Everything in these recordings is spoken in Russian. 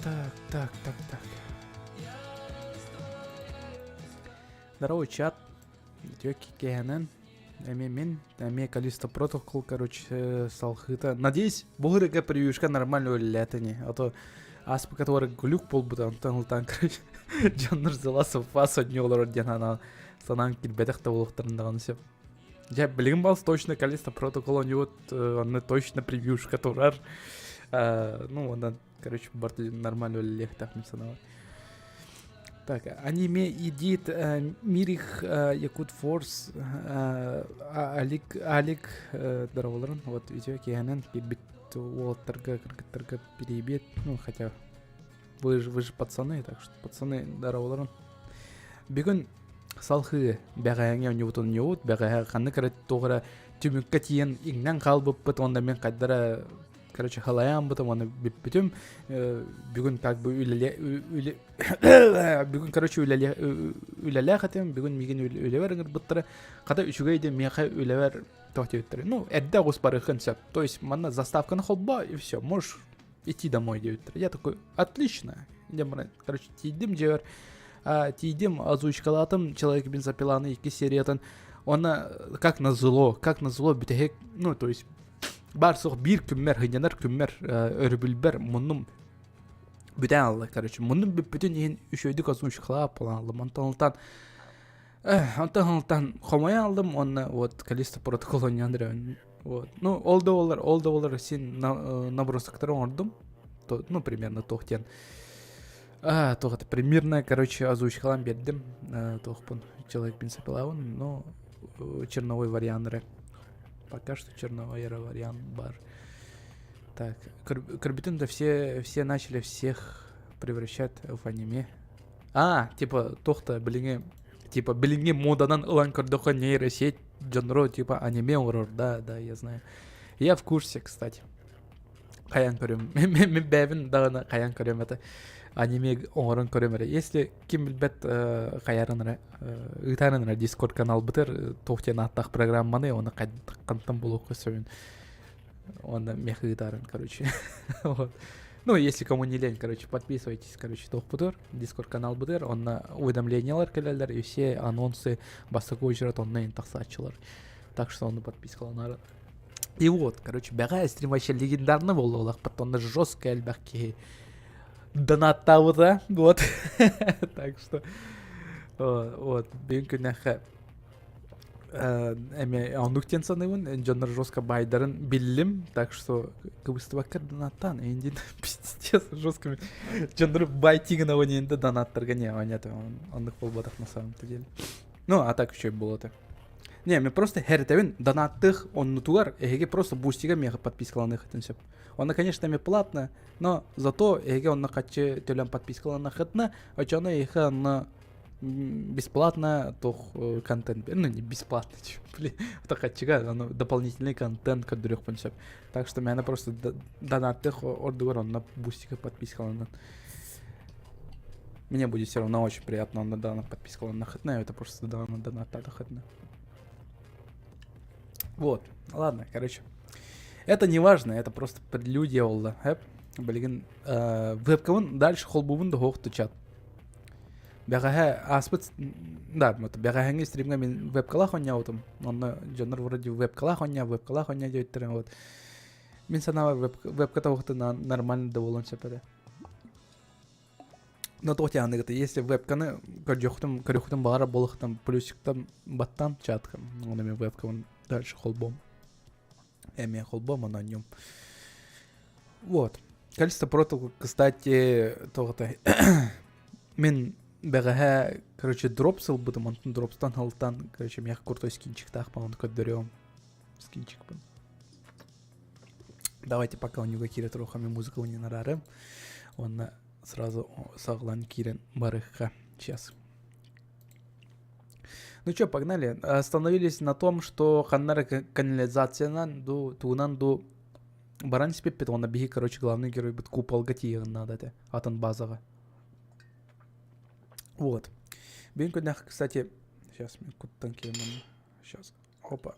Так. Здорово, чат. Тёки кенен. Эми количество протокол, короче, салхыта. Надеюсь, бугрыга прививушка нормально летани. А то аспа, который глюк полбута, он короче, Джоннер заласов фас одни олар дянана. Санан кирбедах таволуқтарындағаны сеп. Я білгім балс точно количество протокол, он вот, он точно прививушка турар. Ну, он, короче, борты нормально лехтах не санава. Так, аниме идит Мирих Якут Форс Алик Драволран. Вот видео киянен перебит Уолтерга перебит. Ну, хотя вы же пацаны, так что пацаны Драволран. Бегун салхы бәгәңе оньютун ньют бәгә ханны керет тогра түмүккә тиен игнән калбып бит онда мен каддара короче халаям бит оны битүм бүгүн как бы үлеле бүгүн короче үлеле хатем бүгүн миген үлелер биттер када үчүгәйде меха үлелер тохтеттер. Ну, эдда госпары концепт. То есть манна заставка на холба и все, можешь идти домой, девять. Я такой, отлично. Я, короче, тидим джер. Тидим озвучкалатым человек бензопиланы 2 сериятын. Она как назло битек, ну, то есть барсық бир күммер, хынянар күммер өрбүлбер мұным бүтен алды, короче. Мұным бүтін ең үшөйдік озвучкалап алды. Антон хомая алдым, он вот количество протоколов не андрен. Вот. Ну, олды син набросоктарын ордым. Ну, примерно тохтен. Тоғаты примерно, короче, озвучкалам бердім. Тоқпын человек бензопилавын, но черновой вариант. Пока что черновой вариант бар. Так, Корбитон-то все начали всех превращать в аниме. Типа, тохта, блинге моданан ылан көрдіқі нейросеть жанру, типа, аниме урор, да, я знаю. Я в курсе, кстати. Қаян көрем. Мен бәбін дағына қаян көрем это. Аниме оңырын көрем. Если кем білбет қаярын ұйтанын Discord канал бітір, тоқтен аттақ программаны, оны қантан болу қысымен. Оны мех ұйтарын, короче. Вот. Ну, если кому не лень, короче, подписывайтесь, короче, тоқ бұдыр, Discord канал бұдыр, онна уведомлениялар келелер, и все анонсы басықы өжірат оннайын тақсатшылар. Так что оны подпискаланар. И вот, короче, бәға стрим вообще легендарны болды олақ, потом жестко әлбәкке донаттауыда, вот. Так что, вот, бен күнәқі әме ондуктен санывын, жанр жестко байдарын білім, так что кыбысты бакар донаттан, әйінден пиздец жестко жанр байтигін ауын енді донаттарға не ауынеті, ондық болбадық на самом деле. Ну, а так еще было-то. Не, мен просто хәртәвін донаттық оннутуар, әйге просто бустиға меға подпискаланы қытын сөп. Оны, конечно, ме платно, но зато әйге онны қатчы төлем подпискаланы қытына, очаны әйге онны бесплатно тох контент. Ну, не бесплатно, блин, это қатчыға, оно дополнительный контент көдірек пын сөп. Так что мен просто донаттық ордуар онны бустиға подпискаланы. Мне будет все равно очень приятно, он на подпискаланы қытына, это просто донаттады қытына. Вот, ладно, короче. Это не важно, это просто прелюдия олда. Блин, вебкамын дальше холбуын да хоқты чат. Бәғәһә аспыт, да, бәғәһәңе стримға мен вебкалах оня отым. Онны жанр вроде вебкалах оня дейттірін, вот. Мен санава вебката оқты нормально да болон сәпәді. Но тоқти андығыты, если вебканы көріқтім бағара болықтым, плюсиктім баттан чаткам. Оны мен вебкамын дальше холбом. Эми холбом, а на нем. Вот. Количество протоколов, кстати, тоғыты. Мен бәғәһә, короче, дропсыл бұдым, онтын дропстан халтан, короче, мех крутой скинчик тақпа, он көддерем. Скинчик был. Давайте пока у него кирет рухами музыку не нарарым. Он сразу саглан кирен барыха. Сейчас. Ну что, погнали. Остановились на том, что ханнара канализациядан туынан ду баран спеппет, он беги, короче, главный герой будет купол гатиен надо это атан базага. Вот. Бен куднах, кстати, сейчас мне куттанки сейчас. Опа.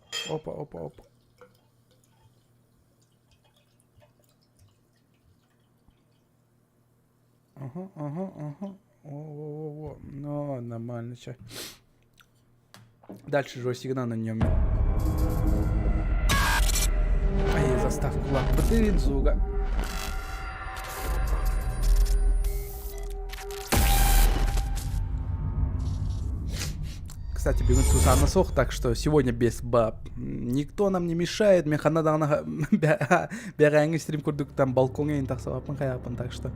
Ага. О. Ну, нормально, чё. Дальше же всегда на нем. Ай, заставку лампы, сука. Кстати, бүгін Сусанна соқ, так что сегодня без баб. Никто нам не мешает. Механада бәрәңі стрим күрдік, там балконға ең тақсалапын қаяпын, так что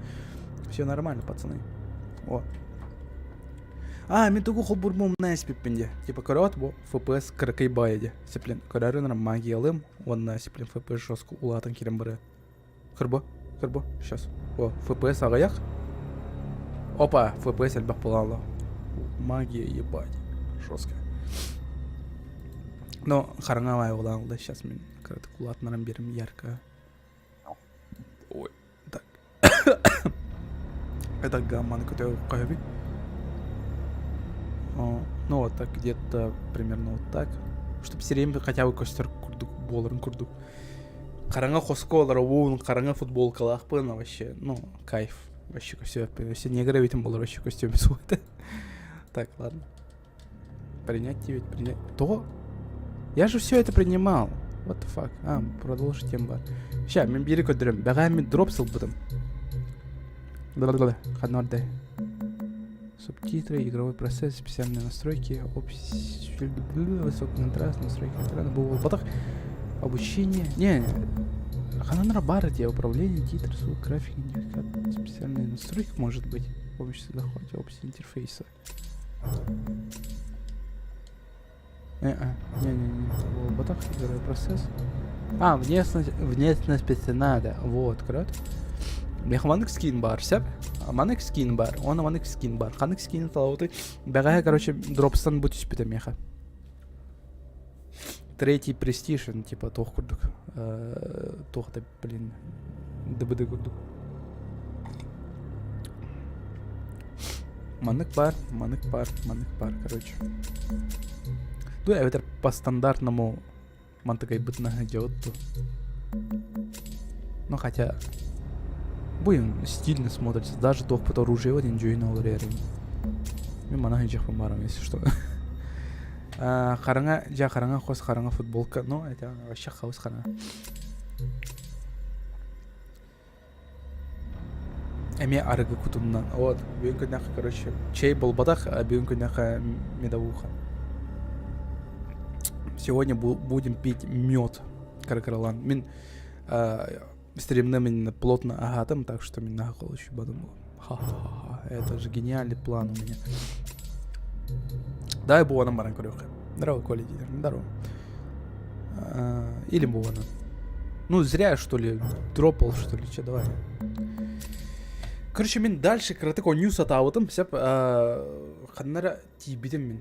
все нормально, пацаны. О. Мен тугу қол бұрмым на эспеппенде. Типа көрәт, бұл FPS кіркей байыды. Сеплен көрәрінірім магиялым, онна сеплен FPS жоску улатын керем бірі. Кірбо, сейчас. О, FPS ағаяқ. Опа, FPS әлбәқ боланлы. Магия ебать. Жестко. Но харангавай уланлы. Сейчас мен кірәті улатынарым берім ярко. Ой, так. Это гамманы көтеу қайбі. Ну вот так, где-то примерно вот так. Чтобы все время хотя бы костер курдук, боларын курдук. Караңа хосколар, оуын, караңа футболкалар пына вообще, ну, кайф. Вообще все не гравитим болар вообще костюме суэта. Так, ладно. Принять ведь, принять. То? Я же все это принимал. What the fuck? Продолжить тему. Ща, мен бери көдірім. Бәғами дропсыл бұдым. Бла-бла-бла. Хаднордай. Субтитры, игровой процесс, специальные настройки, высокий контраст, настройки экрана, был поток, обучение. Не, хананра бара, где управление, титр, звук, график, индикатор, специальные настройки, может быть, помощь захвата, опись интерфейса. Не, поток, игровой процесс. Внешность специальная, вот, крат. Мехманык скин бар, сәп? Манык скин бар, оны манык скин бар. Ханык скин талауты. Бәғая, короче, дропстан бұт үспеті меха. Третий престиж, типа, тоқ күрдік. Тоқта, блин, дыбыды күрдік. Манык бар, короче. Ну, это по стандартному мантыкай бытна идет. Ну, хотя... Блин, стильно смотрится. Даже тох по оружию один джойна оларерин. Мен манахын жақпын барам, если что. Қараңа хос қараңа футболка. Ну, это вообще хаос қараңа. Әме арығы кутумнан. Вот, бүгін күннәқі, короче, чей бол бадақ, а бүгін күннәқі медовуха. Сегодня будем пить мед, каракаралан. Мен... Стримным именно плотно агатом, так что мне нахуй еще подумал. Ха-ха-ха, это же гениальный план у меня. Дай бога на маранкурёха. Здорово, Коля Дидер, здорово. Или бога. Ну, зря, что ли, дропал, что ли, че, давай. Короче, мен дальше кратыко ньюс атауытым, сеп, ханнара тибитим мен.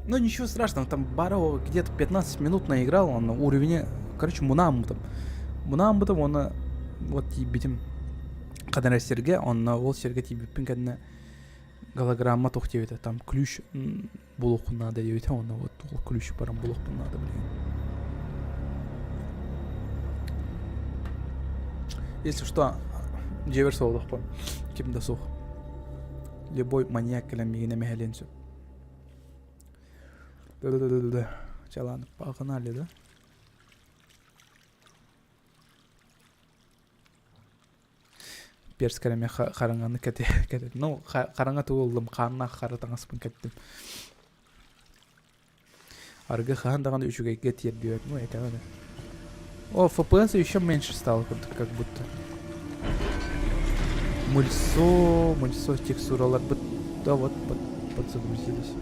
Ну, ничего страшного, там Баро где-то 15 минут наиграл, он на уровне, короче, Мұнан бұтым оны вот тибетім қадан әсерге, оны ол серге тибетпін кәдіне голограмма тоқ дебеті. Там ключ бұл оқын нады дебеті, оны вот ол ключ барам бұл оқын нады білген. Если что, джеверс олдық па, кемді соқ. Любой маньяк кәлемегіне мәхәленсі. Чаланы пағынали, да? Перскәріме қараңаны кәтеді. Ну, қараңа туылдым, қанына қаратаңаспын кәттім. Арғы қағандағаны үшіге кәтер бүйет. Ну, это да. О, FPS еще меньше стало, как будто. Мульсо, текстуралар, да, вот, подзагрузились.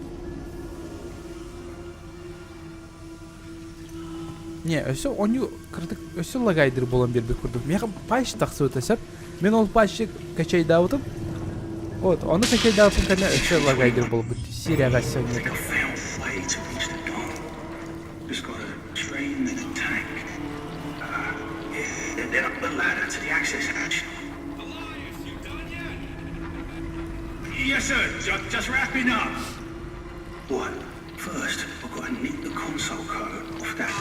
Не, все лагайдыр болам бербек күрдік. Меға патч тақсы өтесіп, мен ол патчы качай дауытым. Вот, оны качай дауытым, кәне все лагайдыр болып бұтты. Серияға сегодня. Yes, sir. Just wrapping up. What? First, I've got to nick the console code off that.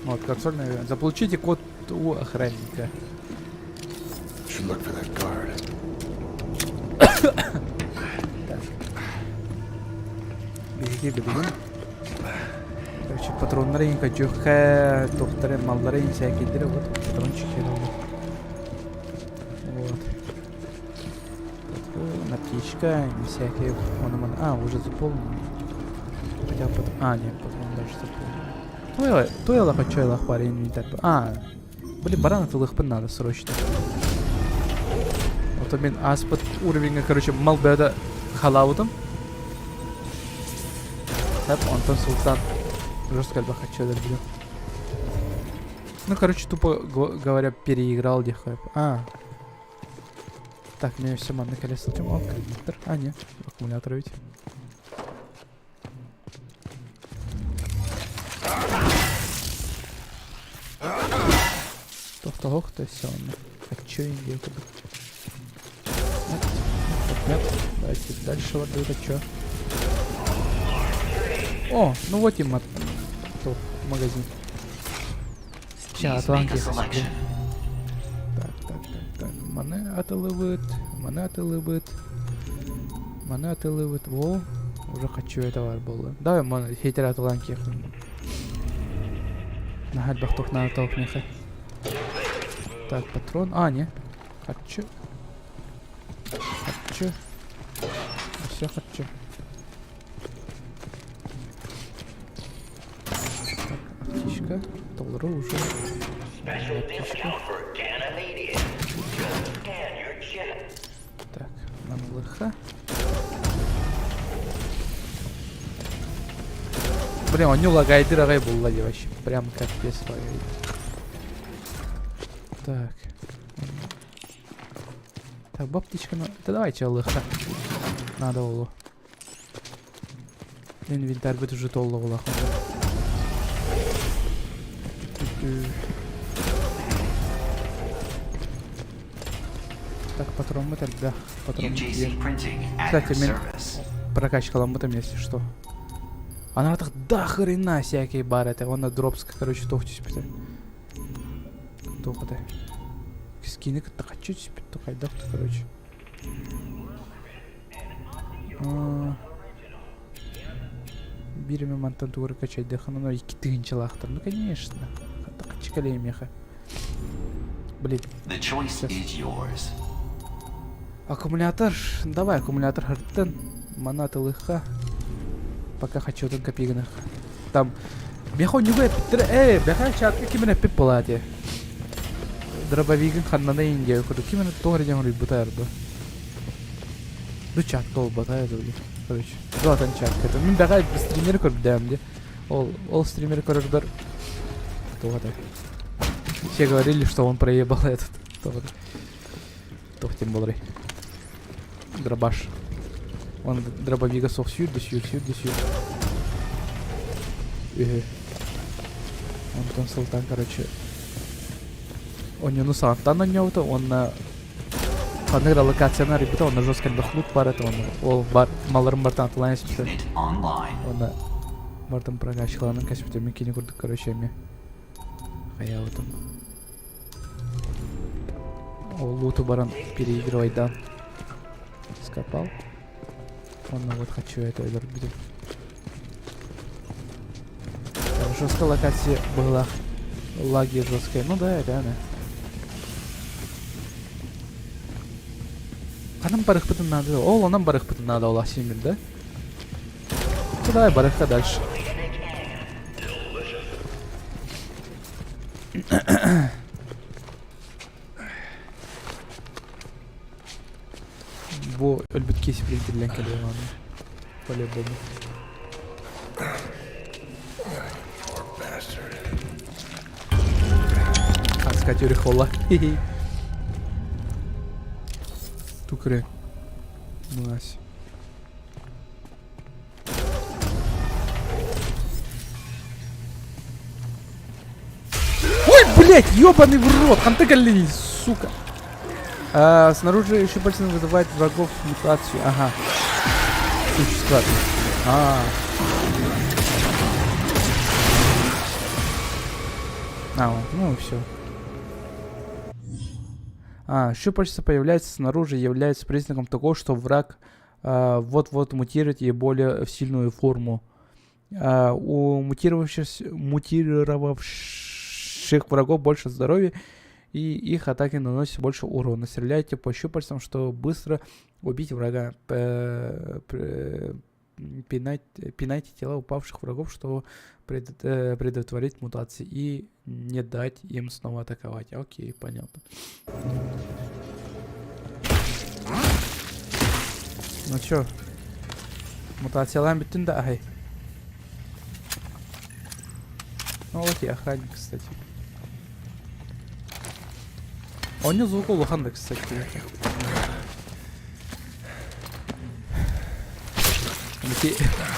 Вот, консольная. Заполучите код у охранника. Should look for that guard. Bilgi bilgin. Короче, патронлары инка жөкке, тоқтары, маллары инса келдері, вот, патрон чекер алды. Вот. Патрон, аптечка, всякие, уже заполнен. Хотя патрон, нет, патрон даже заполнен. Тойлах, очойлах бар, инвентарь. Блин, баранов илых надо срочно. Вот у меня аспад уровень, короче, мал беда халаудом. Так, Антон Султан. Жестко хочу добил. Ну, короче, тупо говоря, переиграл дихай. Так, мне все манны колеса. Аккумулятор. Нет, аккумулятор ведь. То все. Хочу индию. Нет. Давайте дальше вот это что. О, ну вот и магазин. Сейчас, атланки. Так. Монеты лывыт. Во, уже хочу этого было. Давай, мы хейтер атланки. Нахаль бахтух на толкнеха. Так, патрон. Не. Хочу. Все хочу. Птичка, доллары уже. Птичка. Так, манлыха. Блин, он не лагает, дорогой был вообще. Прям как без лагает. Так. Так, баптичка, ну... Да давайте лыха. Надо улу. Инвентарь будет уже толло улаха. Так, патрон мы тогда. Патрон. Кстати, мен прокачкала там, если что. Она так до хрена всякие бары. Это он на дропска, короче, тохтись питает. Тохота. Скины как-то хочу теперь тухай, да, короче. Берем мантантуры качать, да, ну и китынчалахтар. Ну конечно. Чекалей меха. Блин. Аккумулятор. Давай аккумулятор хартен. Манаты лыха. Пока хочу один копейных. Там. Бехо не вы. Беха чатка кимена пипалати. Дробовик ханна на Индию. Кимена тоже не говорит бутарба. Ну чат тол батает. Короче. Вот он чат. Мин беха стример кордам де. Ол стример кордам. Все говорили, что он проебал этот. Тох тем более. Дробаш. Он дробовика сов сюда, Он консультант, короче. Он не Сантан на него-то, он на... Фанера локация на ребята, он на жестком дохлут пар это, он малором бартан атланец, он на... Бартан прокачал, он на каспите, микини курды, короче, я вот там. Луту баран переигрывай, да. Скопал. Он вот хочу это будет. Жесткая локация была. Лаги жесткая. Ну да, реально. А нам барых потом надо. Нам барых потом надо, Аллах семин, да? Ну давай барыха дальше. Бо өлбүткеси принтерден келе аны. По-любому. Аскатюри холла. Тукре. Мась. Ой, блять, ёбаный в рот! Антыгалли, сука! Снаружи еще больше вызывает врагов мутацию. Ага. Существа. Вот, ну и все. Щупальца появляется снаружи, является признаком того, что враг вот-вот мутирует ей более в сильную форму. У мутировавших врагов больше здоровья, и их атаки наносят больше урона. Стреляйте по щупальцам, чтобы быстро убить врага. Пинайте тела упавших врагов, чтобы предотвратить мутации и не дать им снова атаковать. Окей, понятно. Ну чё? Мутациялар bütün de ай. Ну вот и охранник, кстати. А у него звук улухан, кстати.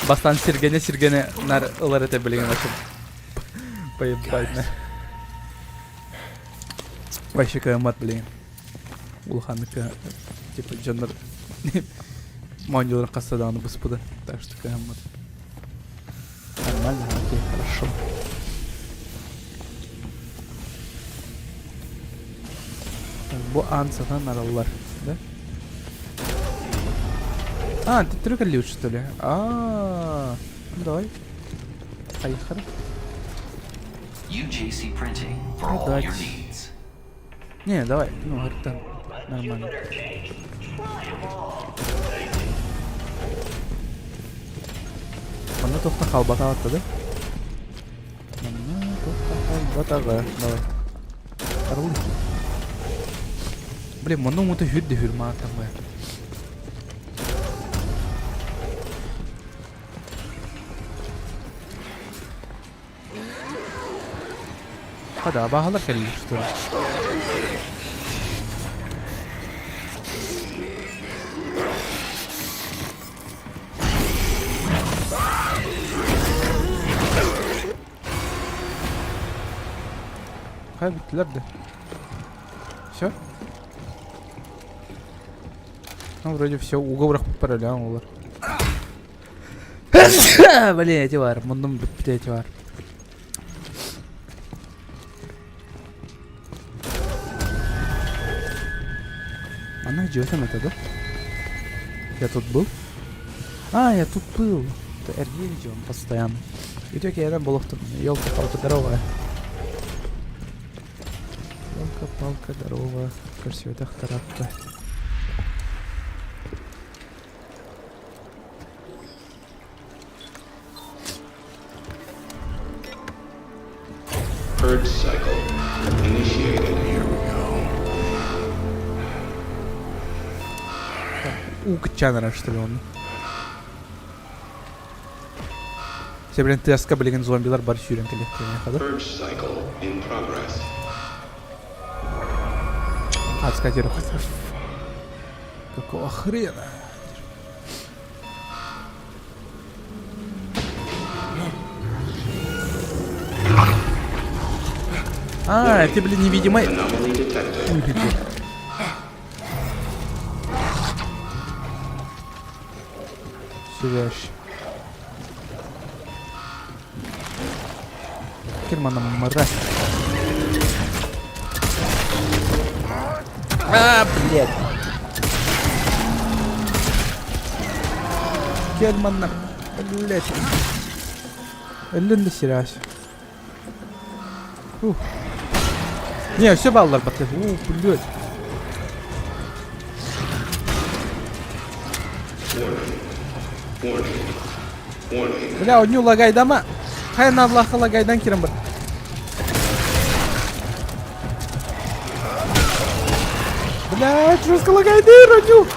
Бастан сиргене нар ылар эте билген ашып. Поебать. Вообще каямат, блин. Улуханныкы типа жанр мандилар кассадан господа. Так что каямат. Нормально, окей, хорошо. Bu ансадан нараллар, да? Ты только лют, что ли? Ну давай. Поехали. UJC Printing for all your needs. Не, давай, ну, это нормально. Mana to'xta qalbaqavatdi, да? Mana to'xta qalbaqaga. Давай. Qarul. Блин, mana umuta hürdi hürmatım be. Hadi abahalar keldi işte. Kaybettiler de. Все? Ну, вроде все, уговорах параллельно. Блин, эти вар, мандум эти вар. Она идет там это, да? Я тут был? Я тут был. Это R9 он постоянно. Видите, я там был в том. Ёлка-палка здоровая. Ёлка-палка здоровая. Кажется, это характер. Purge cycle initiated. Here we go. Чанера, что ли, он? Все, блин, тряска, блин, зомбилар бар сүйренке легкие. Purge cycle in progress. Отскотировать. Какого хрена? Ты, блин, невидимый. Anomaly detected. Сюрящий. Кермана мразь. Блядь. Кермана, блядь. Эллинди сюрящий. Не, все баллар батлет. Блядь. Бля, у него лагай дома. Хай на Аллаха лагайдан кирем бар. Блядь, жестко лагайды, родю.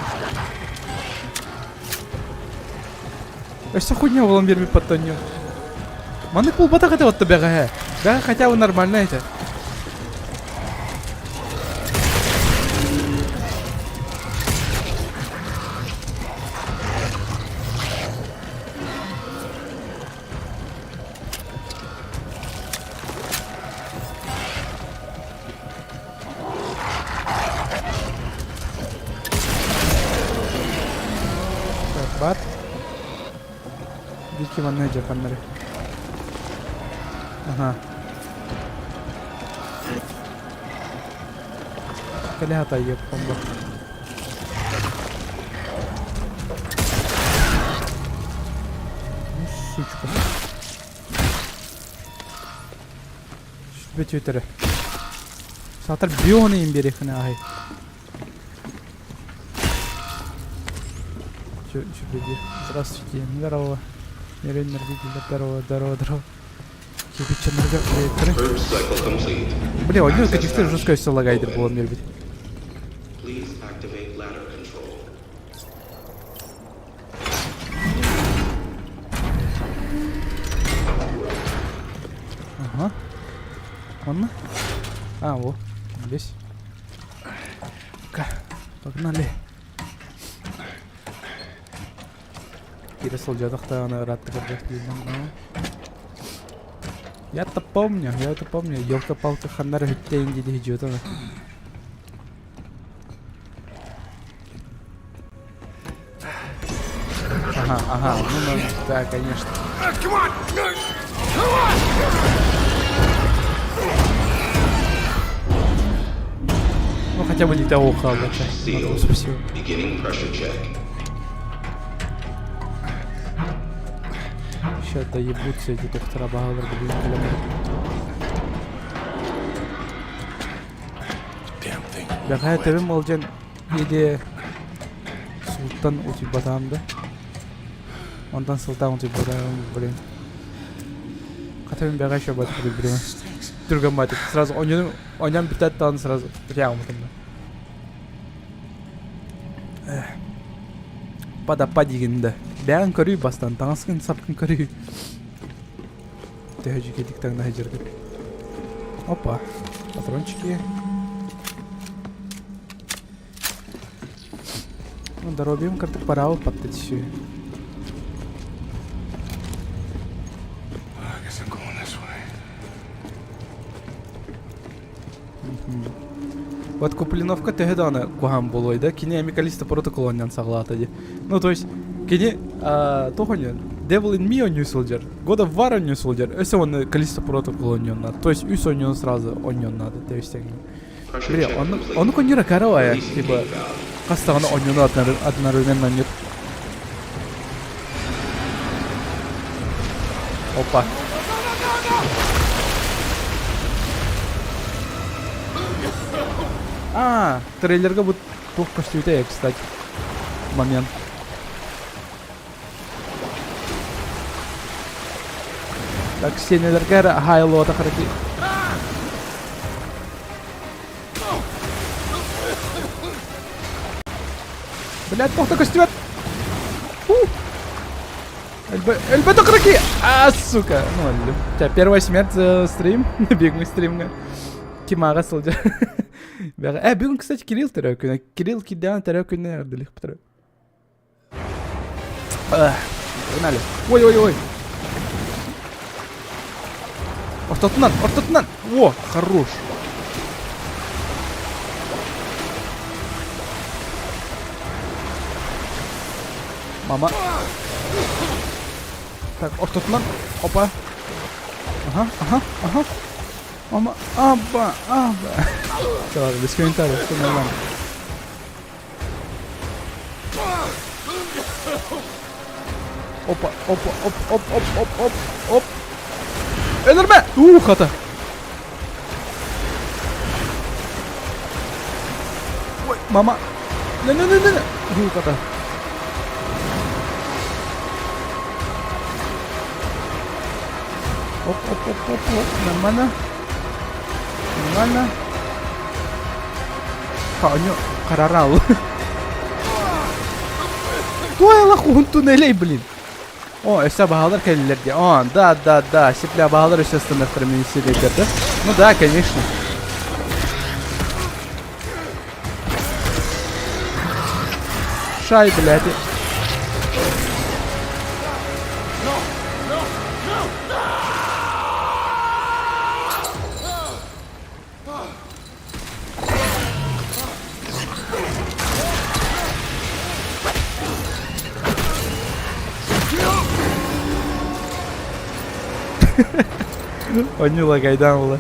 Что хуйня в ламберме подтонил. Маны пулбата хотя вот тебя да, хотя бы нормально это. Бат. Дикий ваннеджер, паннери. Ага. Кәлі хата еп бомба. Ну, сучка. Шүлбет өтірі. Сатыр бионы имберехіне ағай. Шүлбеде. Здравствуйте. Здорово. Нерен нердегілер. Здорово. Кебетченлерге қойеттірі. Purge cycle complete. Бля, он не каких-то жесткой лагайдер было мербит. Please activate ladder control. Ага. Ладно. А, во. Здесь. Погнали. Кире сол жадықта ана раттыға деймін. Я это помню. Ёлка-палка хандар хүттейін дейді хиджует ана. Ага, ну да, конечно. Ну хотя бы не того халда. Sealed. Спасибо. Beginning pressure check. Сейчас доебутся эти доктора Багалар, блин, Damn thing. Бәғая тәбім олжан еде султан ұтып батамды. Ondan султан ұтып батамды, блин. Қатабым бәғая шо батып білдіремін. Түрген батып. Сразу ойнан бітәт тағын сразу. Бітәғым ұтымды. Падапа дегенді. Бәғын көрүй бастан, таңысқын сапқын көрүй. Тәхі жекедік таңда жүрді. Опа, патрончики. Ну, доробим как-то пора упадать еще. I guess I'm going this way. Вот Куплиновка тегедана кугам было, да? Кини амикалиста протоколоннян саглатади. Ну, то есть, кини, тохоня, Devil in Me on New Soldier, God of War on New Soldier, если он калиста протоколоннян надо. То есть, үс он сразу он надо, то есть, Pressure бля, check он complete. конюра каравая, Release типа, leaking valve. кастагана он одновременно нет. Опа. Трейлерга будет только что это, кстати, момент. Так, сенелерга хайло атакарки. Блядь, тохта костюмет. ЛБ тохраки. Сука. Ну, ладно. У тебя первая смерть за стрим. Бегный стрим. Кимара солдя. Бүгін, кстати, Кирилл тәрәу күні. Кирилл киддан тәрәу күні әрділік бітірі. Погнали. Ой. Ортотынан. О, хорош. Мама. Так, ортотынан. Опа. Ага. Мама. Аба. Все, ладно, без комментариев, все нормально. Опа. Оп. Эндермен! Хата. Ой, мама. Не. Хата. Оп. Нормально. У него карарал. Той лахун туннелей, блин. О, эсэ багалар келлерди. Да. Сипля багалар эсэ стандартарымен силейдерді. Ну да, конечно. Шай, блядь. Они лагайдан было.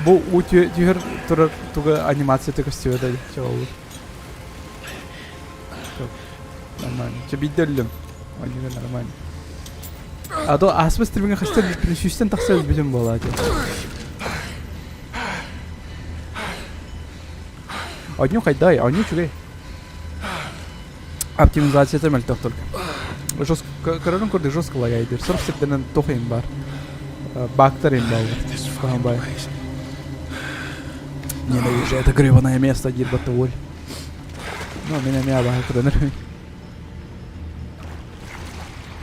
Bu u tüher turar tuga animация только все да чего. Нормально. Че биддерлем. Они нормально. А то асмас трибинге хастар принесюстен тахсыз билем болады. Одню хайдай, одню чугай. Оптимизация темел только. Жестко, короче, курды жестко лагайдыр. 40 денен тохин бар. Бактер им бал. Ненавижу это гребаное место, дирбатоволь. Ну, меня не обожает, наверное.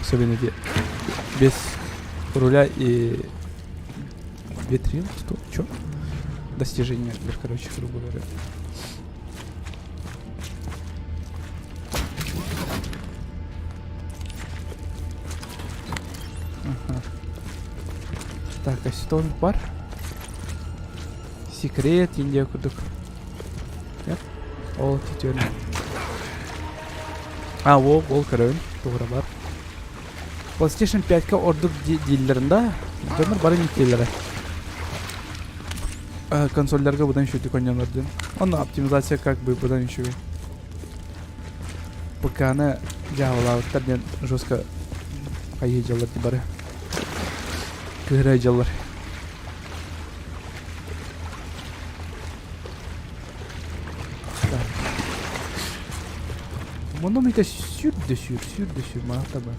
Особенно без руля и витрин. Что? Чё? Достижения, короче, грубо говоря. Ага. Так, асетон бар. Секрет, Индия кудук. Нет? Ол тетер. А, ол көрөйүн. Тугра бар. PlayStation 5'ка ордук дилеринде жөнөр бары мектептери. Консольдарга будан шүтүк ойнонордун. Оны оптимизация как бы будан шүгө. ПКны жабылаптар мен жестко кайыжалар бары. Кырайжалар. Mon nom était sûr dessus, Mahataba.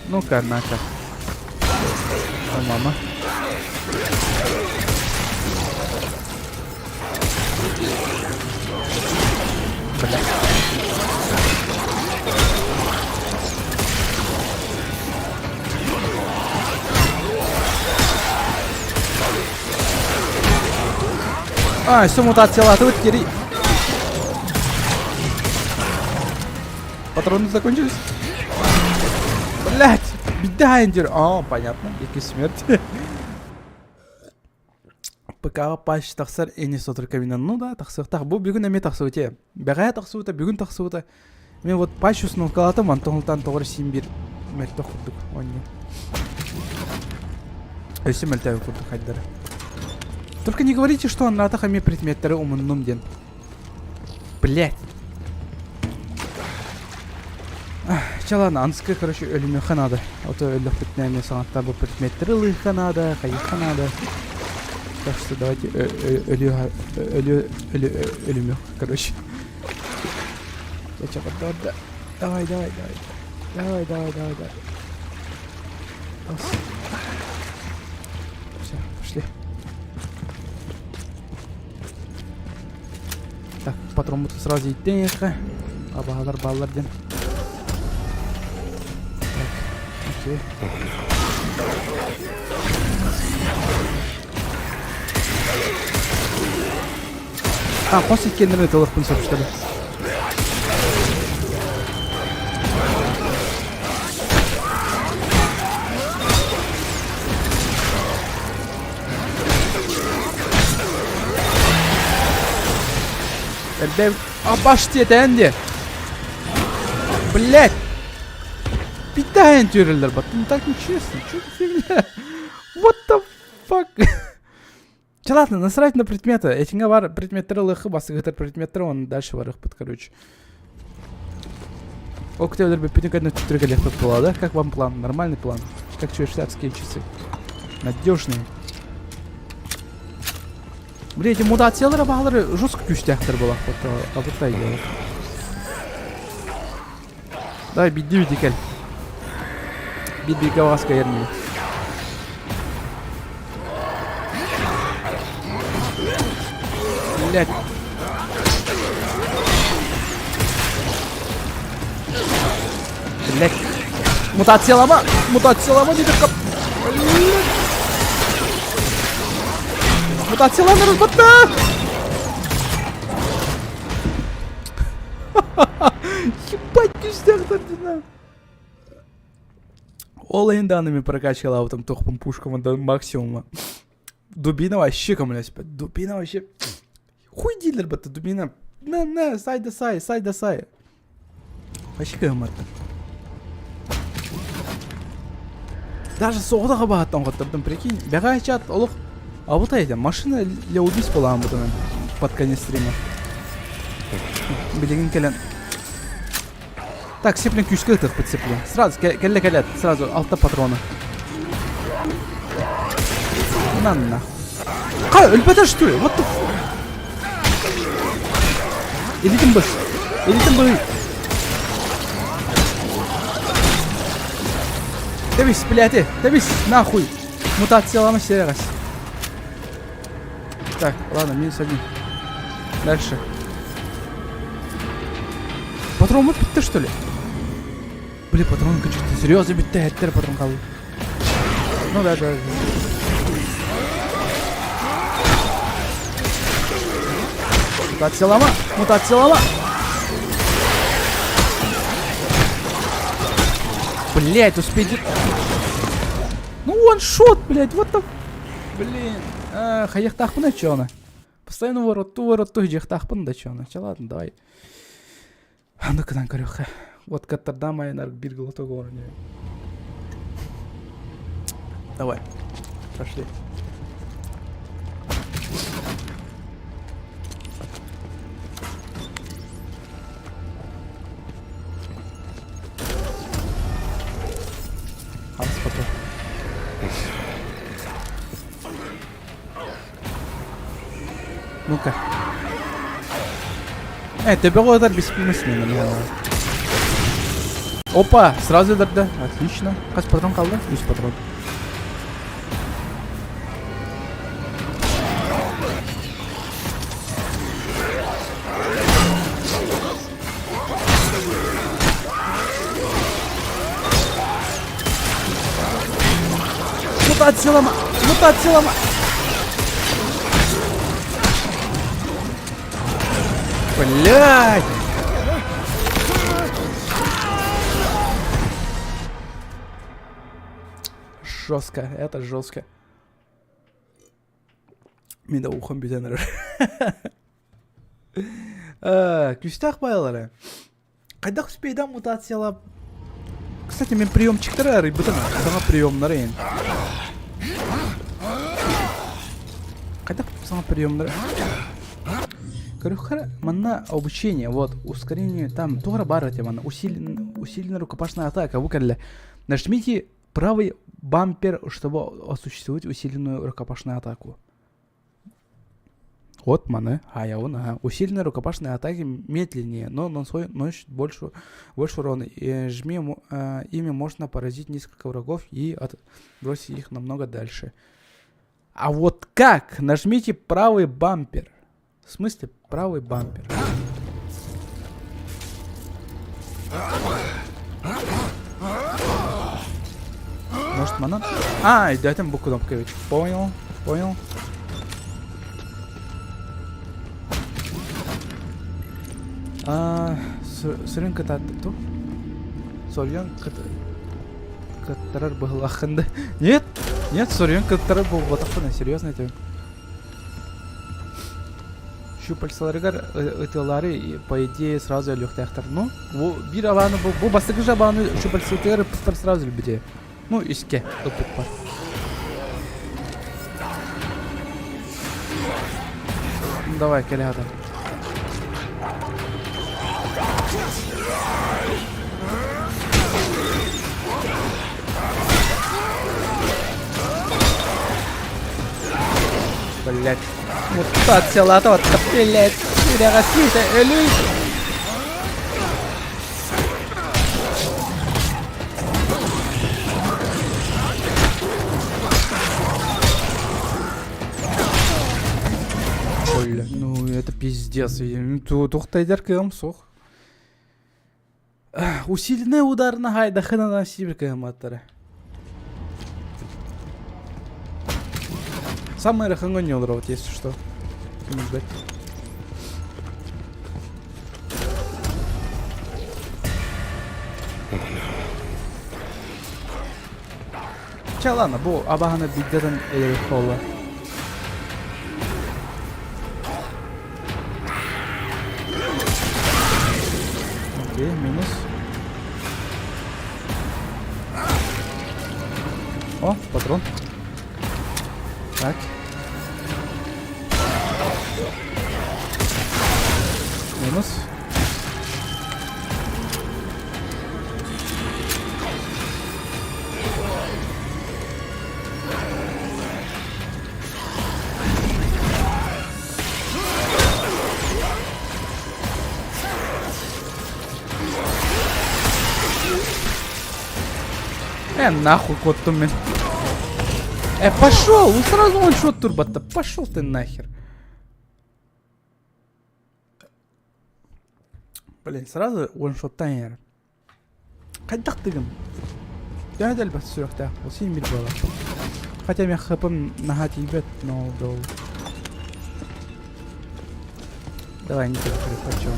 Ну, карнака. О, мама. Бля. А, все мутация вот теперь. Патроны закончились. Блять, беда индир. А, понятно, який смерть. ПК паш тахсар эни сотыр кабинан. Ну да, тахсар. Так, бу бүгүн эме тахсуте. Бегая тахсуте, бүгүн тахсуте. Мен вот паш уснул калатым, антоңултан тогыр симбир мертө курдук. Онне. Өсі мөлтәві курдук хайдары. Только не говорите, что на атахами предметтеры умынным ден. Блять. Чалан анская, короче, ölümü ханада. Вот ölüх битнәме санаттар bu предметтеры лых ханада, хайых ханада. Так что давайте ölümü, короче. Давай. Все, пошли. Так, патрон буду сразу идти. А баллар ден. Окей. А, после кендеры телефон сообщили. Элбем, абашти это энди. Блять. Питаем тюрелер, бат, ну так нечестно, чё за фигня? What the fuck? Че ладно, насрать на предметы. Этинга бар предметтері лыхы, басыгытыр предметтері, он дальше бар их под, короче. Октябрь бы пятикадный тутрыга легко была, да? Как вам план? Нормальный план? Как чё, штатские часы? Надежные. Блин, эти мутациялары бағалары жестко күштяқтыр была. Вот абыртай делать. Давай, бидди кел. Бидди гаваска ерни. Блять. Блять. Мутациялама дейді қап. Мутацияланы разбатты. Ебать, күштяқтыр дина. Ол енді анымен прокачкала вот там тоқпым пушкам до максимума. Дубина вообще камлясь. Дубина вообще... Хуй дилер бата, дубина. На, сай да сай. Вообще камата. Даже соғыдаға бағыттан қоттырдым, прикинь. Бәға айтчат, олық, абылтай машина для убийств болаған бұдымен под конец стрима. Білеген келен. Так, сеплен күшкі ұтық подсеплен. Сразу, келі, сразу, алтта патроны. На. Қай, өлпәді что ли? What the fuck? Элитім бұш. Дәбіс, блядь, дәбіс, нахуй. Мутациялама серегас. Так, ладно, минус 1. Дальше. Патрон мы бітті, что ли? Блин, патрон кончился. Серьезно бітті, әттер патрон қалды. Ну да. Мутациялама. Блять, успейте. Ну он шот, блять, вот там. Блин. Хаяхтахпын, а чё она? Постоянно ворот, жехтахпын, да чё она? Чё, ладно, давай. Ну кадан корюха. Вот Каттардам айнар бир глоток орне. Давай. Пошли. Спокойно. Ну-ка. Тебе удар бессмысленно. Опа, сразу да. Отлично. Как патрон қалды? 100 патрон. Мутациялама. Блядь. Жестко, это жестко. Менде ухом бітенер. Күстақ байлары. Қайда құспейді мутациялап. Кстати, мен приемчиктері әрі бұтын. Саңа приемлары ең. Қайда саңа приемлары? Короче, манна обучение, вот, ускорение, там, тугра барате, манна, усиленная рукопашная атака, выкарли. Нажмите правый бампер, чтобы осуществить усиленную рукопашную атаку. Вот, манна, усиленные рукопашные атаки медленнее, но наносит больше урона. И ими можно поразить несколько врагов и отбросить их намного дальше. А вот как? Нажмите правый бампер. В смысле, правый бампер. Может, манат? Да, там был кнопкович. Понял. Сорен катату. Сорен катарар был аханда. Нет, сорен катарар был вот аханда. Серьезно это? Щупальцаларыгар ытылары, по идее, сразу лёгтяхтар. Ну, бир аланы бұл бастығы жабаны щупальцаларыгар пыттар сразу любите. Ну, иске, опыт бар. Ну, давай, келяда. Блять. Мутациялата вот блять. Сирагасита, элюй. Бля, ну это пиздец. Тухтайдар кем сох. Усиленный удар на хайдахы наносили кематары. Самый рахангон не удрал, если что. Не ждать. Ча, ладно, бұл абағаны биддеден елек қолы. Окей, минус. О, патрон. Так. Минус. Нахуй коттумен. Пошел! Ну сразу он шот турбота. Пошел ты нахер. Блин, сразу оншоттан яр. Қайдақ дегім. Дәдәл бас сүректе. Ол сен бит бала. Хотя мен хпым наха тибет, но дол. Давай не перепочем.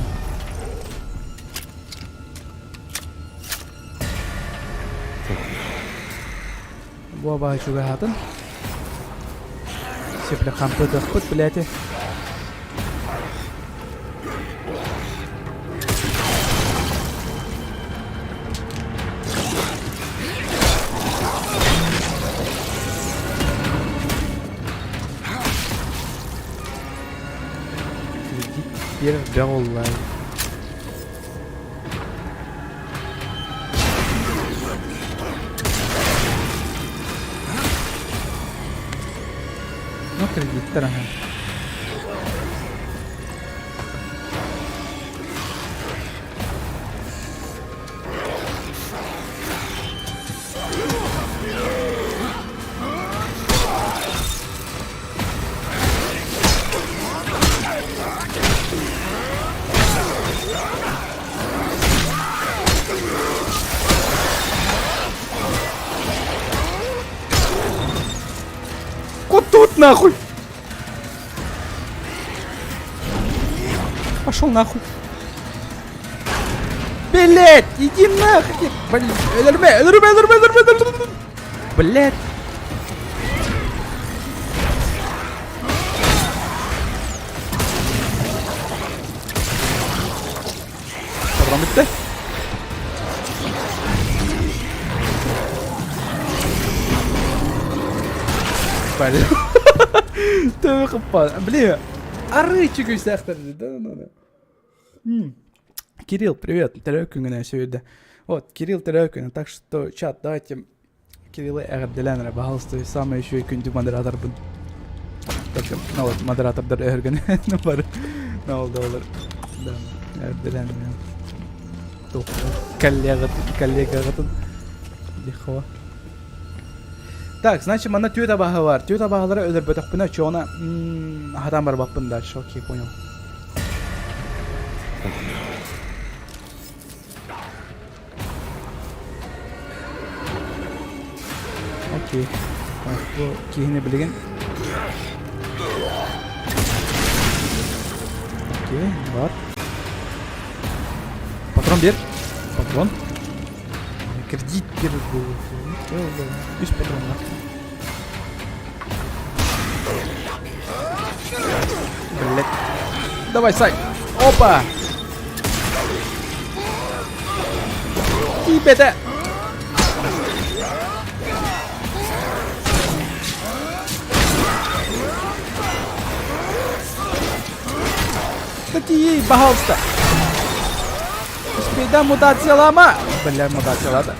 Буа баа чуга хатын. Сепле хампы дықпыт, блядь. Теперь голлай. Ну, кредиттер ага. Тут нахуй! Пошел нахуй! Блять! Иди нахуй! Блять! Патрон bitti. Блин. Тövbe kapat. Блин. Арычик üstəxtər. Кирилл, привет. Терёкүнгүнө сегодня. Вот, Кирилл Терёкүн. Так что, чат, давайте Кириллы әғірделәнірі. Бағалысты самый еще и күнді модератор бұн. Только, ну вот, модератордар әғірген. Ну, бар. Ну, олды олар. Да, әғірделәнірі. Коллега ғытын. Дихова. Так, значит, мана түйет абағы бар. Түйет абағылары өлір бөтік бұна чоғына адам бар бақпын да. Окей, понял. Окей. Бұл кейіні білеген. Окей, бар. Патрон бер. Патрон. Кредит бер бұл. Үш патрон бар. Блять. Давай, Сай. Опа. Тебе-то. Такие, пожалуйста. Спида мутация лама. Бля, мутация лада.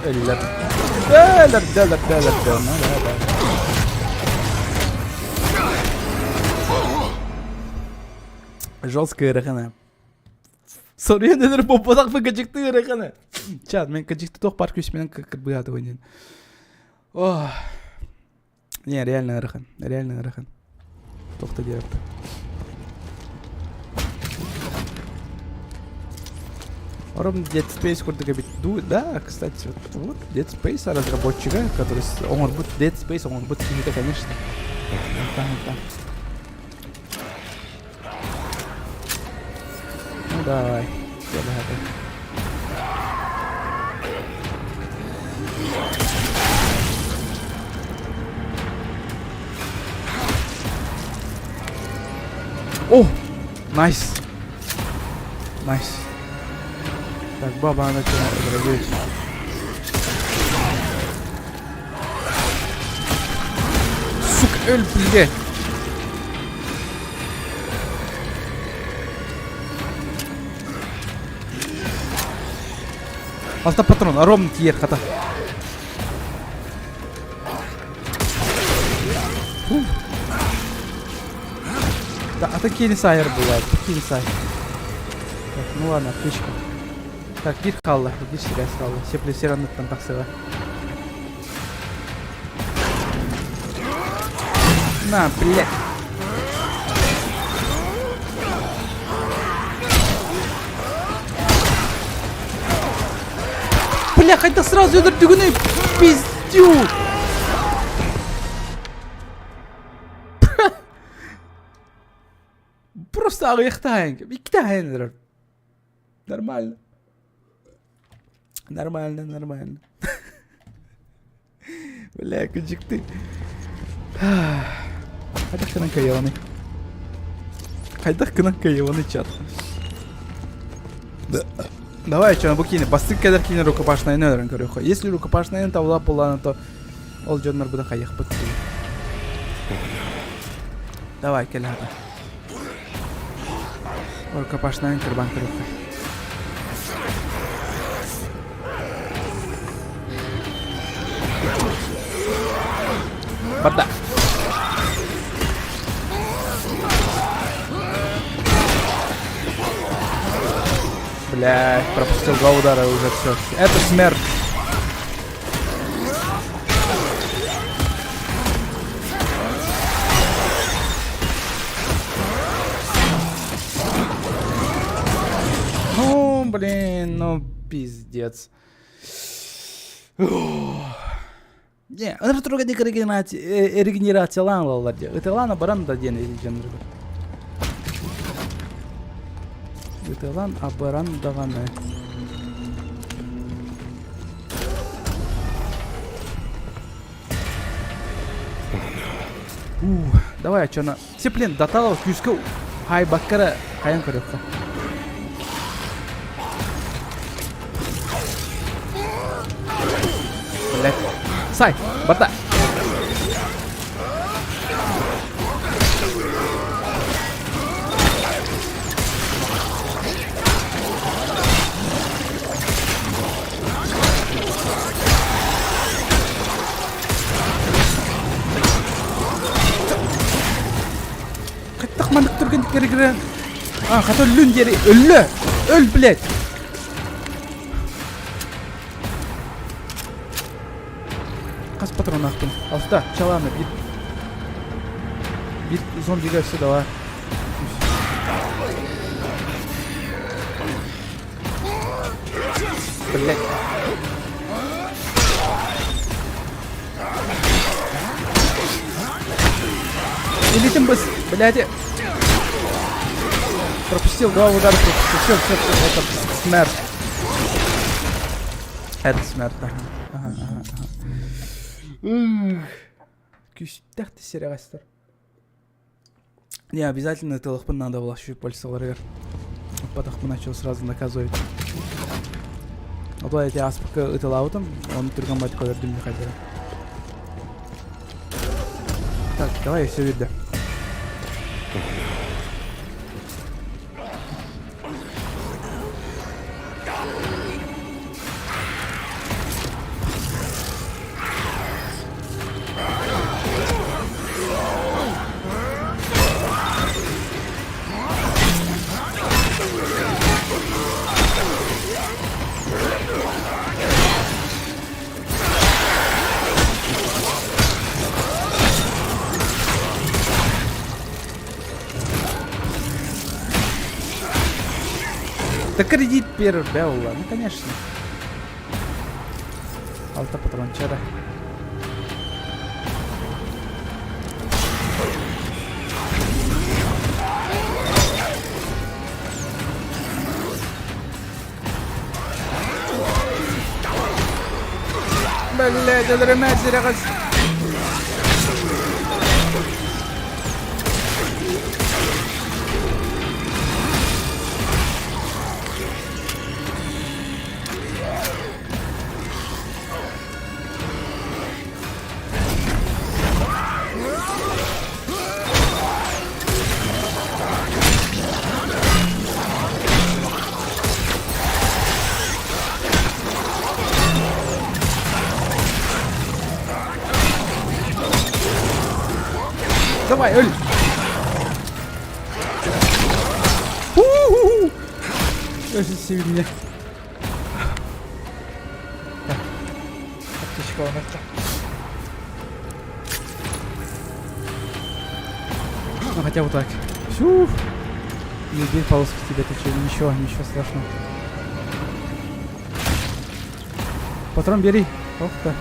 Жесткая рахана. Sorry, nedir bu badak mı gıcıktı rахана. Çat, men gıcıktı toch park üstünden kırbıgatı oynayan. Oh. Не, реально рахан. Реально рахан. Тоқта директор. Ором Dead Space курдыга бит. Да, кстати, вот Dead Space разработчика, который он будет Dead Space, он будет какие-то, конечно. Там. Ну давай. Я готов. О! Найс! Найс. Так, баба начала разрабатывать. Öl, блядь. Автопатрон, ровно тиер, хата. Да, а такие не сайер бывают, такие не сайер. Так, ну ладно, отлично. Так, гид халла, гид сиря стала. Сеплесираны там таксыга. На, блядь. Бля, хотя сразу өдір дүгіні пиздю. Просто аяқтайын. İki Нормально. Нормально, нормально. Бля, кучик ты. Хайдах кынан кайыланы. Хайдах кынан кайыланы чат. Давай, что, букины, бастык кедер кине рукопашная нөдерін көріқо. Если рукопашная тавлап боланы, то ол жоннар бұдан қайық бұд. Давай, кел хата. Рукопашная кірбан көріқо. Бада. Блядь, пропустил 2 удара уже все. Это смерть. Ну, блин, ну пиздец. Не, он трогать регенерация лан. Это лана баран да день или Италан абаран даваны. Давай, а чё на... Сеплен, даталау, кюску. Хай баккара, хаян көрөкка. Блять. Сай, бата. Мандык түрген кері. А, хата өлін дері. Өлі! Öl, блядь! Қас патрон ақтым. Алста, чаланы, бит зомбиға все давай. Блядь. Илитим быс, блядь. Пропустил 2 удара, пропустил. Все, это смерть. Это смерть, ага. Күштәк ты сериастер. Не, обязательно это лохпан надо было чуть больше ларер. Потом начал сразу наказывать. А то эти аспекты это лаутом, он только мать кодер дым не хотел. Так, давай все видно. Да кредит первый, Белла, ну конечно. Алта патрончара. Блядь, это ремять зря. Давай, Эль! У-у-у! Очень сильно. Так. Аптечка у нас-то. Ну хотя вот так. Фу. Не бей полоску тебе, ты что, ничего страшного. Патрон бери. Ох ты.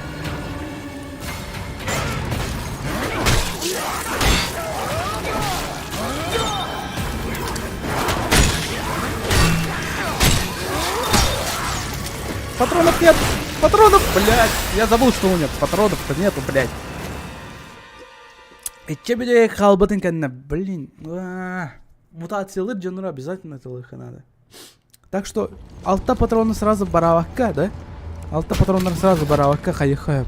Патронов нет! Патронов! Блять! Я забыл, что у меня патронов-то нету, блять. И че бедей халбатын канна, блин. Мутациялар жанры обязательно тылыха надо. Так что, алта патрона сразу баравакка, да? Алта патрондар сразу баравакка хайхая.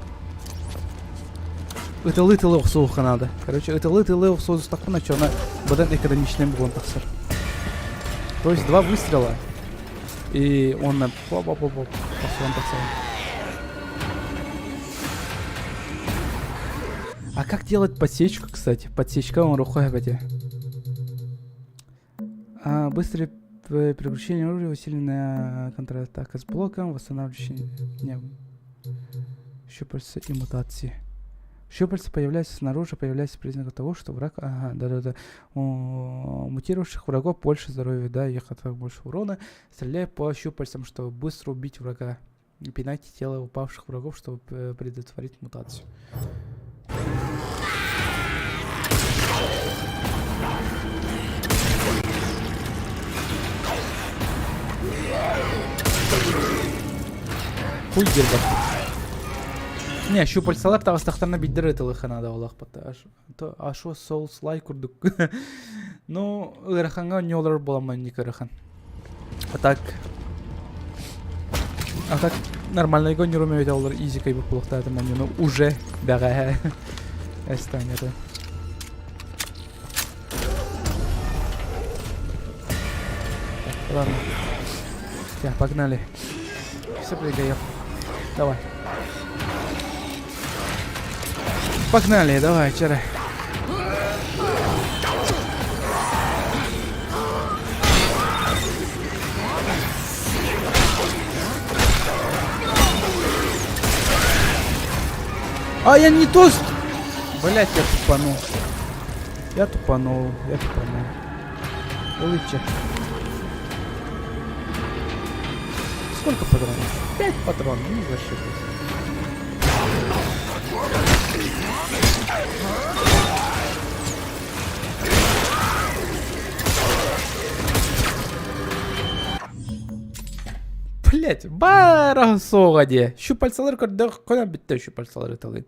Ытылы ухсууха надо. Короче, ытылы ухсуус такпына, чё она бадан экономичный бугон тахсар. То есть 2 выстрела. И он на... А как делать подсечку, кстати? Подсечка он рухой воде. Быстрое переключение оружия, усиленная контратака с блоком, восстанавливающее щупальца и мутации. Щупальца появляются снаружи, появляется признак того, что враг... Ага, да-да-да. У мутировавших врагов больше здоровья, да, их атак больше урона. Стреляй по щупальцам, чтобы быстро убить врага. И пинайте тело упавших врагов, чтобы предотвратить мутацию. Хуй дерба. Не, щупальцалар тавастахтарна биддер этылыха надо олах пата. А шо соус лай курдук. Ну, ыраханга не олар боламан не кырахан. А так нормально его не румеет олар изи кайбы плохта это маню, но уже бага. Эстань это. Ладно. Так, погнали. Все прыгаем. Давай. Погнали, давай, чара. А, я не то... Блять, я тупанул. Я тупанул. Лучше. Сколько патронов? 5 патронов, не зашибись. Блять, бара согаде. Щупальцалар кона битте щупальцалар талын.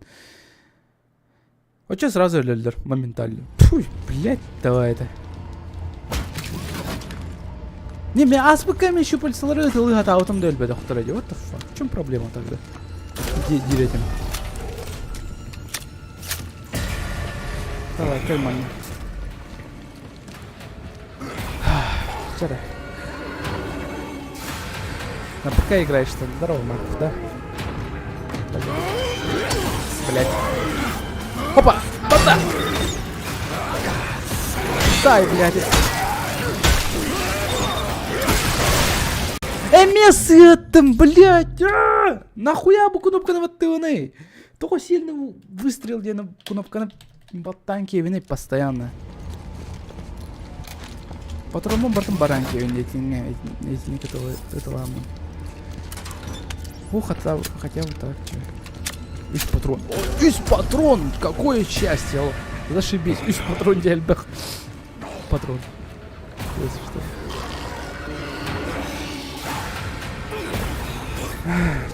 Вот сейчас сразу лёлдер, моментально. Фуй, блять, давай это. Не, мне аспеками щупальцалары тылы гатаутом дөлбе доктор иди. What the fuck? В чем проблема тогда? Диретим. Давай, кальмани. Вчера. На ПК играешь, что ли? Здорово, Марков, да? Блять. Опа! Банда! Дай, блядь. Мессы этом, блядь! Нахуя бы кнопка на ваттыны? Только сильный выстрел, где на кнопка на ботанке вины постоянно. Патрон бортом баранки эти не которые это ладно. Хотя вот так, че. Есть патрон. О, есть патрон! Какое счастье! Зашибись, есть патрон дельбах. Патрон. Если что.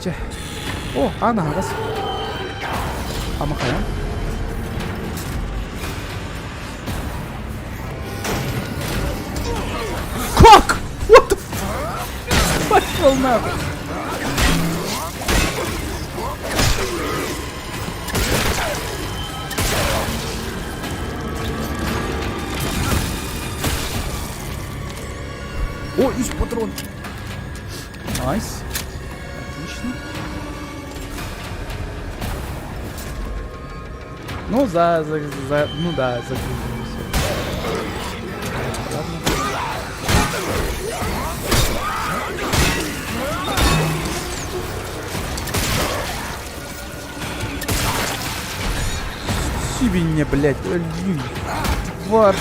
Че? О, она раз. А махаем. Как? What the fuck? Пошел нахуй. О, есть патрон. Найс. Отлично. Ну, ну да, за грузом всё. Ладно. Сибиня, блядь, блин. Твар!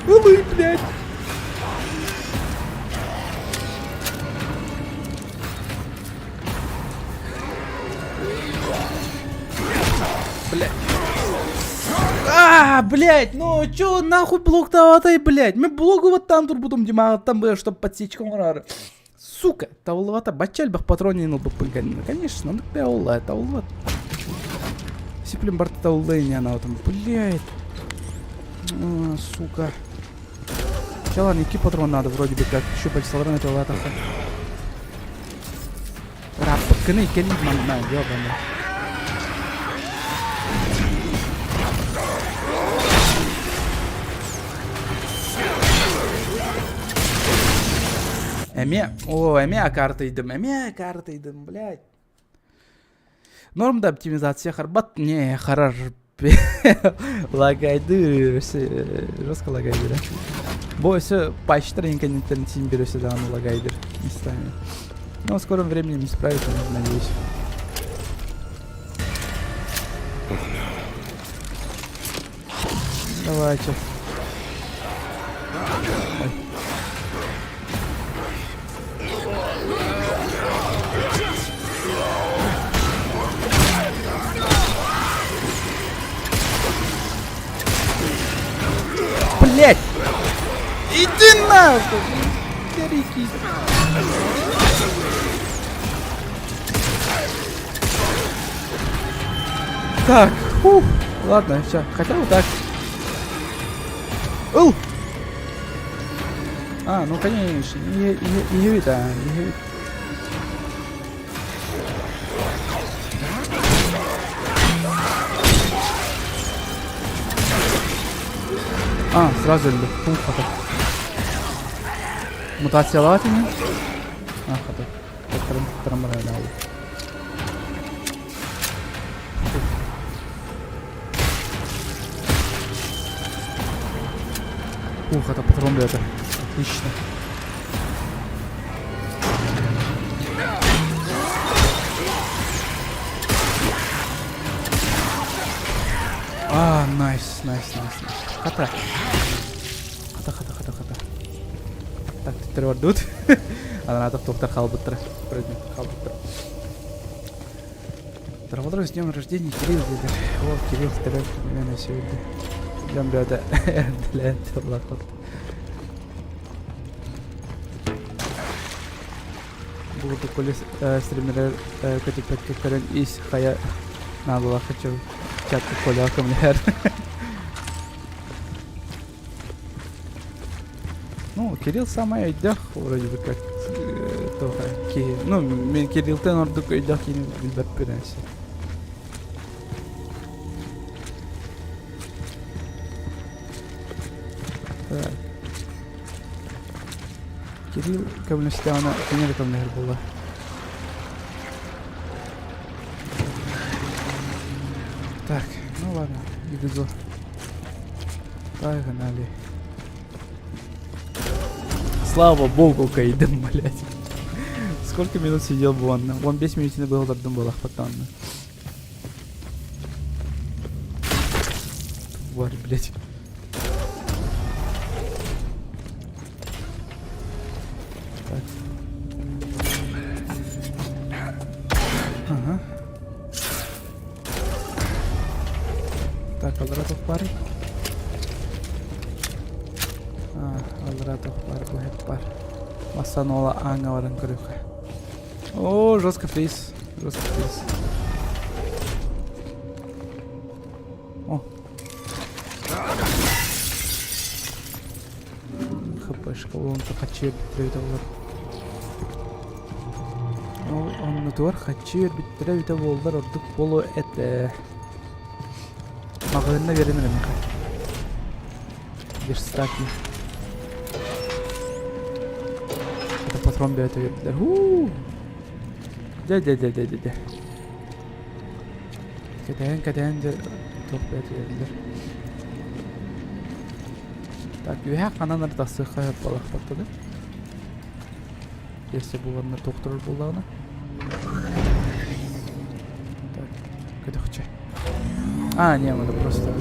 Улы, блядь. Блядь. Блядь, ну чё нахуй блок-то атай, блядь. Мен блогу вот там тур будем демагаттан бер, чтоб подсечкам арары. Сука, тавылвата бачаль бах патронин был пыльганин. Конечно, ну бе олла, тавылват. Сиплем барта тавылдайня она там, блядь. Сука. Сначала ники патрон надо, вроде бы как. Еще пальцеларен это латаха. Рап, подканы, келли, ман, ёбаный. Эме карта идем, блядь. Нормда оптимизация харбат, не, харар. Лагайды, жестко лагайды, да? Бо все почти инконтентен тим берется, да, он лагайдер местами. Но в скором времени не справится, надеюсь. Давайте. Ой. Блять! Иди нахуй! Старики! Так, фух. Ладно, все. Хотя вот так. Ул! Ну конечно. Не да. Сразу öldü. Хата. Mutatsiya alatı mı? Hata. Tekrar buraya aldım. Хата патрон бьет. Отлично. Найс. Хата. Так, титтер бар дут. Адан атып тоқтар қалбыттыр. Дорогой, с днем рождения, Кирилл, дедер. О, Кирилл, второй, меня сегодня. Ждем, ребята. Для этого лохот. Буду колес стримерер көтіп ис хая надала хочу чатты коля акымлер. Ну, Кирилл самая идёх, вроде бы как тоже. Ну, мен Кириллтен ордук идёх кини билбеп беренси. Так. Кирилл көбүнесе ана кенер көмнер була. Так, ну ладно, иду. Погнали. Слава богу, кайдем, блядь. Сколько минут сидел бы он? Он 10 минут не был в одном было потом. Тварь, блядь. Так. Ага. Так, квадратов парень. Алратов бар, bu бар. Масанола anga варен крюка. О, жестко фриз. О. Хпшка, он хочу битрейтер. Он нутуар хочу битрейтер болдар, ордук болу эте. Магынна веренер меха. Верстаки. Патрон бьет и да. Кәдән де тоқпет ердер. Так, үйә қананар тасы қайып балақ баттады. Если бұларына тоқтырыр болағына. Так, көдіқче. А, не, это просто...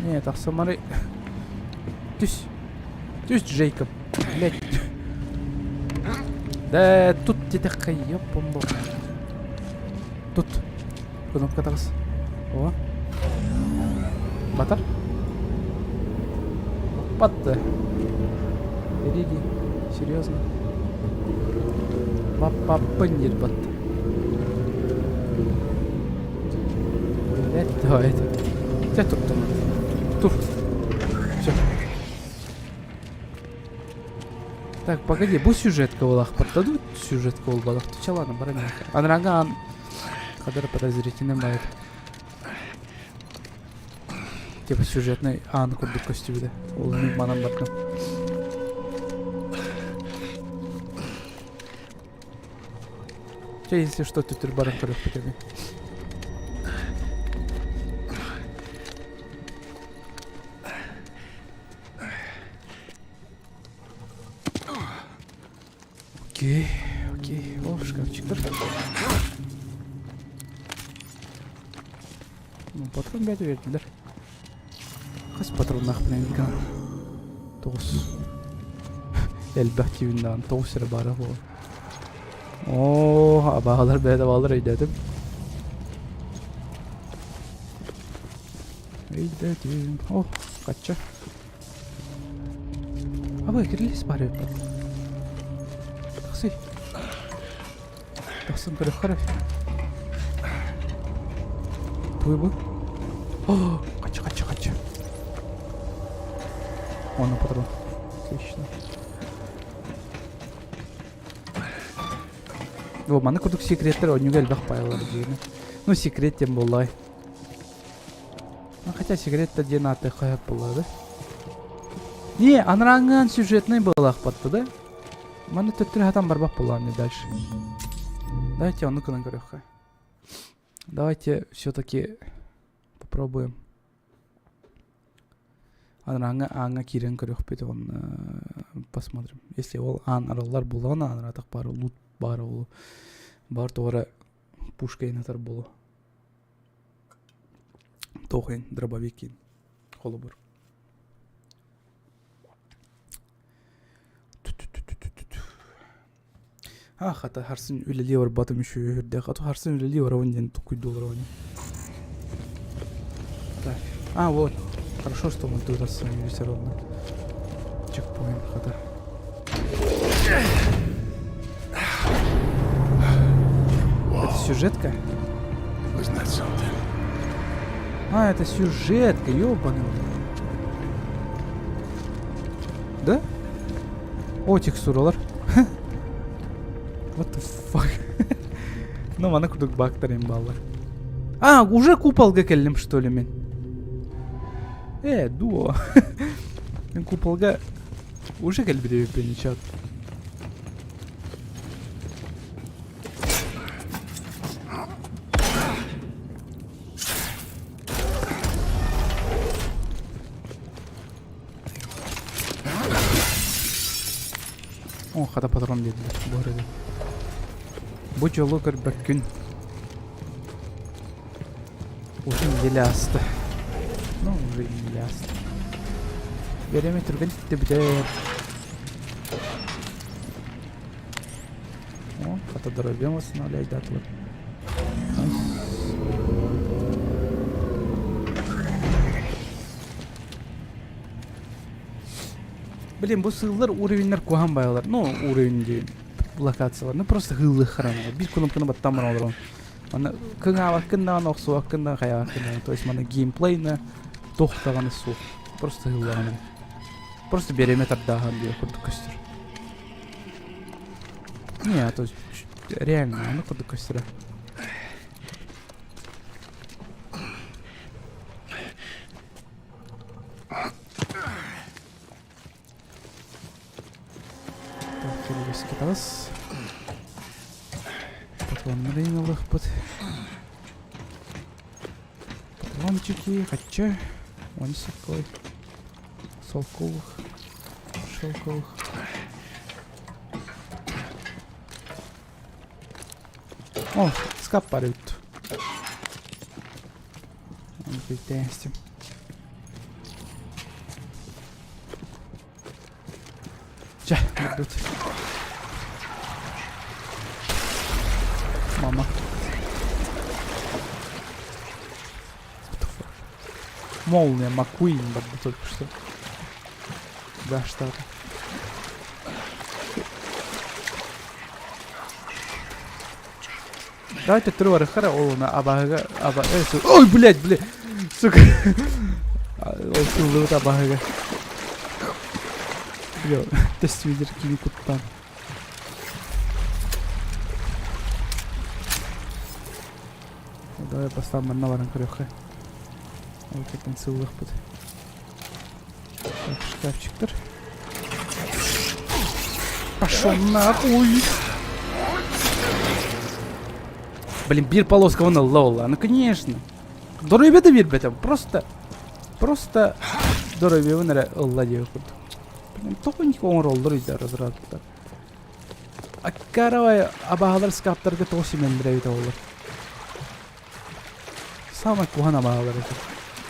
Не, так смотри. Тюсь, Джейкоб. Блять. Да, тут где-то кайоп, бомбо. Тут. Кнопка тағыз. О. Батар. Батты. Береги. Серьезно. Папа-панир батты. Блять, давай это. Где тут там? Туф. Все. Так, погоди, бұл сюжетка олақ баттады, сюжетка ол балақ. Ты ладно, барами. Анрага ан... Қадар подозрительный байт. Типа сюжетный ан курдук костюмде. Ол не манам баттым. Если что, ты турбаром корёк потяни. Окей. О, шкафчиктер. Ну, патрон бәді верділер. Қас патроннақ білен екен. 9. Әлбәқ кевіндаған 9 сірі бары бұл. Ооо, абағалар бәді балыр өйдәдім. О, қатша. Абай, кірілес бары өйдәді. Тақсын көріп қарап. Той бұл? О, қача. Оны патрон. Отлично. О, маны күрдік секреттер өнігел бақ байлар дейіні. Ну, секреттен болай. Хотя секретті ден аты қайып болады. Не, аныраңын сюжетный болақ батты, да? Маны төттір хатан барбақ болағын дальше. Давайте он ну-ка нагрёха. Давайте все-таки попробуем. Анга кирен көрөх бет он посмотрим. Если ол ан аралар булана, ана так бары лут бары ол. Бар тоғыра пушка инатар болу. Тоғын дробовик кин. Қолы бұр. Хата харсын үлелі бар батым үші өрді. Хату харсын үлелі бар аванден $2 аванден. Так. Вот. Хорошо, что мы тут с вами все равно. Чекпоинт, хата. Это сюжетка? Это сюжетка, ёбаный. Да? О, текстуралар. What the fuck? Ну, мана курдук бактарым баллар. Уже куполга келдим, что ли, мен? Дуо. Мен куполга уже келбире пеничат. О, хата патрон деді. Бұрыды. Бұ жолы көрбәк күн. Уже елі асты. Ну, уже елі асты. Береме түрген тіпті бітер. О, хата дробемосын алайды атылып. Блин, бұл сығылар уровенлер көған байалар. Ну, уровенде локациялар. Ну, просто ғылы қыраны. Бір кнопканы баттамын алырын. Мана кыңа ваққындан, оқсы ваққындан, қая ваққындан. То есть, мана геймплейна тоқтағаны суқ. Просто ғылағаны. Просто береметр даған бейі құрды көстер. Не, то есть, реально, аны құрды көстері. келгесі кетағыз. Патронларын алықпыд. Патрончики, қатча. Он сакой. Солковых. Шелковых. О, скап бар өтті. Оны көйтен істем. Жа, өт. Мама. Молния Маккуин бар только что. Да, что-то. Давайте трёвары хара олуна абага. Ой, блядь. Сука. Ол сулут абага. Бля, тест видерки не куттан. Давай поставим на варен крёха. Вот это сылых под. Так, шкафчик-тер. Пошёл нахуй. Блин, бир полоска вон лола. Ну конечно. Дорого да бир бетем. Просто дорого вон алла диyor. Блин, тохонько он ролдырыйда разратта. Аккаравай абаалар скаптарга тосимен бирейт олар. Самый кухан абаалар.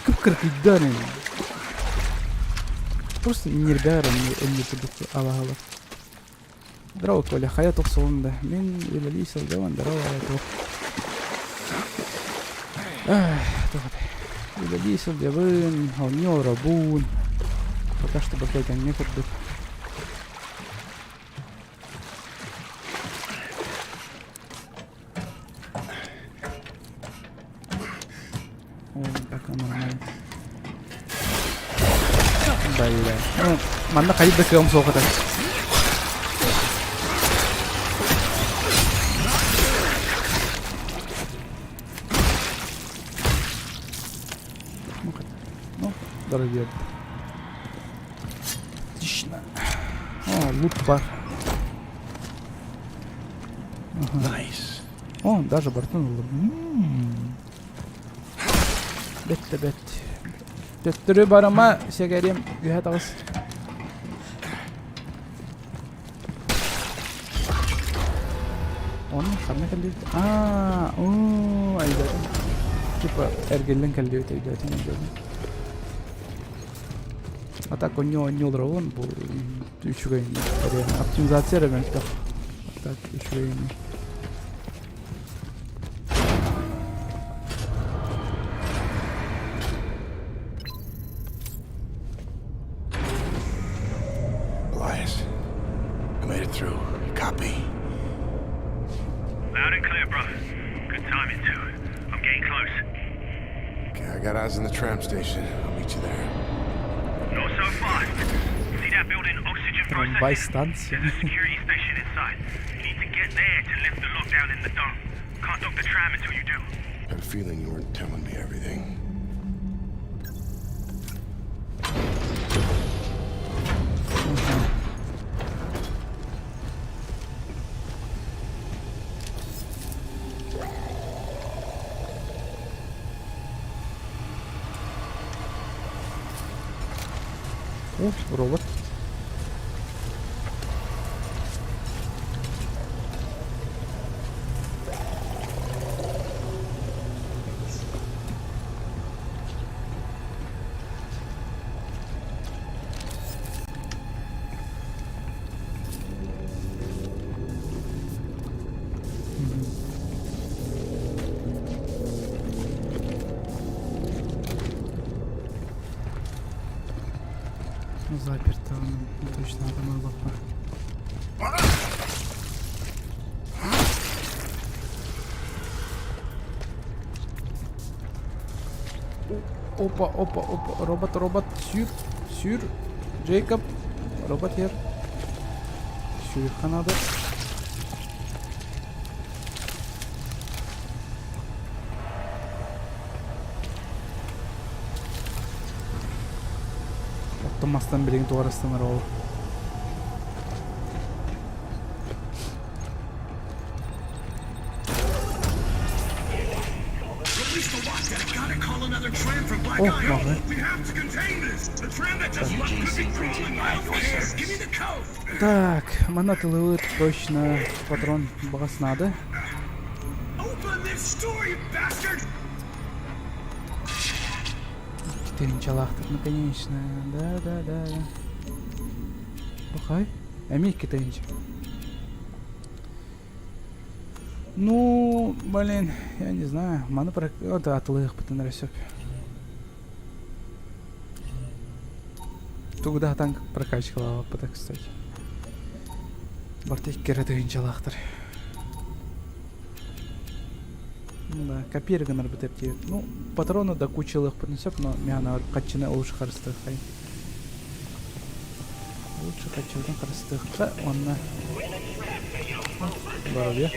Кып-кыркыйдан. Просто нербярын элли тудук абаалар. Драу коля хаят оксонда. Мен элелисел деван драу аят. Элелисел деван, он не рабун. Пока что бакайта не курдук. О, пока нормально. Бля. Ну, манда кайып да кем соката. Ну, дорогие. Отлично. О, лут бар. Nice. О, даже бортануло. Бетте. Төттүрү барама сегерим үһә тагыз. Он хамна келди. Айда. Типа эргеллен келди өтөйдө теңдеди. Ата коньо дрон бу үчүгөйн. Оптимизация ребен так. Так үчүгөйн. Elias, I made it through. Copy. Loud and clear, bro. Good timing, too. I'm getting close. Okay, I got eyes on the tram station. I'll meet you there. Not so fast. See that building, oxygen Трамвай processing? станция. There's a security station inside. You need to get there to lift the lockdown in the dome. Can't dock the tram until you do. I had a feeling you weren't telling me everything. О, робот. Заперто, точно одна лапа. Опа, робот, сюр, Джейкоб, робот here. Сюрха надо. Оттомастан билеген тугарыстан ол. another tram from Black Oh, Eye. okay. We have to contain this. The tram that just left could be crawling out of here. Give me the code. Так, мана тылыбыт точно патрон багаснады. Open this store, you bastard! Китайнчалахтыр, ну конечно. Да. Бахай. Амей китайнча. Ну, блин, я не знаю. Мана про... Вот атлых потом рассёп. Тугда танк прокачивала, кстати. Бартик керетейнчалахтыр. Да, копирганар бітептейді. Ну, патроны да кучылық принесеп, но мяна качыны лучше қарыстыққа. Лучше качылдан қарыстыққа, онна... Бару бе.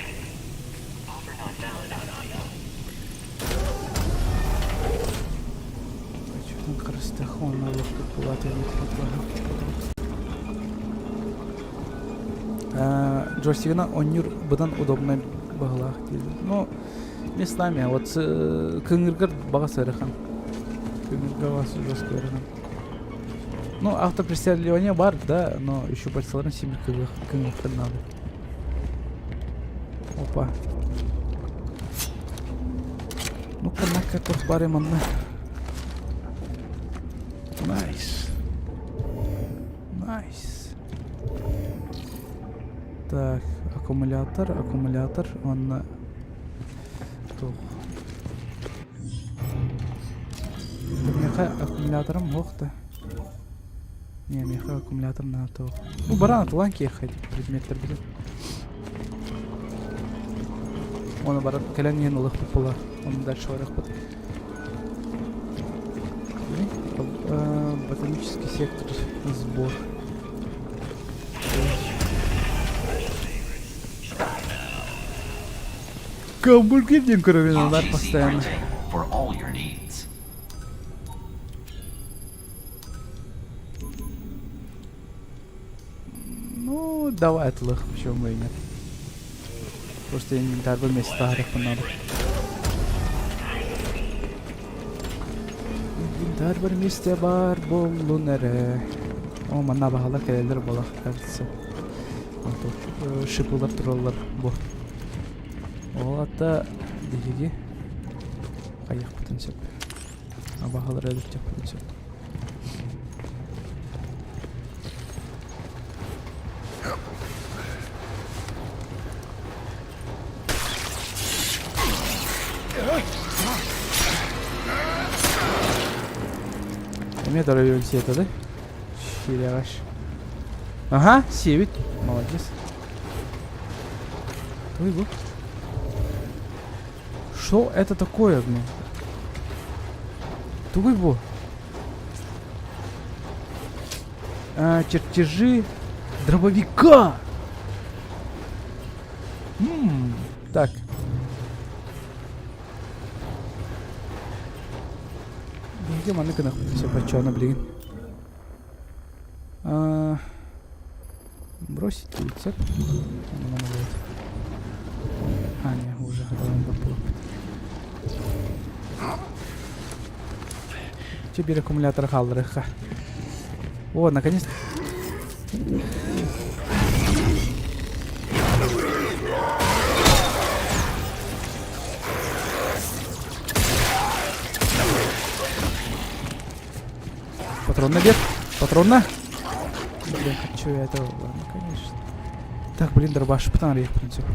Качылдан қарыстыққа, онна лұқты пулаты өтіп. Джойстигына оннюр бұдан удобный бағылақ дейді. Ну, местами, вот кынгыргар бағасы ырыхан. Кынгыргар бағасы жестко ырыхан. Ну, автопреследование бар, да, но еще пальцеларын себе кынгыргар надо. Опа. Ну-ка, на-ка, тут бар именно. Найс. Так, аккумулятор, он... Меха аккумулятором лох-то. Не, меха аккумулятор на то. Ну, баран от ланки ехать, предметлер будет. Он баран коленен лох попала. Он дальше варах под. Ботанический сектор, сбор. Гамбургер кровина удар постоянно. For all your needs. Ну, давай отлых, почему бы и нет. Просто инвентарь в месте старых надо. Инвентарь в месте бар болунере. О, мана бахала келер балах, кажется. Шипулар троллар бу. Олата дегеге қайық потенциал. Абағалар әліпте потенциал. Еме дорогой сеті, да? Ширяғаш. Ага, севит. Молодец. Ой, бұл. Что это такое, блин? Тугой бо. Чертежи дробовика. Так. Где манека находится? Почёно, блин. Бросить рецепт. Не, уже готовим поплыл. Теперь аккумулятор халрыха. О, наконец-то. Патрон на бег. Патрон на. Блин, хочу я этого. Ладно, конечно. Так, блин, дробаш. Потом рейх, в принципе.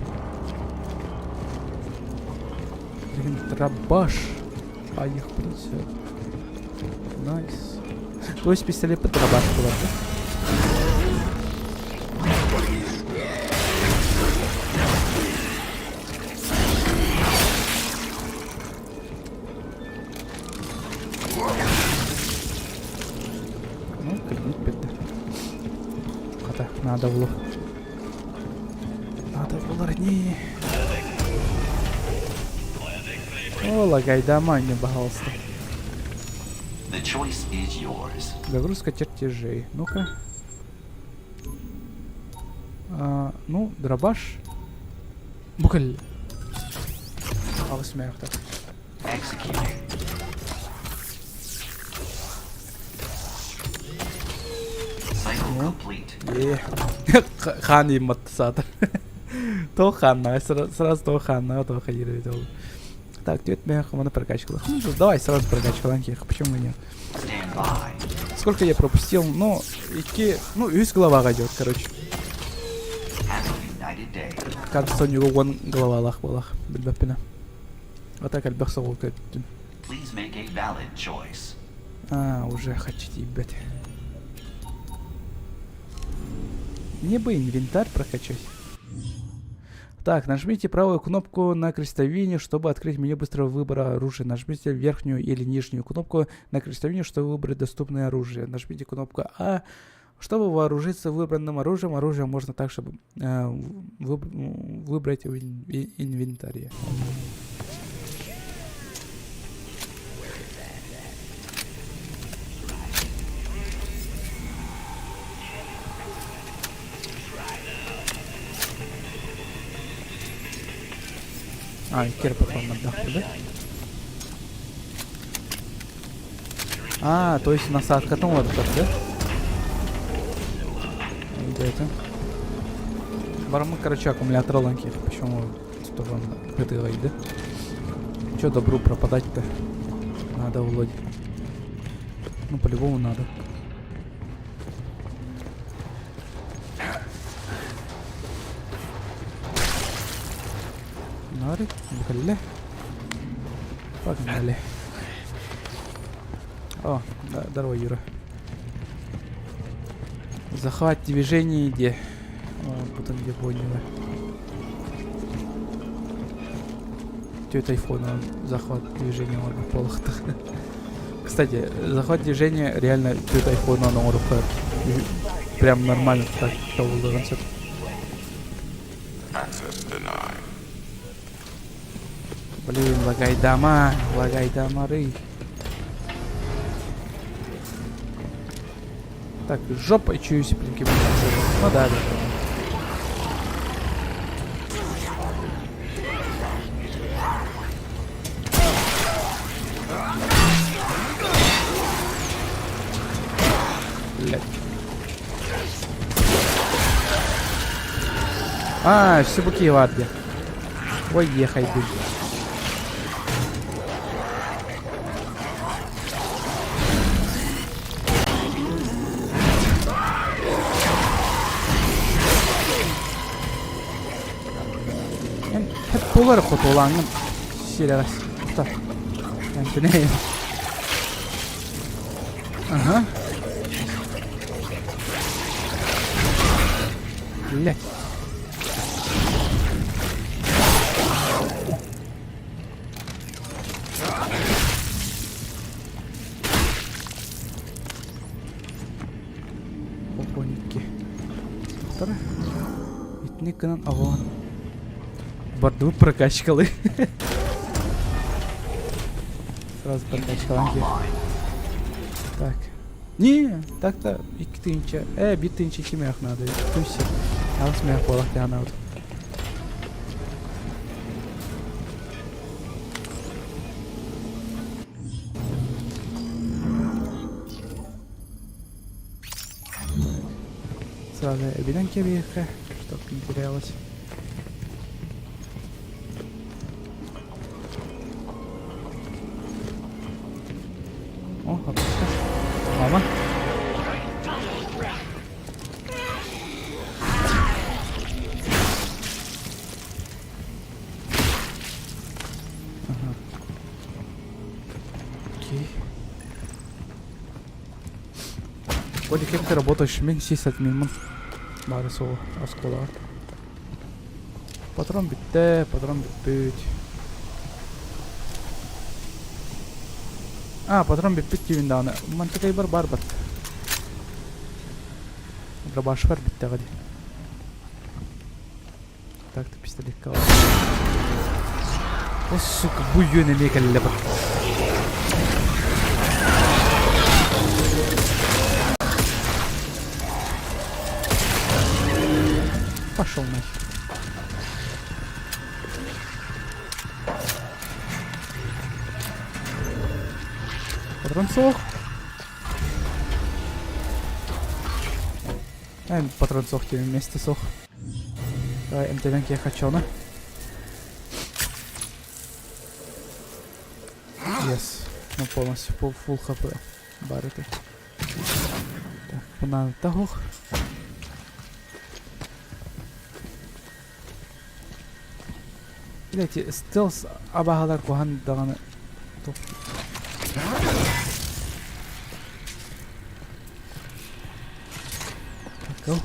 Блин, дробаш. А их, в принципе. Найс. То есть пистолет под дробаш был, да? Ну, клинит беда. Хата, надо было. Надо было ранее. О, лагай, дома не, пожалуйста. The choice is yours. Загрузка чертежей. Ну-ка. Ну, дробаш. Букаль. А вы смех так. Executing. complete. Хан им мотосатор. То ханна, сразу то ханна, то ходили. Так, ты меня на прокачку. Давай сразу прокачку ланких, почему нет? Stand by. Сколько я пропустил? Ну, идти... Ну, весь голова идет, короче. Have a united day. Кажется, у него вон голова лах-балах. Бельбапина. Вот так альбах солка. Please make a valid choice. Уже хотите ебать. Мне бы инвентарь прокачать. Так, нажмите правую кнопку на крестовине, чтобы открыть меню быстрого выбора оружия. Нажмите верхнюю или нижнюю кнопку на крестовине, чтобы выбрать доступное оружие. Нажмите кнопку А, чтобы вооружиться выбранным оружием. Оружие можно также выбрать в инвентаре. И кир потом отдохну, да? То есть насадка там вот так, да? Где это? Бармы, короче, аккумулятор ланки. Почему тоже он открытый, да? Чё добру пропадать-то? Надо, Володь. Ну, по-любому надо. Погнали. О, да, здорово, Юра. Захват движения где? Потом где поняла. Тётя айфона захват движения ладно полах. Кстати, захват движения реально тётя айфона на уровне. Прям нормально так был концепт. Access denied. Блин, лагай дамары. Так, жопой чуюсь, блин, ну да. Блядь. Все буки в арде. Ой, ехай, блин. Polar fotoğraflarının şeyler tutar. Yani ne? Aha. Let. Опоники. Тара. Этниканан аван. Борду прокачкали. Сразу прокачкали. Так. Не, так-то иктинча. Битинча кимях надо. Туси. А смех полах тяна. Сразу эвиденки веха, чтоб не терялось. О, отлично. Мама. Ага. Окей. Вроде как ты работаешь, мен 60 минут. Барысол, оскола. Патрон битте, патрон битпють. Патрон битпють дивинданы. Мантыкай бар бат. Дробаш бар битте гади. Так, ты пистолет кал. О, сука, буйёны мекалле бар. Пошел нахер. Патрон сох. Патрон сохтим вместе сох. Давай, МТ-венки я хочу, да? Yes. Ну, полностью, full хп. Барыты. Так, банан тагох. Блять, стелс абагалар кухан даганы. Go.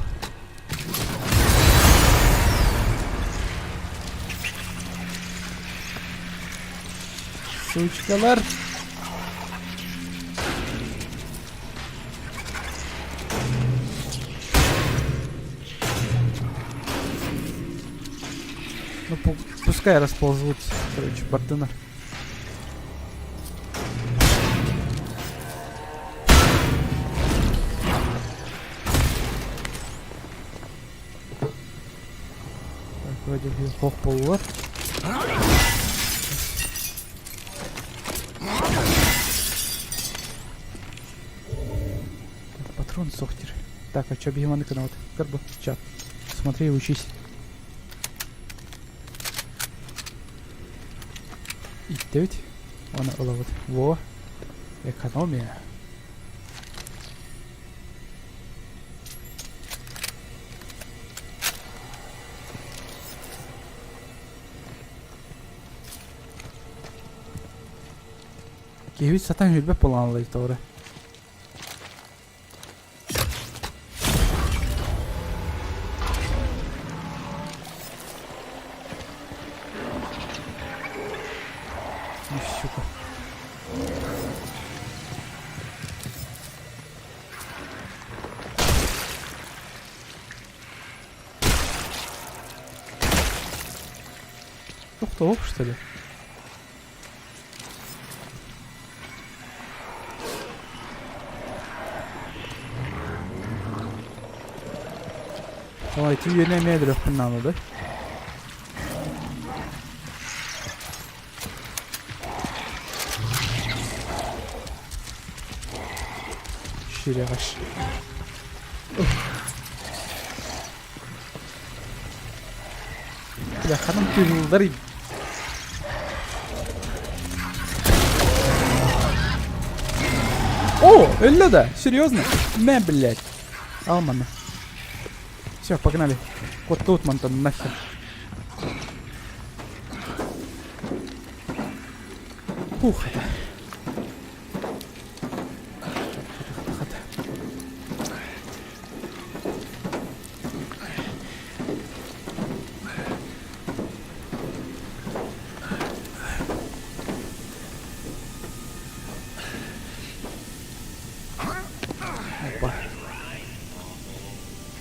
Сучкалар. Ну, пускай расползутся, короче, бардына. Так, вроде бы хох полуар. Патрон сохтер. Так, а чё бегеманы канал? Карбо, чат. Смотри и учись. Итте она улават. Во. Экономия. Кевит сатан жүлбеп болғанлай тоғыры. Щука. Ух-то, оп, что ли? Ой, ты ее не медленно надо, да? Şirevaş. Ya hanım kuyruğları. О, элло да, серьезно? Не, блядь. Алмана. Все, погнали. Вот тут мантон нахер. Ух.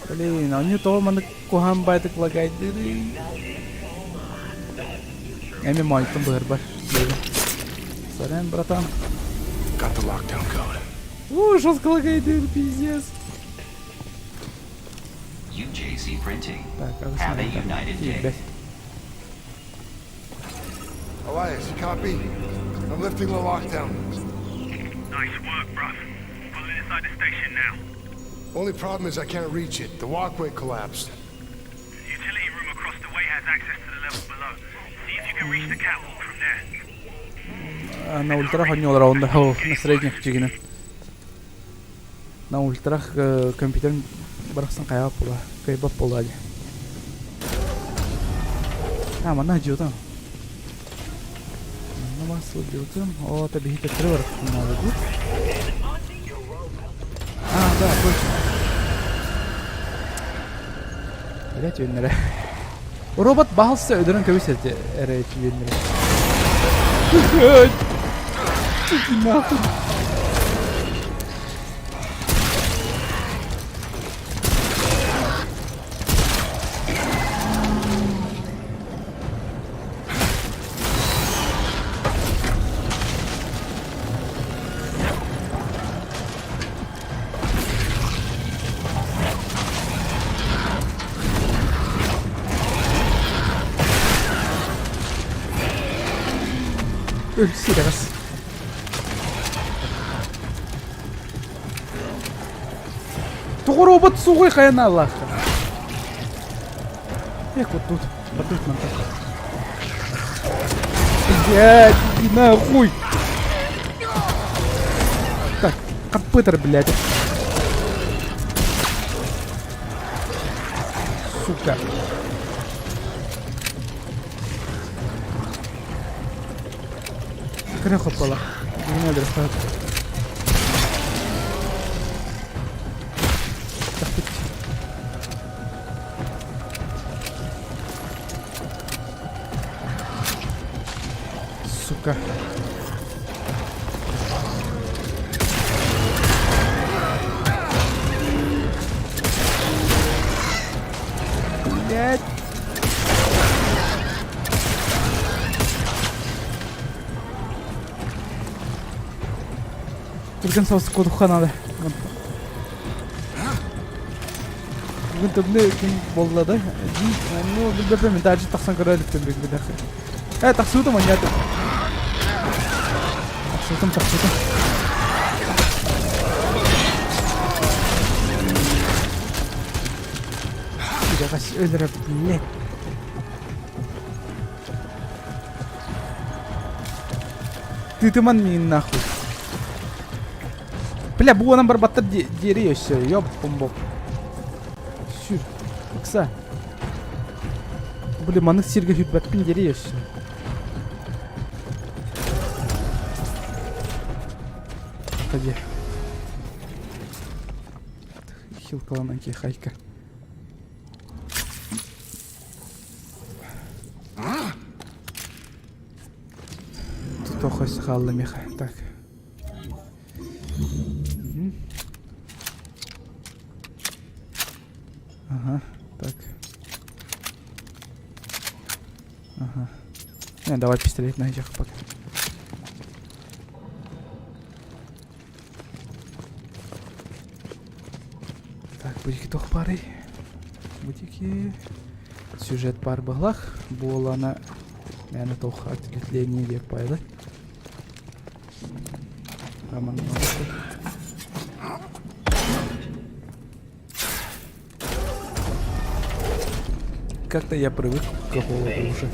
Блин, а у нее того маны кухам байтык лагает. Эми мальтом бырбар. Сорян, братан. Got the lockdown going. О, жестко лагает, пиздец. UJC Printing. Так, а вы Have a смотрите. united day. Блядь. Elias, copy? I'm lifting the lockdown. Nice work, bruv. Pulling inside the station now. Only problem is I can't reach it. The walkway collapsed. The utility room across the way has access to the level below. See if you can reach the catwalk from there. На ультрах они раунда, о, на средних чигина. На ультрах компьютер барахсан кайап була, кайбап булали. А, мана жутам. Мана масу жутам. О, таби хит тревор надо будет. А, да, точно. Блять, юннере. Робот бахался, өдөрөн көбүсөтү эрет юннере. Иди нахуй. Serious. Тугу робот сухой хаяна Аллаха. Эх, вот тут. Вот тут нам так. Блядь, иди нахуй. Так, компьютер, блядь. Сука. Кіре хопала. Не надо расставать. Так, тут. Сука. Блять. Turgan sağ olsun koduk kanalı. Bugün tabi kim bolladı? Ну, bir depe mi? Tercih taksan kararlık tabi bir dakika. Evet, taksıyordum onu geldim. Taksıyordum. Bir dakika öldürebilir. Ты тыман мин нахуй. Бля, bu adam bir battır deriyor işte. Yok bomba. Şu. Kısa. Bля, manık sirge hütbetpin deriyor işte. Hadi. Хилкаланан ки хайка. Тут охось халлы меха. Так. Ага, так. Ага. Не, давай пистолет на этих пока. Так, будики тох пары. Будики. Сюжет пар баглах. Была на... Наверное, тох ответвление век пайда. Роман. Как-то я привык к голоду уже.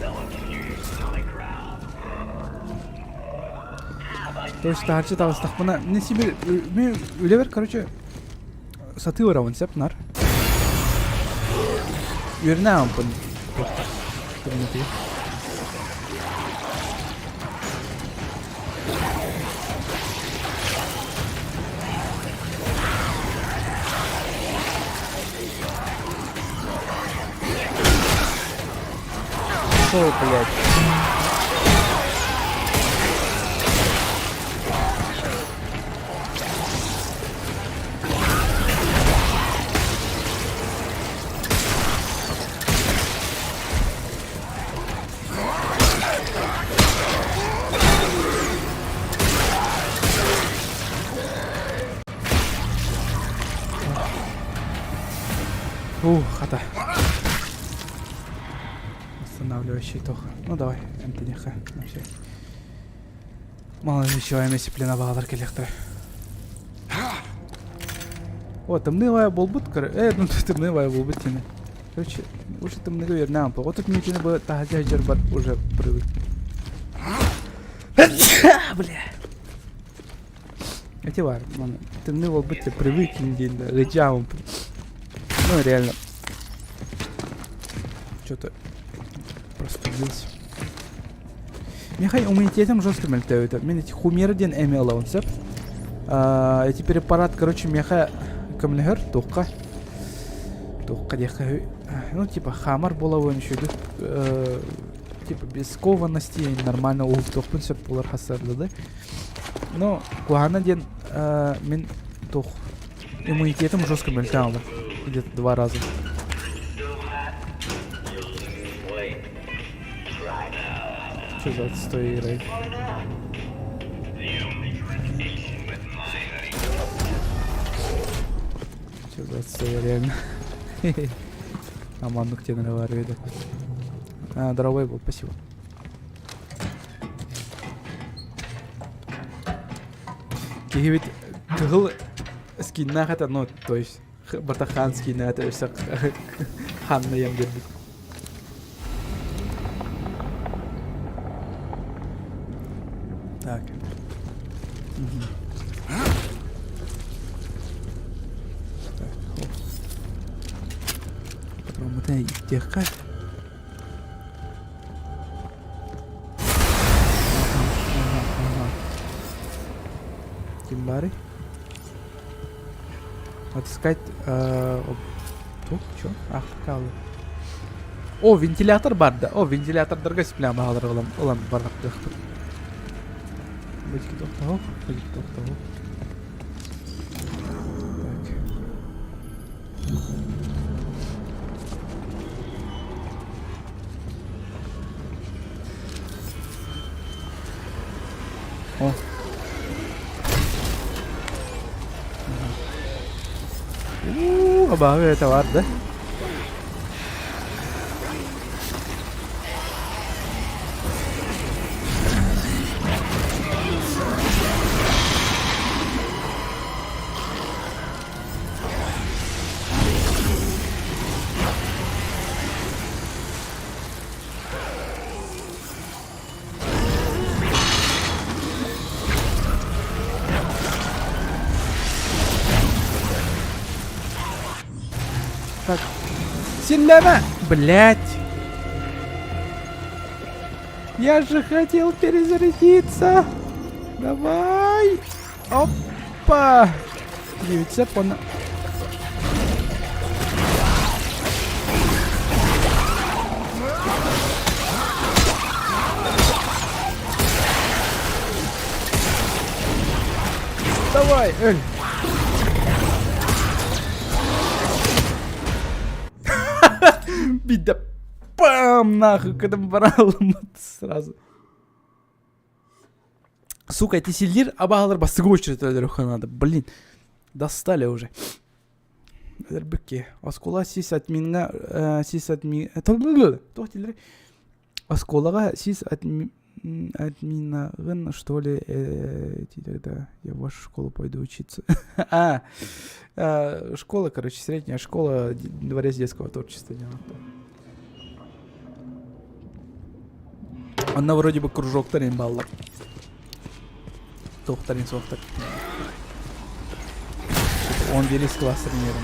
То есть тарчы табыстық бұна не себе мен өлебер, короче, сатıyor авансеп нар. Юрнам пон. О, блядь. Хата. Останавливающий тох. Ну давай, Энтони Х. Вообще. Мало ли чего, я месте плена бағалар келектір. О, тымнывая болбут, ну тымнывая болбут тені. Короче, уже тымнығы вернам по. Отып мекені бұл тағазия жер бар, уже привык. Бля. Эти var, тымны болбут те привык, рычавым. Ну реально. Что-то простудился. Мехай иммунитетом жестко мельтают. Мен эти хумерден эмела он сеп. Эти препарат, короче, меха камлегер тухка. Тухка деха. Ну типа хамар было еще типа без скованности нормально ух тухпун сеп булар хасарды да. Но куана ден мен тух иммунитетом жестко мельтал. Где-то 2 раза. Что за отстой играет? Что за отстой реально? Аман, ну к тебе наговаривает. Дровой был, спасибо. Кигивит тыгыл скинна хата, ну то есть Батаханский на это все Ханна ям бердик. Так. Потом это иттеха. Кимбари. Отыскать... Чё? Ах, калды. О, вентилятор бар да. О, вентилятордорго сиплям багалар улам барлап дыхтыр. Бычки тоқтау. О. Абавы это var да? Так. Сильно! Блять! Я же хотел перезарядиться! Давай! Опа! Дивіться, пона... Давай, Эль! Бида, пам, нахуй, когда брал сразу. Сука, эти сильдир, абағалар бастығы очередь өлдіру надо. Блин, достали уже. Бөкке. Оскола сис админға, тоқтелер. Осколаға сис админағын, что ли, тогда я в вашу школу пойду учиться. Школа, короче, средняя школа, дворец детского творчества. Она вроде бы кружок-то не балла. Тоқтарин соқтар. Он велись класс тренером.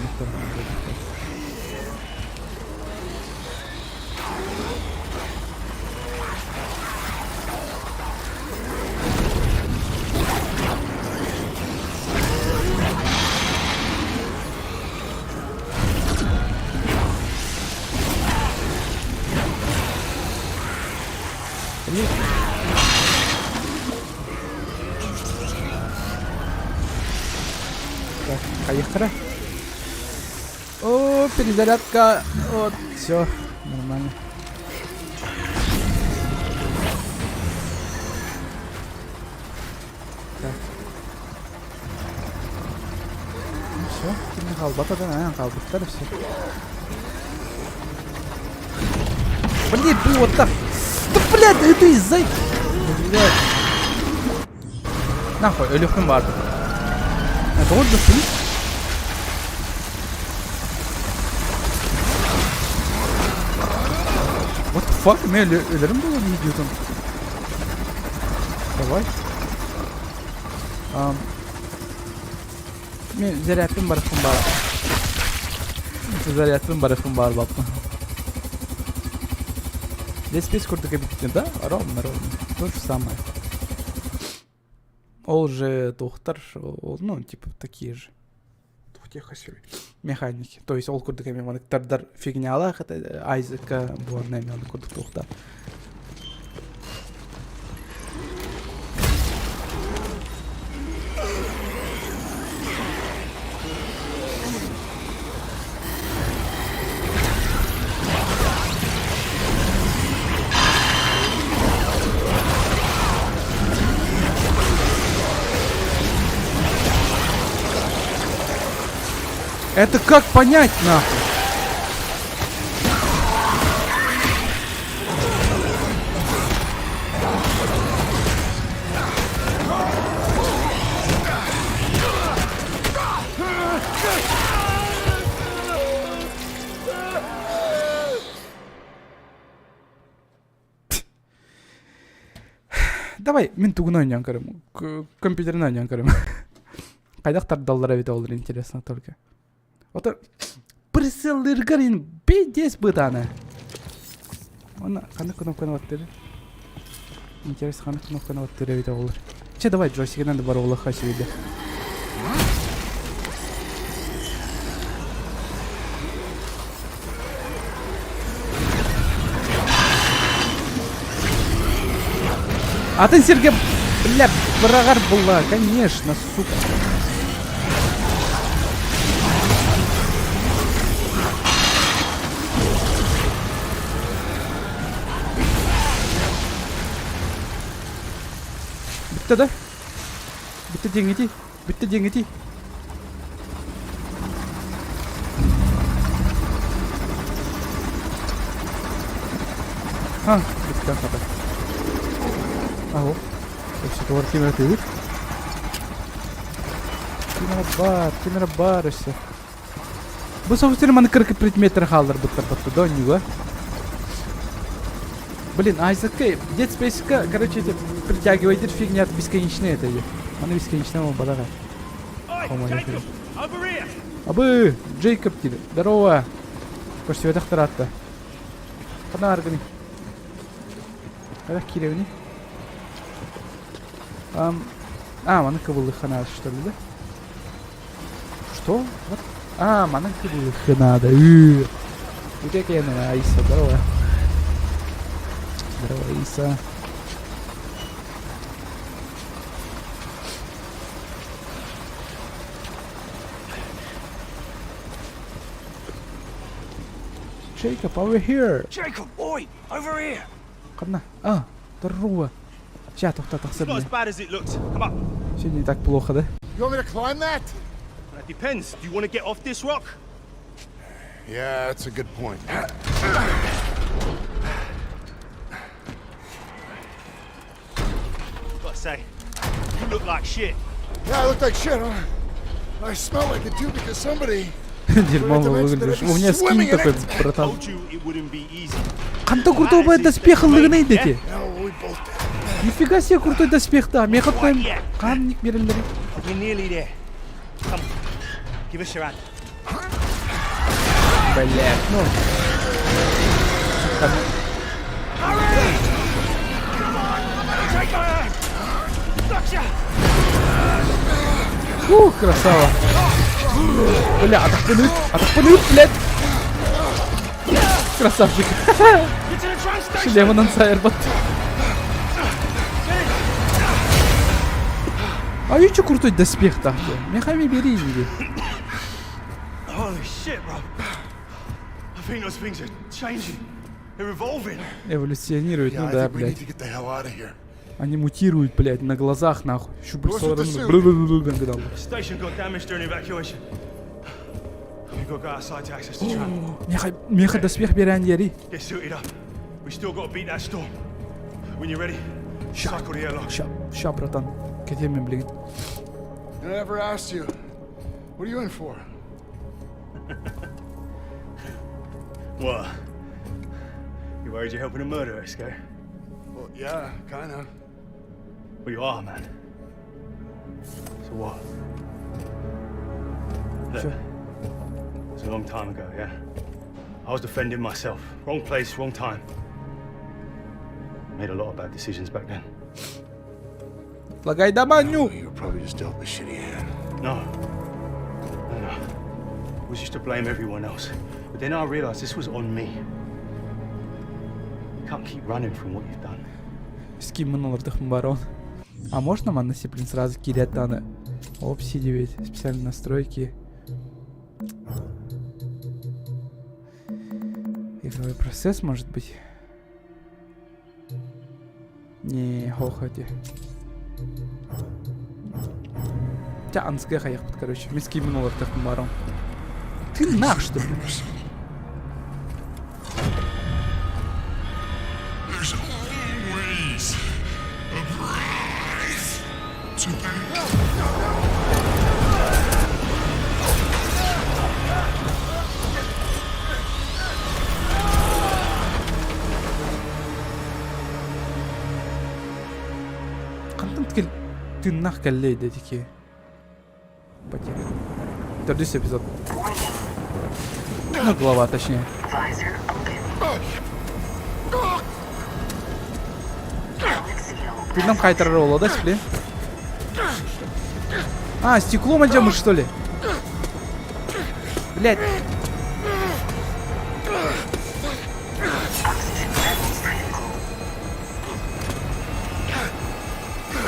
Так, поехали. О, перезарядка. Вот, все, нормально. Так. Ну все, не халбатадан, халбаттар все. Блин, вот так. Да, блядь, это из-за... Блядь. Нахуй, ölüyorum vardı. Ha, oradasın. What the fuck? Ne ölürüm de onu diyordum. Давай. Ne зарядтың барышым бар. Зарядтың барышым бар бапма. Здесь спесь куртка битти, да? Ровно. То же самое. Ол же тухтар, ну, типа, такие же. Механики. То есть, ол куртка меманықтардар фигнялах, это Айзека буарна меманық куртка тухтар. Это как понять, нахуй? Давай, мен тугун ойнайын көрөм. Компьютерин ойнайын көрөм. Кайдактар доллар бите болор, интересно только. Отор прицелдыргарын бедес бытаны. Она кандай кнопканы баттыры? Интересно, кандай кнопканы баттыры бите болор. Че, давай джойстигинен да бар боло хасибиде. А ты, Сергей, бля, брагар была, конечно, сука. Bitti de. Bitti dengeti. Bitti dengeti. Ha, bitti kadar. Aho. Все товар камера ты. Камера бар все. Бу собственно маны 40 предметер халдыр буттар да него. Блин, Айзекка, Dead Space, короче, это притягивает фигня от бесконечной это. Она бесконечного бадага. Абы, Джейкоб тебе. Здорово. Кош тебе дохтаратта. Кана аргани. Когда киревни? Мана кабылыха надо, что ли, да? Что? Вот. Мана кабылыха надо. Вот какая она, Айса, здорово. Здорово, Иса. Jacob, over here. Jacob, oi, over here. Кадна. Здорово. Сейчас, It's not as bad as it looks. Come up. Все не так плохо, да? You want me to climb that? That depends. Do you want to get off this rock? Yeah, that's a good point. Gotta say, you look like shit. Yeah, I look like shit, huh? I smell like it too because somebody... Дерьмово выглядишь. У меня скин такой, братан. Told you it wouldn't be easy. Қандай крутой бай доспех ылдыгын ейді ке. No, we both did. Нифига себе крутой доспех, да. Мен қатпайым. Қанник берілдері. You're nearly there. Come, give us your hand. Блядь, ну. Take my hand. Gotcha. Красава. Бля, атақпынут, блядь. Красавчик. Get to the train station. Шлеманан сайырбат. Юче крутой доспех так. Мен хами бери иди. Holy shit, bro. I think those things are changing. They're evolving. Эволюционирует, Yeah, ну I да, think we need блядь. to get the hell out of here. Они мутируют, блядь, на глазах, нахуй. What's with the suit? The station got damaged during evacuation. We've got to go outside to access the tram. Меха доспех берен ери. Get suited up. We still got to beat that storm. When you're ready, cycle the airlock. Ща, братан. Кетемін, блин. I never asked you. What are you in for? What? You worried you're helping a murderer escape? Well, yeah, kinda. Well, you are, man. So what? Look, Sure. it was a long time ago, yeah? I was defending myself. Wrong place, wrong time. Made a lot of bad decisions back then. Лагай доманю. You were probably just dealt a shitty hand. No. I was used to blame everyone else. But then I realized this was on me. You can't keep running from what you've done. С кем мы налардыхмын барон? А можно манасы, блин, сразу киреттаны? Опси 9. Специальные настройки. Игровой процесс, может быть? Не, хохоти. Тянская хаяхпат, короче. Мен с кем мы налардыхмын барон? Ты нах, что ли? There's always a prize to pay. тыннах кәллейді деке. Потеря. 4 эпизод. Ну, глава, точнее. Ты нам кайтер ролло, да, спле? А, стекло мадемы, что ли? Блять.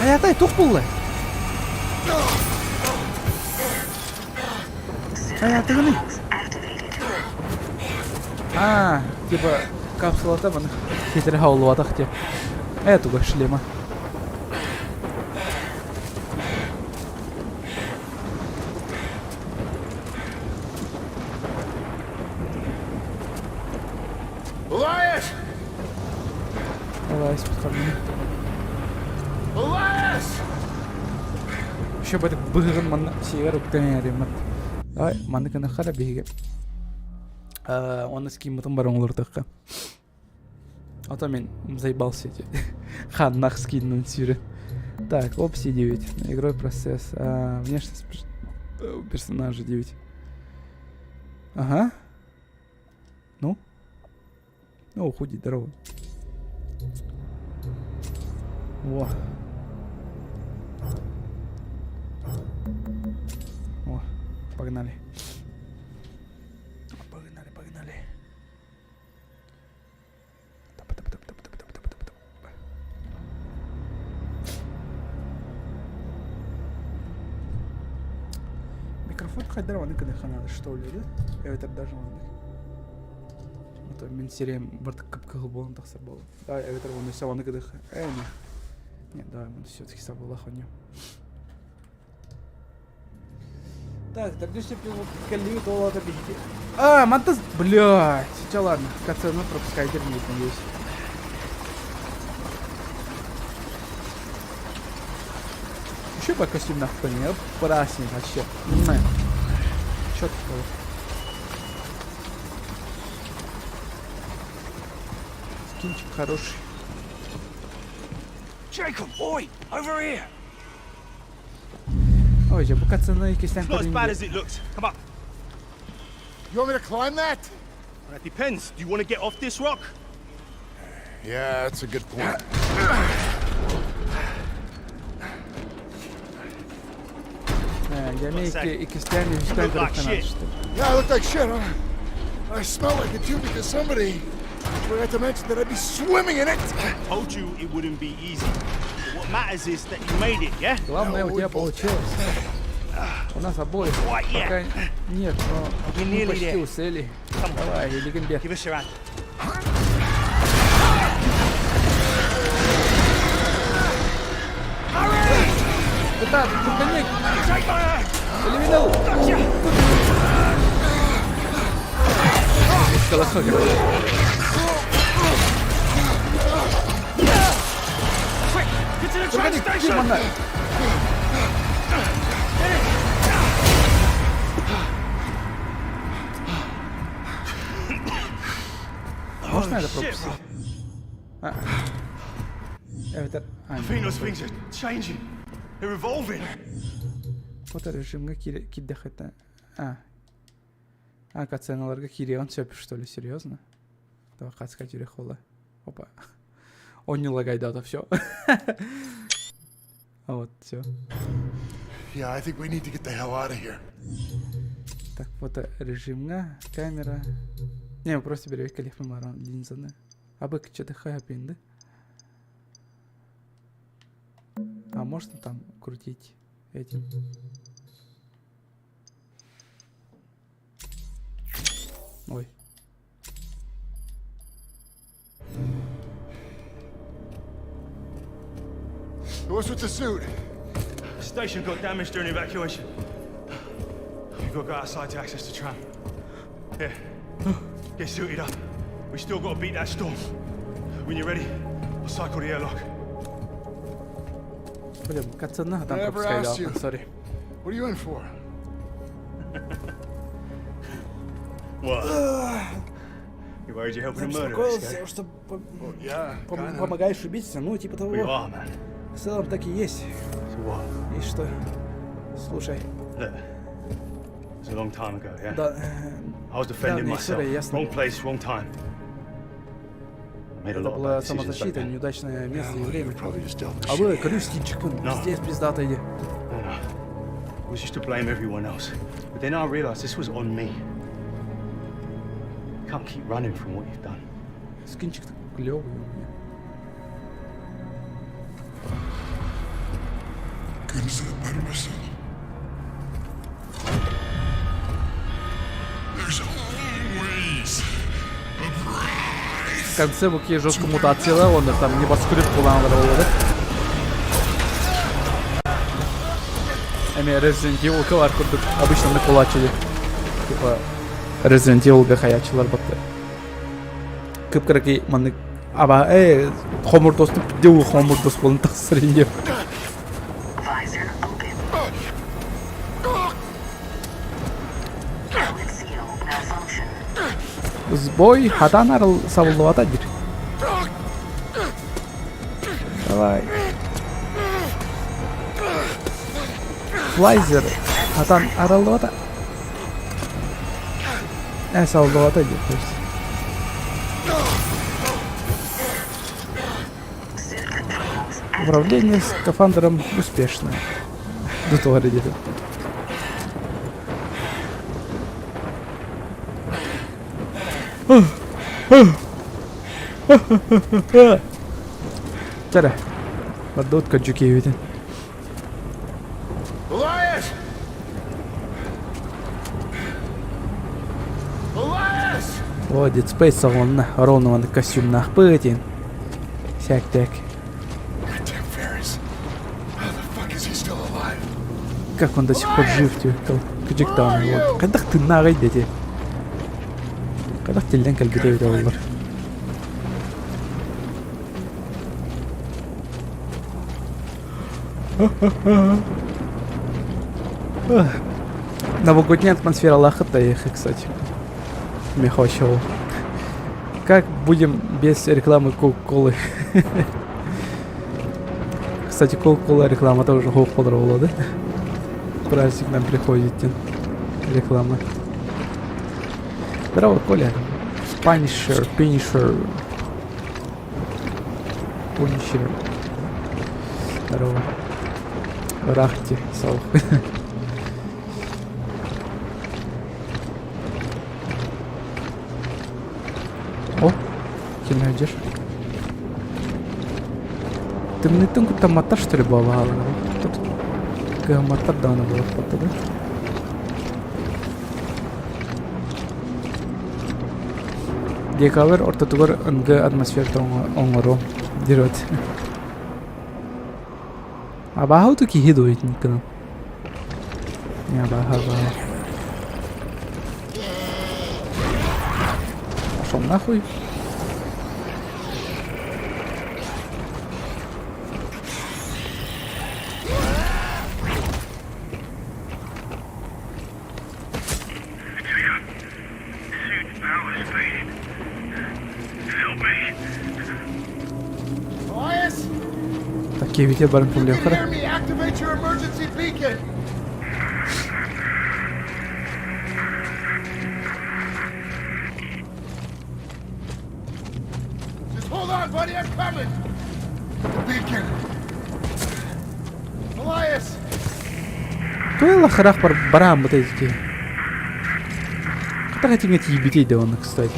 Аятай, тух буллы. Аятай гыны. А, типа капсулата баны. Кетер хаулу атак те. Туга шлема. Elias! Elias подходи. Elias! Еще бы быгын манна север уктане ремат. Ай, манна кана хара биге. Он скимматом барон луртакка. А то мен заебался эти. Ханнах скинул сюры. Так, опси 9. Игровой процесс. Внешность персонажа 9. Ага. Ну? Ну, худи, здорово. Во. О, погнали. Погнали. Микрофон хайдар ваны кыды ханады, что ли, да? Это даже ваны. Это мен сериям бартык кып-кығыл болын тақсыр болы. Да, это ваны все ваны кыды не. Нет, давай, мы все-таки собой лоханем. Так, что калли то это бегите. Мантас, блядь. Сейчас ладно, в пропускайте, надеюсь. Еще по костюм на фоне, праздник вообще. Чё такое? Скинчик хороший. Jacob, oi, over here. Ой, я пока ценой кистян It's not as bad as it looks. Come on. You want me to climb that? That depends. Do you want to get off this rock? Yeah, that's a good point. Я имею и кистян, и кистян, Yeah, I look like shit, huh? I smell like it too because somebody forgot to mention that I'd be swimming in it. Told you it wouldn't be easy. But what matters is that you made it, yeah? Главное, у тебя получилось. У нас обоих пока нет, но мы почти у цели. Давай, Лигенберг. Give us your hand. Это, конек! Элиминал! Колосок. Погоди, Кирмана! Можно это пропустить? Это... I think those things are changing. They're evolving. Фоторежимге киддехета. Катсценаларга кирион сөп, что ли, серьезно? Давай катска тюрехола. Опа. Он не лагает, да, все. Вот, все. Yeah, I think we need to get the hell out of here. Так, фоторежимга, камера. Не, просто берем коллектор маран линзаны. Абык что-то хайпин, да? А можно там крутить этим? Ой. What's with the suit? Station got damaged during evacuation. We've got to go outside to access the tram. Here, get suited up. We still got to beat that storm. When you're ready, I'll cycle the airlock. Блин, кацана там Never пропускай, asked да, you. сори. What are you in for? What? You worried you're helping a murderer? что Yeah, kinda. помогаешь убийце, ну, типа того. We are, man. В целом так и есть. So what? И что? Слушай, Look, it's a long time ago, yeah? да, I was defending давняя myself. история, ясно. Wrong place, wrong time. I made a Это lot of была bad decisions back самозащита, then. неудачное место и время. Probably just dealt with А shit. вы, крестичек, No. здесь пиздато иди. No, no. I was used to blame everyone else. But then I realized this was on me. You can't keep running from what you've done. Скинчик-то клевый у меня. Couldn't say it better myself. There's always a prize. В конце bu ki жестко мутациялар, онда там небоскреб kullanılır oldu. Эми Resident Evil'ga var kurduk. Обычно мы кулачили. Типа Resident Evil'ga хаячылар бутты. Кыпкырки маны аба хомур доступ дeu хомур дос болун тасырынды. Visor open. Pellet seal malfunction. Сбой хадан арыл сабылдыбатадыр. Давай. Флайзер хадан арылдыбата. Сабылдыбатадыр. Suit controls. Управление скафандром успешно. До того ради. Тара. Поддотка джуки виден. Elias! Elias! О, Dead Space салонна. Ровно костюм нахпытин. Сяк-так. Goddamn Ferris. How the fuck is he still alive? Как он до сих пор жив, кыжык там. Кадак ты нагай дети. Кадак телден калбите бит олар. Новогодняя атмосфера лахата их, кстати. Мехочево. Как будем без рекламы Кока-Колы? Кстати, Кока-Кола реклама тоже хохолдровала, да? Праздник нам приходит реклама. Здорово, Коля. Punisher. Здорово. Рахти, салх. О, кем найдешь? Ты мне там мота, что ли, была? Тут мота дана была, фото, да? Декабрь ортотугар ынга атмосферда оңоро дирот. А бахау туки хиду итникан. Не баха. Пошел нахуй. Elias! Такие видео барым You can hear публикара. me! Activate your emergency beacon! Just hold on, buddy, I'm coming! Beacon! Elias! Той лахарах барам вот эти. Как хотим эти ебитей да он, кстати.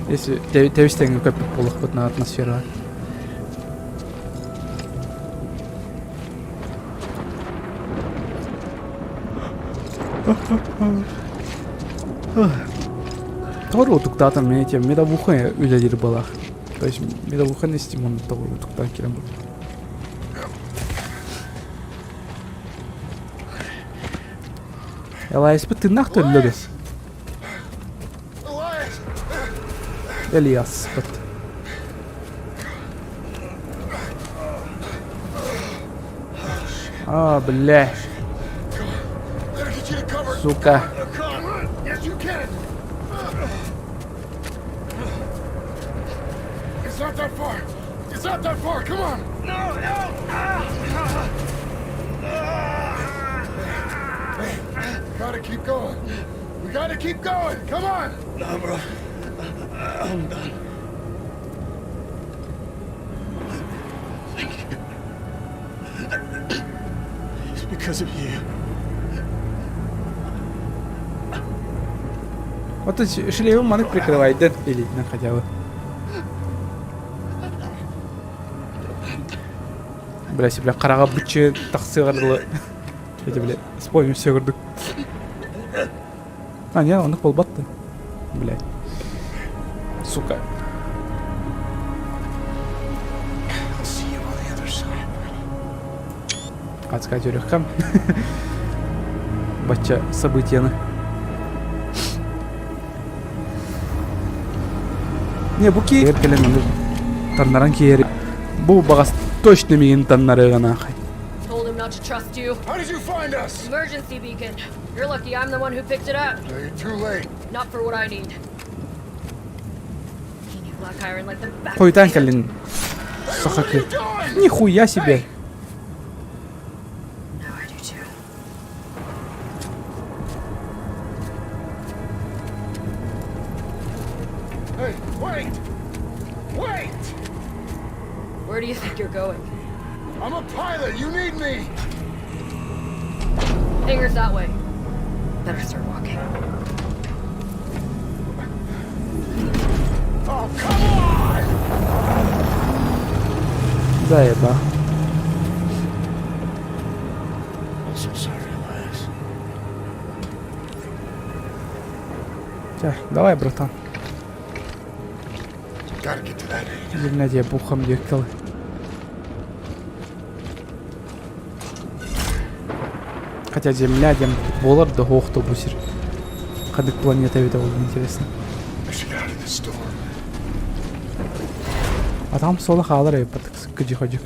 Если ты стенг как полох вот на атмосфера. Doğru tuktatan meni tiyem medavukha üleleri balak. То есть медовуха не стимон того туктан керем. Elias ты нахто лёды. Elias! Elias бит. А, бля, Gotta get you to cover! сука. Come on! Yes, you can! It's not that far! It's not that far. Come on. Hey, we gotta keep going. We gotta keep going. Come on. No, bro. I'm done. Thank you. It's because of you. Вот эти шлемы маны прикрывает, да? Или на хотя бы. Бля, бля, қараға bütçe тақсы қырдылы. Эти, бля, споймем все көрдік. А, не, он их болбатты. Блядь. Сука. I'll see you on the other side. Адская тюрюхкам. Бача событияны. Не, бу кейер келен таннаран кейер. Бу бағас точно меген таннары ғана ақай. Told him not to trust you. How did you find us? Emergency beacon. You're lucky I'm the one who picked it up. No, you're too late. Not for what I need. He knew Black Iron like the back. Қойтан келен. Сақақы. Нихуя себе. No, I do too. Hey, wait! Wait! Where do you think you're going? I'm a pilot. You need me. Hangar's that way. Better start walking. Oh, come on! Заеба. I'm so sorry, Elias. Давай, братан. Gotta get to that. Еліне де бұқым ектілі. Хотя Земля дем болар да хоқты бұсыр. Қадық планета өте болды, интересно. I should get out of this storm. А там солы қалар ей патық күджі-ходжік.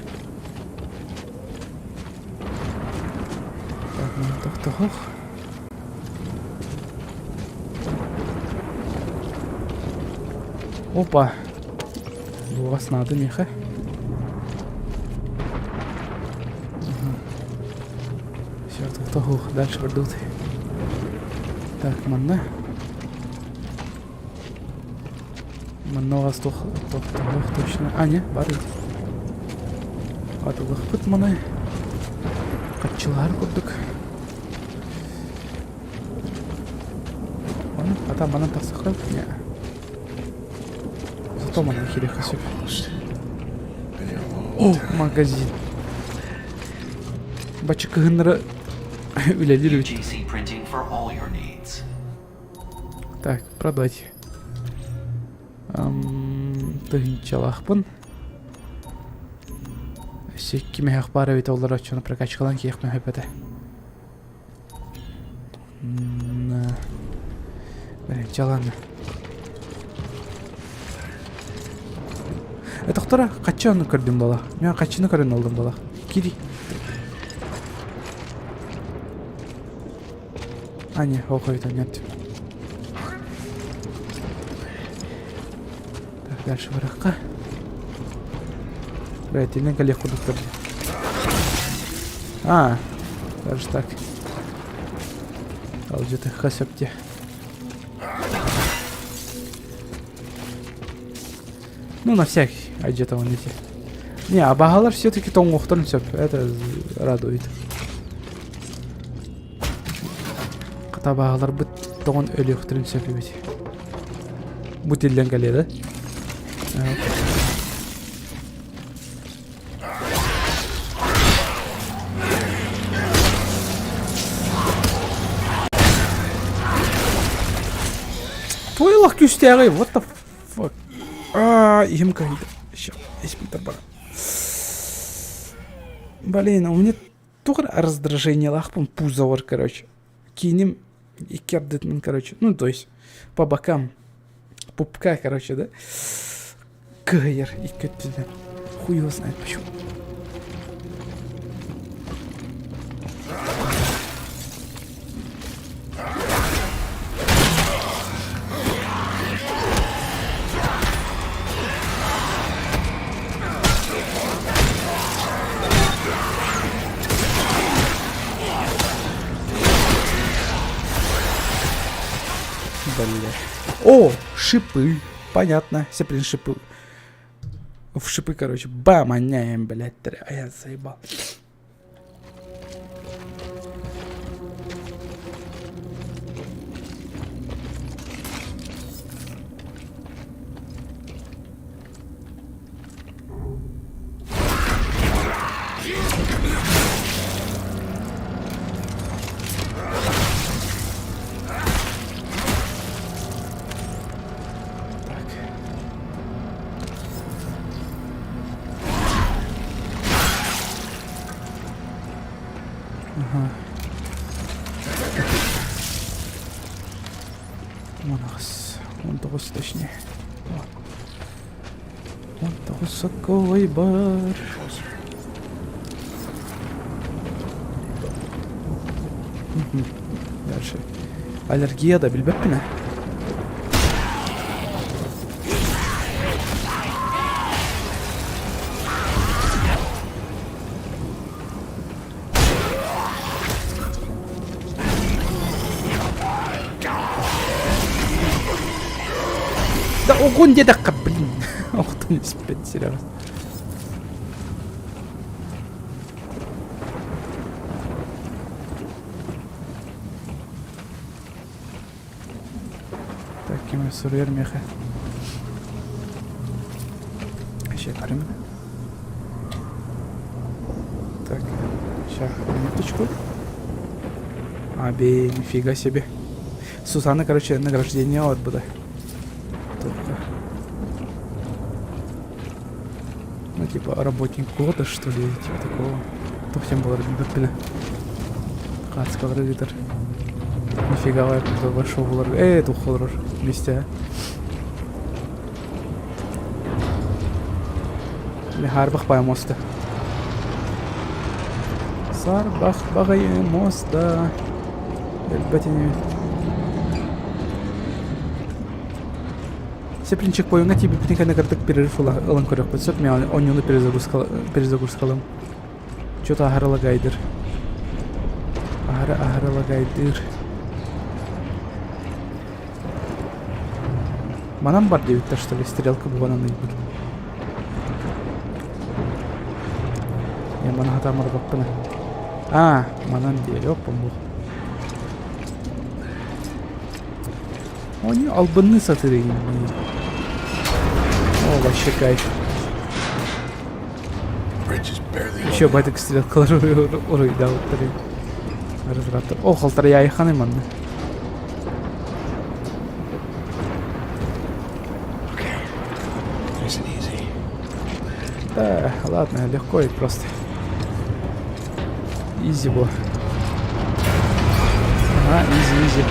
Так, мен тоқты-хоқ. Опа. Бұғас нады меха. Все, тоқты-хоқ. Дальше бірдуд. Так, манна. Манна оғас тоқты-хоқ точно. А, не, бар еді. Атылық бұт маны. Қатчылар көрдік. Ата манан тақсықыр? Не. Зато манан керек қасып. О, магазин. Бачы кығыныры үлелер өт. UJC Printing for all your needs. Так, продать. Тығынчалақпын. Секки мехақ бары өт олар өтшіні прокачқалан кейіқ мен өпеті. Жаланы. Тоқтара, қачы оны көрдім бала. Мен қачыны көрін олдым бала. Кири. А, не, оқойды, нет. Так, дальше выраққа. Блядь, елен коллег құдықтыр. А, даже так. Ал жеті қасепте. Ну, на всякий, а где-то он идти. Не, а бағалар все-таки тоңғықтырын сөп. Это радует. Қата бағалар бұт тоғын өліқтірін сөп ебет. Бұт елден кәледі. Тойлық күстәғи, what the fuck? Им кайда. Сейчас, эсмитер бара. Блин, у меня тоже раздражение лахпом пузовар, короче. Кинем и кердетмен, короче. Ну, то есть, по бокам. Пупка, короче, да? Кайер и кэтпизда. Хуй его знает почему. О, шипы. Понятно. Сеплин шипы. В шипы, короче. Бам, маняем, блядь. А я заебал. Монахс. 19 точнее. 19 соковый бар. Дальше. Аллергия да билбеппине. Да огонь дедакка, блин. Ох ты не спит, серьезно. Так, кем сурьер меха. Еще карим. Так, сейчас, минуточку. Аби, нифига себе. Сусана, короче, награждение отбыда. Только. Ну, типа, работник года, что ли, типа такого. То всем было ребятина. Хацкого рыдер. Нифига, я кто вошел в ларг. Это ухолор вместе. Лехарбах по моста. Сарбах багай моста. Эльбатини. Сеплинчик поюңа тебе пниканы кырдык перерыв алан көрөк бөтсөп, мен онюну перезагрузкалым. Чё-то агралагайдыр. Агралагайдыр. Манам бар девиттер, что ли, стрелка буганан ыйбыр. Я мана хатамар баппына. А, манан де, ёппам бу. Они албаны сатырыгын. О, вообще кайф. Еще байтык стрелкалар урыйда оттырый. Разраптыр. О, халтар я айханы манны. Да, ладно, легко и просто. Изи бо. Ага, изи.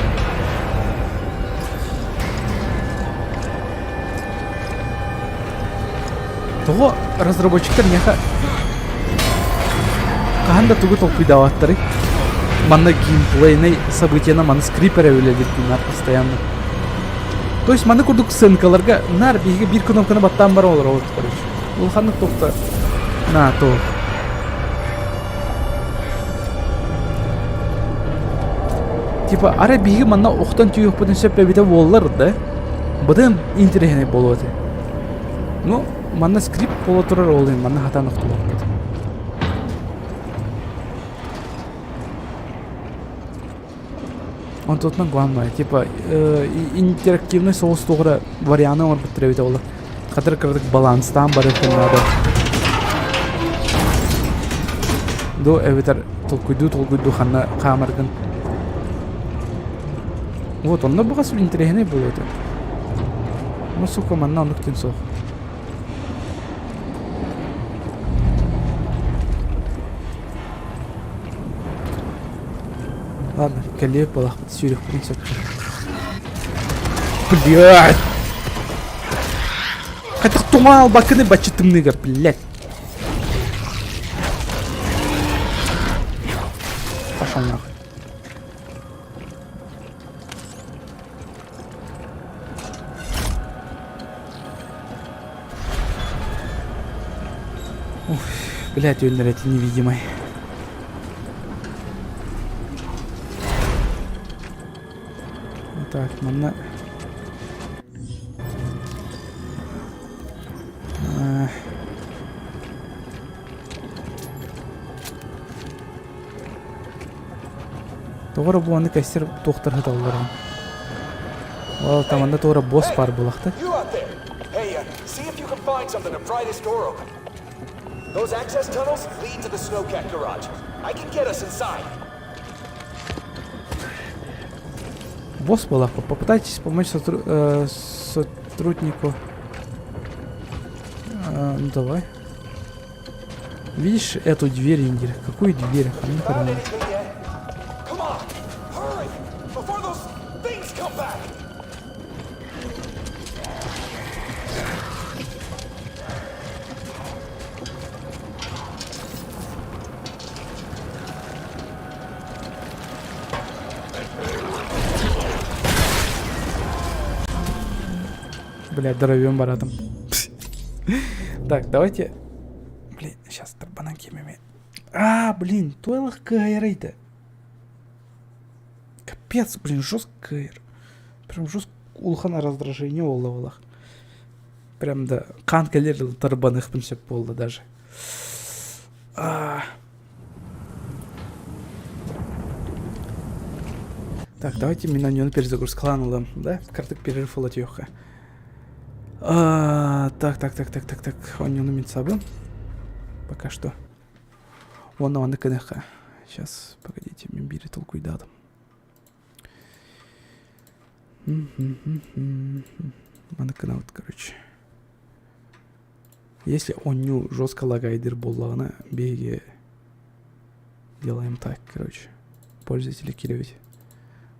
Того разработчиктер меха каханда тугу толкуйдаваттары. Манна геймплейный событияна маны скрипера өлелит нар постоянно. То есть маны курдук сценкаларга нар биге бир кнопканы баттан бар олар олар, короче. Ул ханны токта. На, то. Типа ара биге манна оқтан түйөк бүтүн сөппебите боллар да. Быдын интересный болот. Ну, манна скрипт боло турар ол эми, манна хатаны уктуп алып. Он тут главное, типа интерактивный соус тугра варианы он биттиребите болот. Кадыр кырдык баланстан бар экен надо. До эвитер толкуйду ханна камерген. Вот, он набуга сул интересный болот. Ну, сука, манна он уктин сох. Ладно, коллег полах сюрих принцип. Блядь! Хотя тумал баканы бачитымныга, блядь. Пошел нахуй. Уф, блядь, өлнерет невидимый. Так, манна Тоғыры бұғаны кәстер тоқтырғы талдырын. Ол таманда тоғыры бос бар бұлақты. You out there? Hey, see if you can find something to pry this door open. Those access tunnels lead to the Snowcat garage. I can get us inside. Босс бұлақы. Попытайтесь помочь сотруднику. Ну давай. Видишь эту дверь, Индир? Какую дверь? Found anything yet? Come on, hurry! Before those things come back! Блядь, дровем баратом. Так, давайте... Блин, сейчас тарбанан кемеме. Блин, тойлах кайрейта. Капец, блин, жестко кайр. Прям жестко улхана раздражение олда олах. Прям да, қан келер тарбаных пинсеп болды даже. Так, давайте минонён перезагрузка ланула, да? Картык перерыв латёха. Так. Он не умеет сабы. Пока что. Вон на КНХ. Сейчас, погодите, мимбири толку и датам. Манакана, короче. Если он не жестко лагайдер боллана, беги. Делаем так, короче. Пользователи кидывать.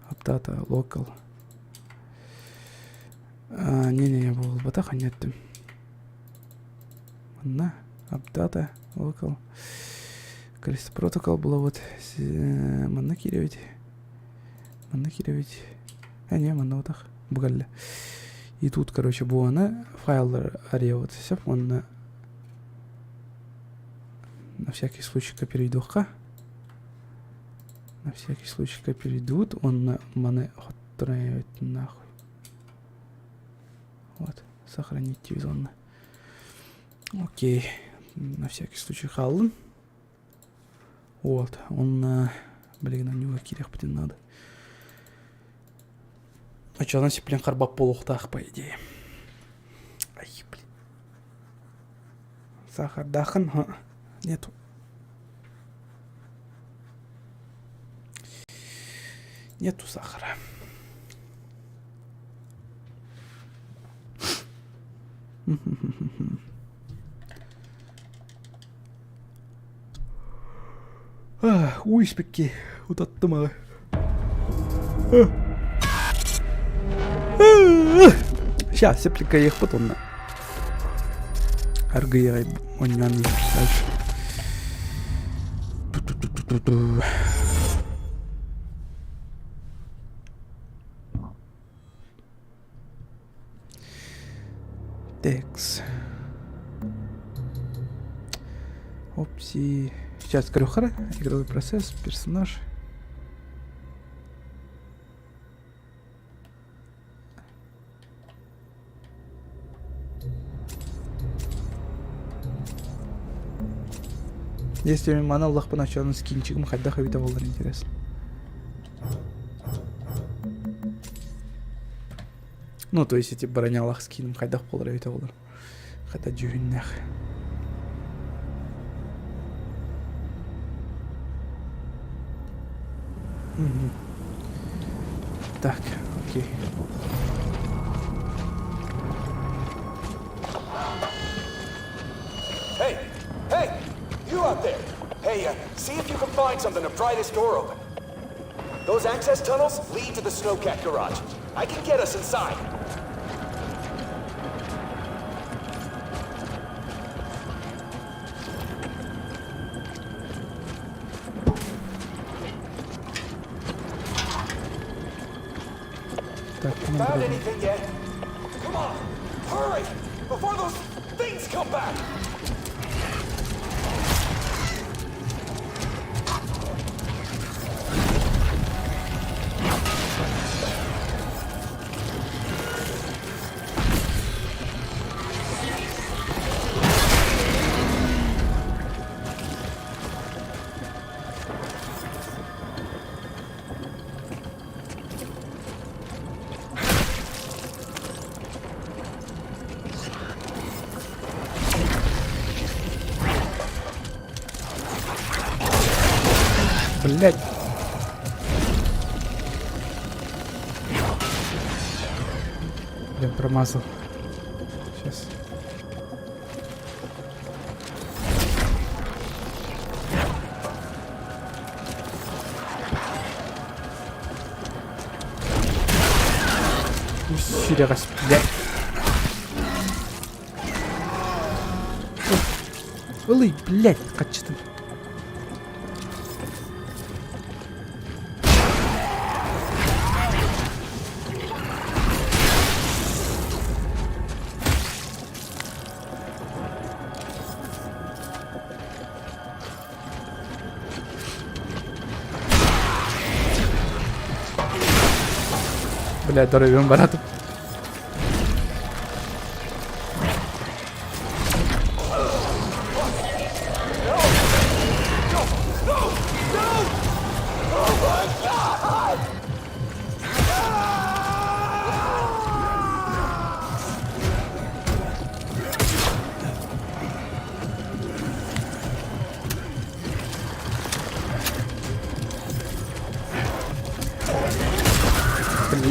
Аптата, локал. Не был батаха нет. На, аптата, локал. Количество протокол было вот. Манакидывать. Не, манотах. Бугалля. И тут, короче, буана файл ареот. Все, он на всякий случай копирует. На всякий случай копирует. Он на мане отправит нахуй. Вот, сохранить телевизионно. Окей. На всякий случай халлен. Вот, он блин, на него кирях потом надо. А что, она блин, харба полухтах, по идее. Ай, блин. Сахар дахан, нету. Нету сахара. Уиспекки. Вот оттамары. Сейчас, сеплика их потом на. Аргирай, он не дальше. Текс. Опции. Сейчас крюхара. Игровой процесс. Персонаж. Если мана Аллах поначалу скинчиком хотя хавита волдар интересно. Ну, то есть эти броня Аллах скином хотя полдара хавита волдар. Хотя джуиннах. Так, окей. Hey, you out there? Hey, see if you can find something to pry this door open. Those access tunnels lead to the Snowcat garage. I can get us inside. Так, Found anything yet? Come on, hurry! Before those things come back! Блядь. Блин, промазал. Сейчас. Сирегас, блядь. Ылый, блядь, качты. Блядь, дорогим барату.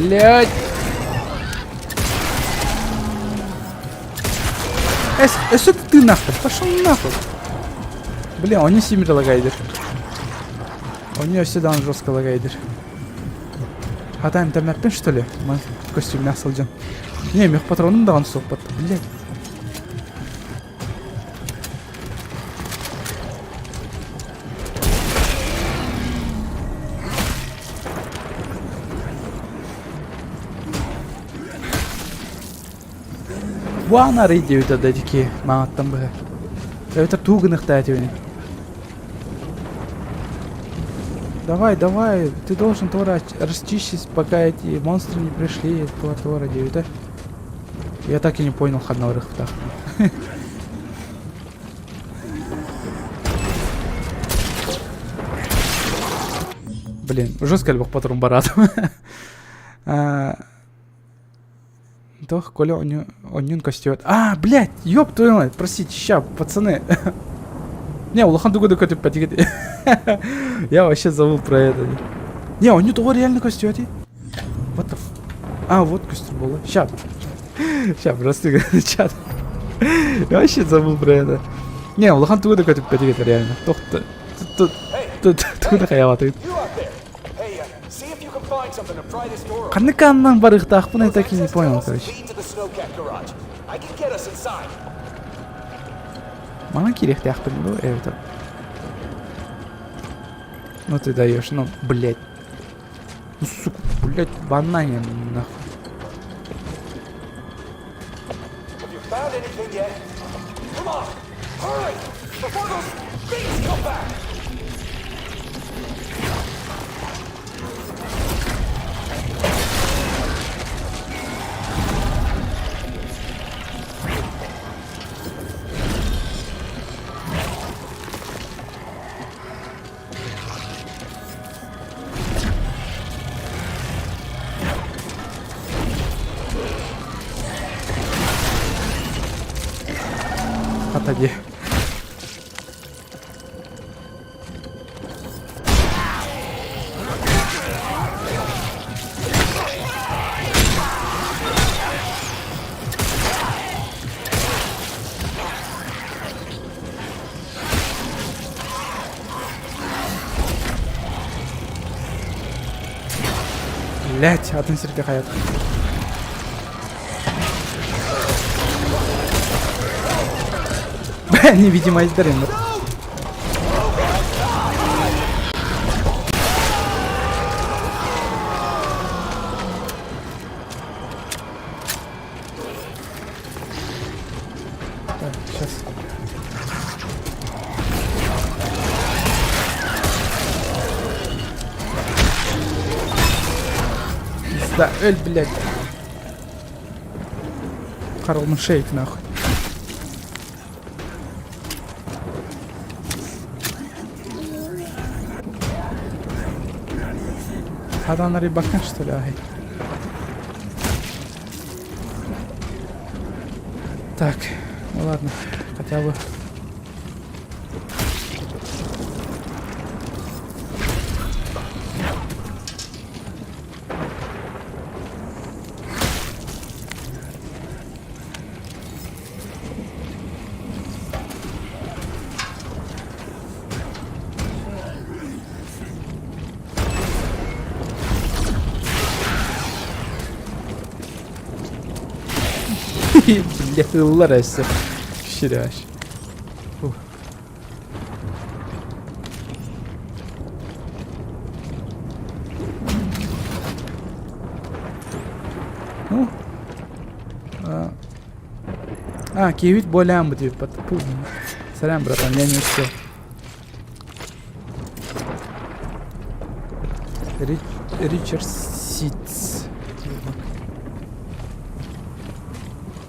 Блядь. Что ты нахуй? Пошел нахуй. Бля, он не симмер лагайдер. У нее всегда он жестко лагайдер. Хатаем там маппен, что ли? Мы костюм мясо лдем. Не, мех патроном да он сопот. Блядь. Вана рейди это дадики, мама там бы. Это тугных тативни. Давай, давай, ты должен Тора расчистить, пока эти монстры не пришли. Тора, девять. Я так и не понял ходного рыхта. Блин, жестко ли патрон баратом. Doch, Коля, он костюет. А, блядь, ёб твою мать, простите, ща, пацаны. Не, улахан дугу докоты потягать. Я вообще забыл про это. Не, он не того реально костюет. What the f... А, вот костюм был. Ща. Ща, просто чат. Я вообще забыл про это. Не, улахан дугу докоты потягать реально. Тут хаяватый. Канныканнан барыхта ахпын я так и не понял, короче. Мана кирих ты ахпын, ну это. Ну ты даешь, ну, блять. Ну, сука, блять, банане, нахуй. Отойди. Блять, относительно хаят. Невидимость Дарина. Так, сейчас. Да, блядь. Харлман Шейк, нахуй. Она на рыбака, что ли? Ай. Так, ну ладно, хотя бы. Бля, хыллар әсі. Кішірәш. Ну. Киевит болям будет. Сорян, братан, я не успел. Ричард Ситц.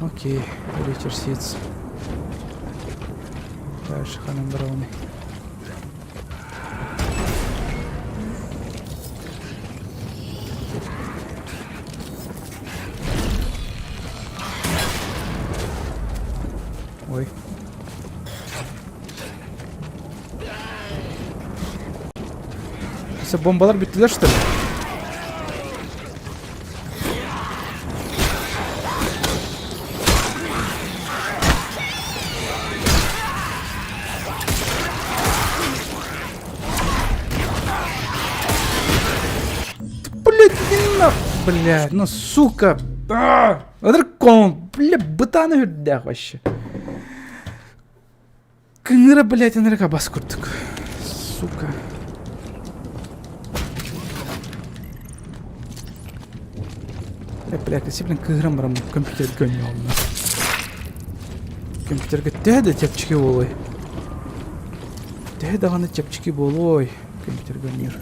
Окей, Ричард Ситц. Дальше Ханан Брауни. Ой. Все, бомбалар биттилер, что ли? Блядь, ну сука. Дракон, бля, бытаны хүрдәк вообще. Кыңыра, блядь, энерга бас курдук. Сука. Бля, кәсіплен кыңырам компьютер гөне алына. Компьютерге тәді тепчіки болой. Тәді ғаны тепчіки болой. Компьютер гөнер.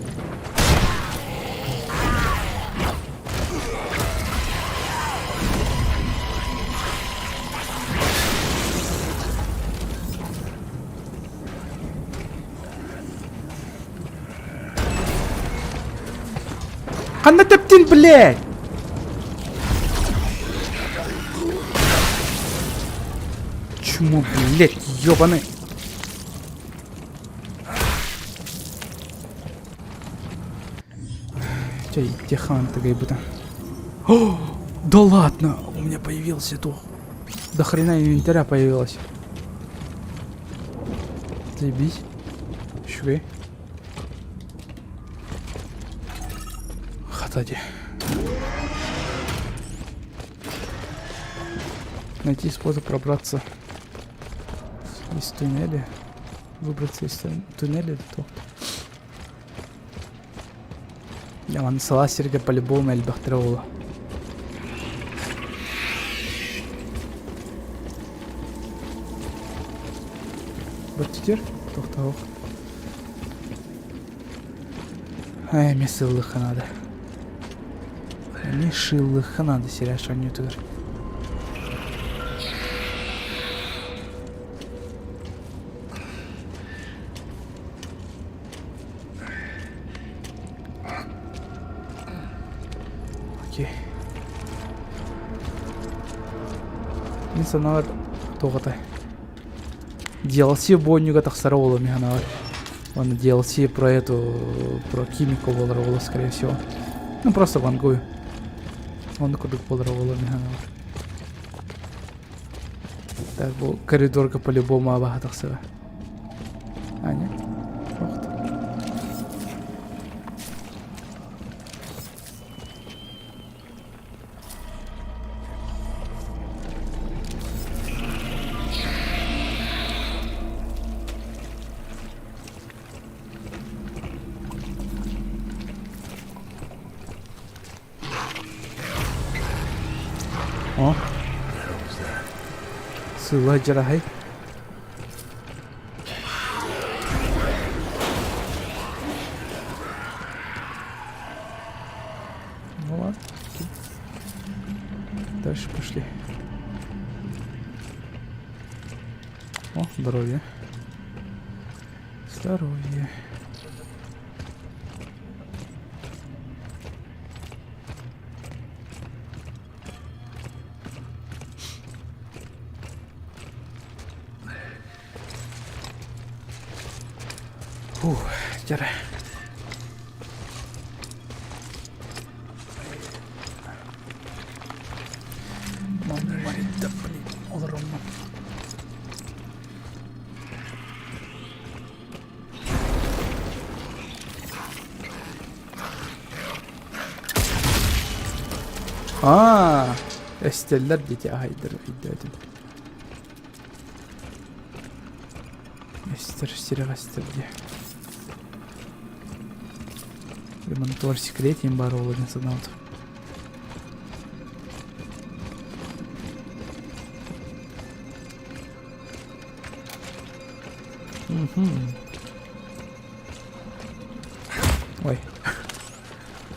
Қанда тептен, блядь! Чему, блядь, ёбаный? Чай, техан такой будто. О, да ладно, у меня появился то. До хрена инвентаря появилось. Заебись. Швы. Хатади. Найти способ пробраться из туннеля. Выбраться из туннеля, то. Я вон саласерга по-любому эльбахтровала. Вот теперь кто-то. Ай, мне сылыха надо. Мне шилыха надо, серяш, он не туда. Окей. Мен саналар тоғытай. DLC бойнюга тақсара олы механавар. Он DLC про эту, про химику болар, скорее всего. Ну просто вангую. Он кудык болар механавар. Так, бұл коридорга по-любому абаға тақсара. А, не? Оқты. О, сыла жарахай. Ну ладно. Дальше пошли. О, здоровье. Здоровье. Жарай. Мамы варит, да блин, оларымман. Esteller dite haydır dedim. Ester sirek ester diye. Ремонтор секретен бар ол деген саналды. Ой.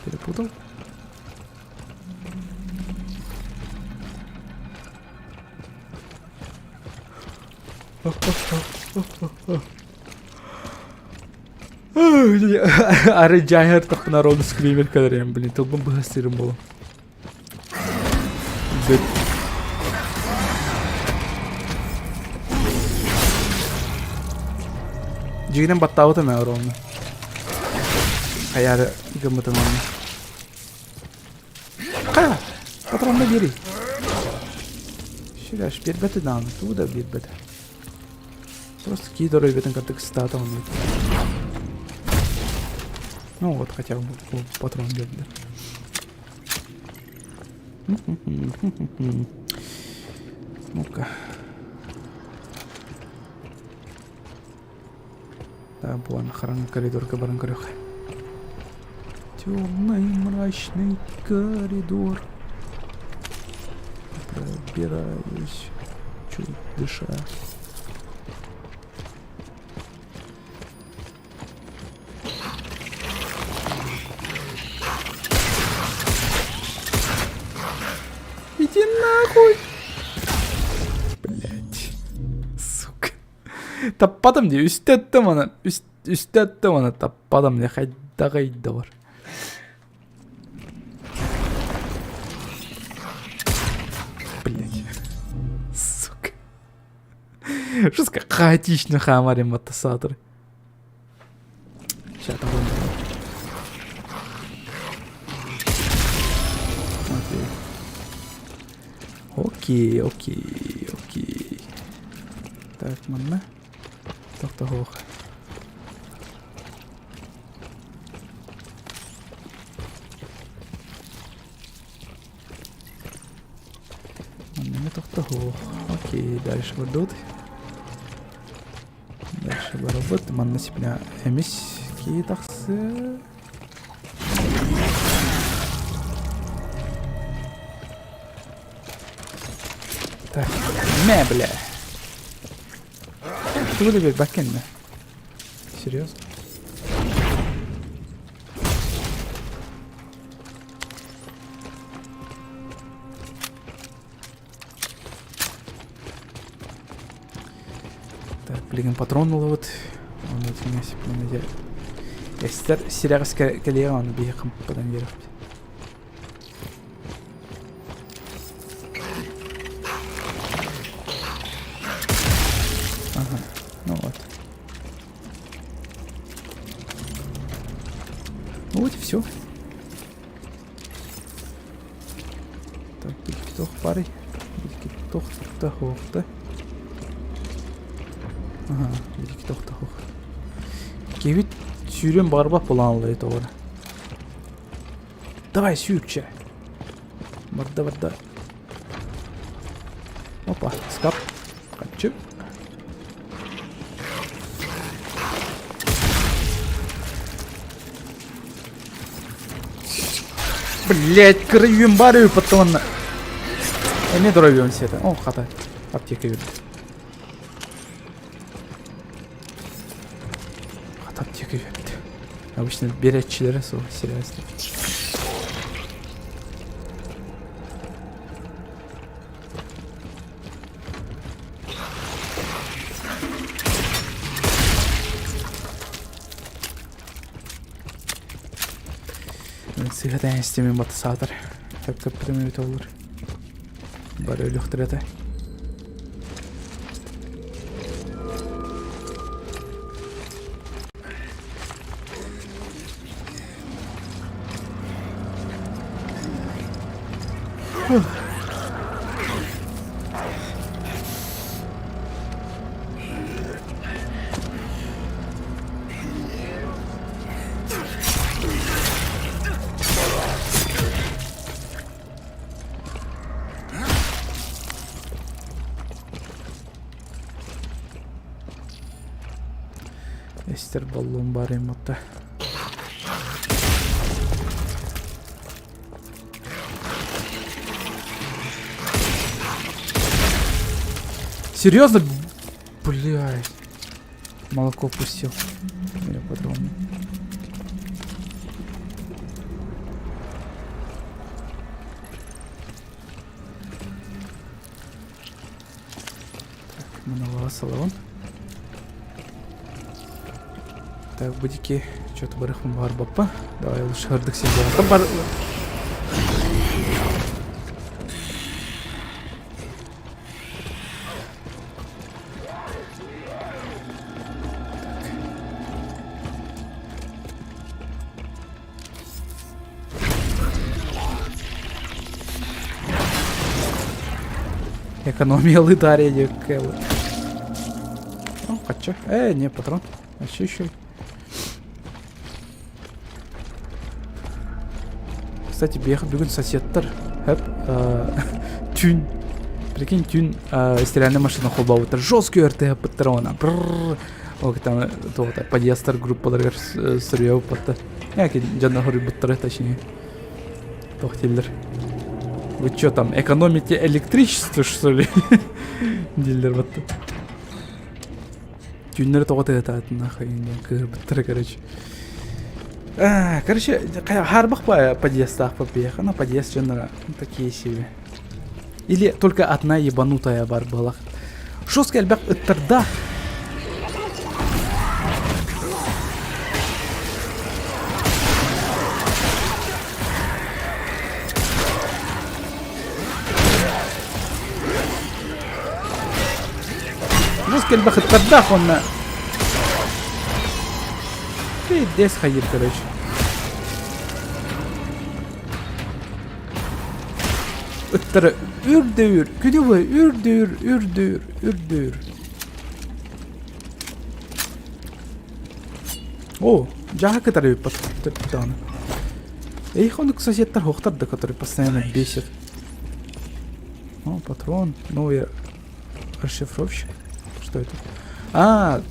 Перепутал. Ары жайыр тақпына ролды скример кадарым, блин, толбын бұғастырым болу. Жигінен баттауыты мә ролны. Қаяры гымытын оны. Қая, патронды бері. Шыраш, бербеті даңы, ту да бербеті. Просто кейдор өйбетін картық стата оны. Ну вот, хотя бы патрон берді. Ну-ка. Да, бұл ана коридорға баран көрек. Темный мрачный коридор. Пробираюсь, чуть дыша. Иди нахуй! Блять. Сука. Таппадым де, үстеттім аны. Үстеттім аны, таппадым де, қайда бар. Блять. Сука. Жестко хаотично хамарим мотосаторы. Сейчас там будет. Окей. Так, mana? Toqta ho'q. Mana toqta ho'q. Окей, дальше вадут. Дальше барабат. Mana сипна эмис ки тақсы. Так, не, бля. Ты вылезешь бэкэнд, серьезно? Так, блин, патрон вот. Он вот у меня сипна. Я сериал калиан бегом подамировать. Ну вот. Ну вот и все. Так, биток парой. Биток тахохта. Ага, биток тахох. Кевит сюрем барба планлы это вот. Давай сюрче. Барда. Опа, скап. Хочу. Блять, кровью барю потом. Не дровимся это. О, хата. Аптека видит. Хата аптека видит. Обычно береччилери сол серьезно. Сыградан истемин мотосатор. Так көптөм өтө болор. Бар өлүктүрөтө. Эстер баллон бар эмотта. Серьезно? Блядь. Молоко пустил. Я патрон. Так, манала салон. Так, будики. Что-то барахман бар бапа. Давай лучше хардык себе. Бар. Экономия лыдария Кэлла. Ну, хотя. Не, патрон. А что еще? Кстати, бегун соседтар. Хэп. Тюн. Прикинь, тюн. Стиральная машина холбауытыр. Жесткий РТ патрона. О, там то подъезд группалар сырьев патта. Яки жанна хори буттары точнее. Тохтиллер. Вы что там, экономите электричество, что ли? Дилер вот. Тюнер то это нахуй, короче. Короче, харбах по подъездах побег, она подъезд жанра такие себе. Или только одна ебанутая бар была. Жесткий альбак тогда. Жесткий альбак тогда он на. И здесь ходит, короче. Öttürü ürdür, külüvü ürdür. О, жаха который подтяну. Их он, кстати, торгохтарды, который постоянно бесит. О, патрон, новый расшифровщик. Что это?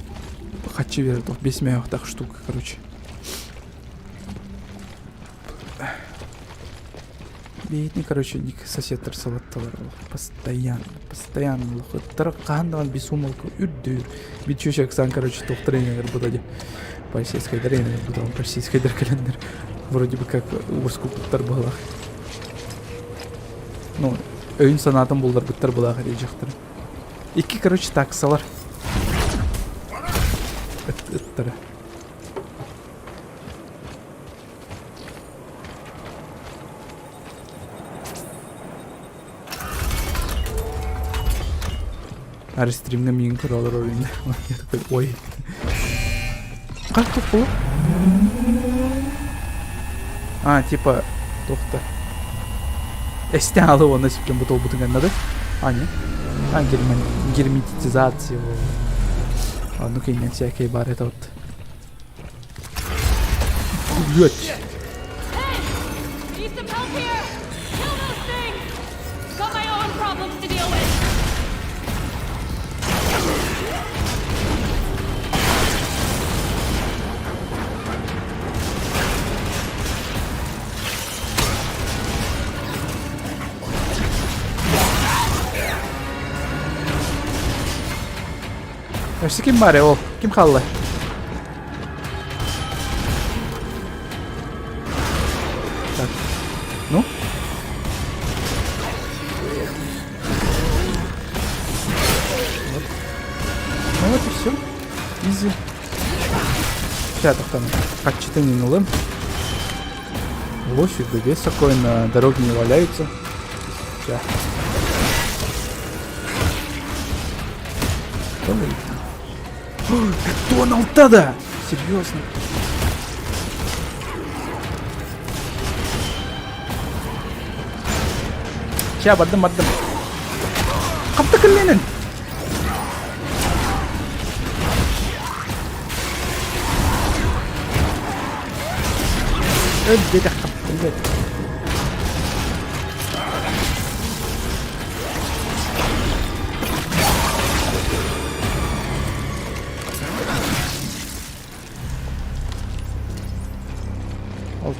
Хочу верить, без мягких так штук, короче. Бедный, короче, сосед тарсалатталар. Постоянно. Таракандан бесумалку үрдүр. Битчушек сан, короче, тренер будали. Полицейский тренер будал, полицейский календарь. Вроде бы как урску буттар была. Ну, өйін санатым бұлдар буттар была, рейджақтар. Iki, короче, таксалар. Ыттары. Her streamde min kurallar oyunda. Ой. Как тут было? Типа, тоқта. Эстен алып оны сепкен бұтол бұтын қанады? Не? Герметизация. Ну кеймен всякие бар, это вот. Блять. Işte kim var ya o? Kim kaldı? Так. Ну? Вот. Ну вот и все. Изи. Сейчас там как-то не нулым. Лошадь, да весь такой на дороге не валяются. Сейчас. Макдоналд-то! Серьезно? Ща, бардым. Қапты кілленін! Өддегі қапты кілленін.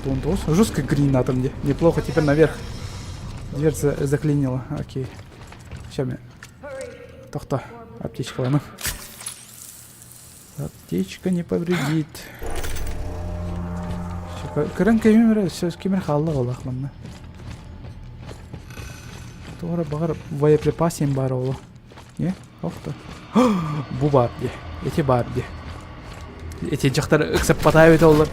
вон тос. Жестко грина там где. Неплохо, теперь наверх. Дверь заклинила. Окей. Все, мне. Тохто. Аптечка, ладно. Аптечка не повредит. Кырын кемер, сөз кемер халлы олақ мында. Тоғыра бағыр боеприпас ем бар олы. Не? Оқты. Бұ бар де. Эти бар де. Эти жақтар үксіп батай өте олар.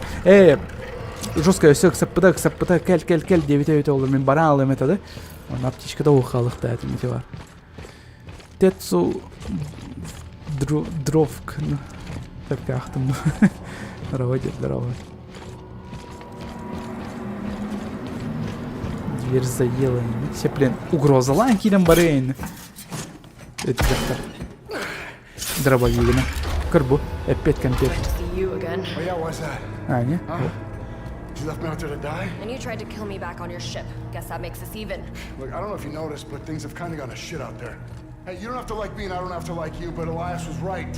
Жестко өсі үксіп бұта, кәл, девете өте олар. Мен бара алым етеді. Оны аптечкада оқалықты әтім өте бар. Тетсу дровк. Так ақтым. Здорово, дед, здорово. Дверь заела. Все, блин, угроза ланкидом барейн. Это доктор. Дробовик. Карбу. Опять конфет. Nice to see you again. Oh, yeah, why's that? А, не? Huh? You left me out there to die? And you tried to kill me back on your ship. Guess that makes us even. Look, I don't know if you noticed, but things have kind of gone to shit out there. Hey, you don't have to like me and I don't have to like you, but Elias was right.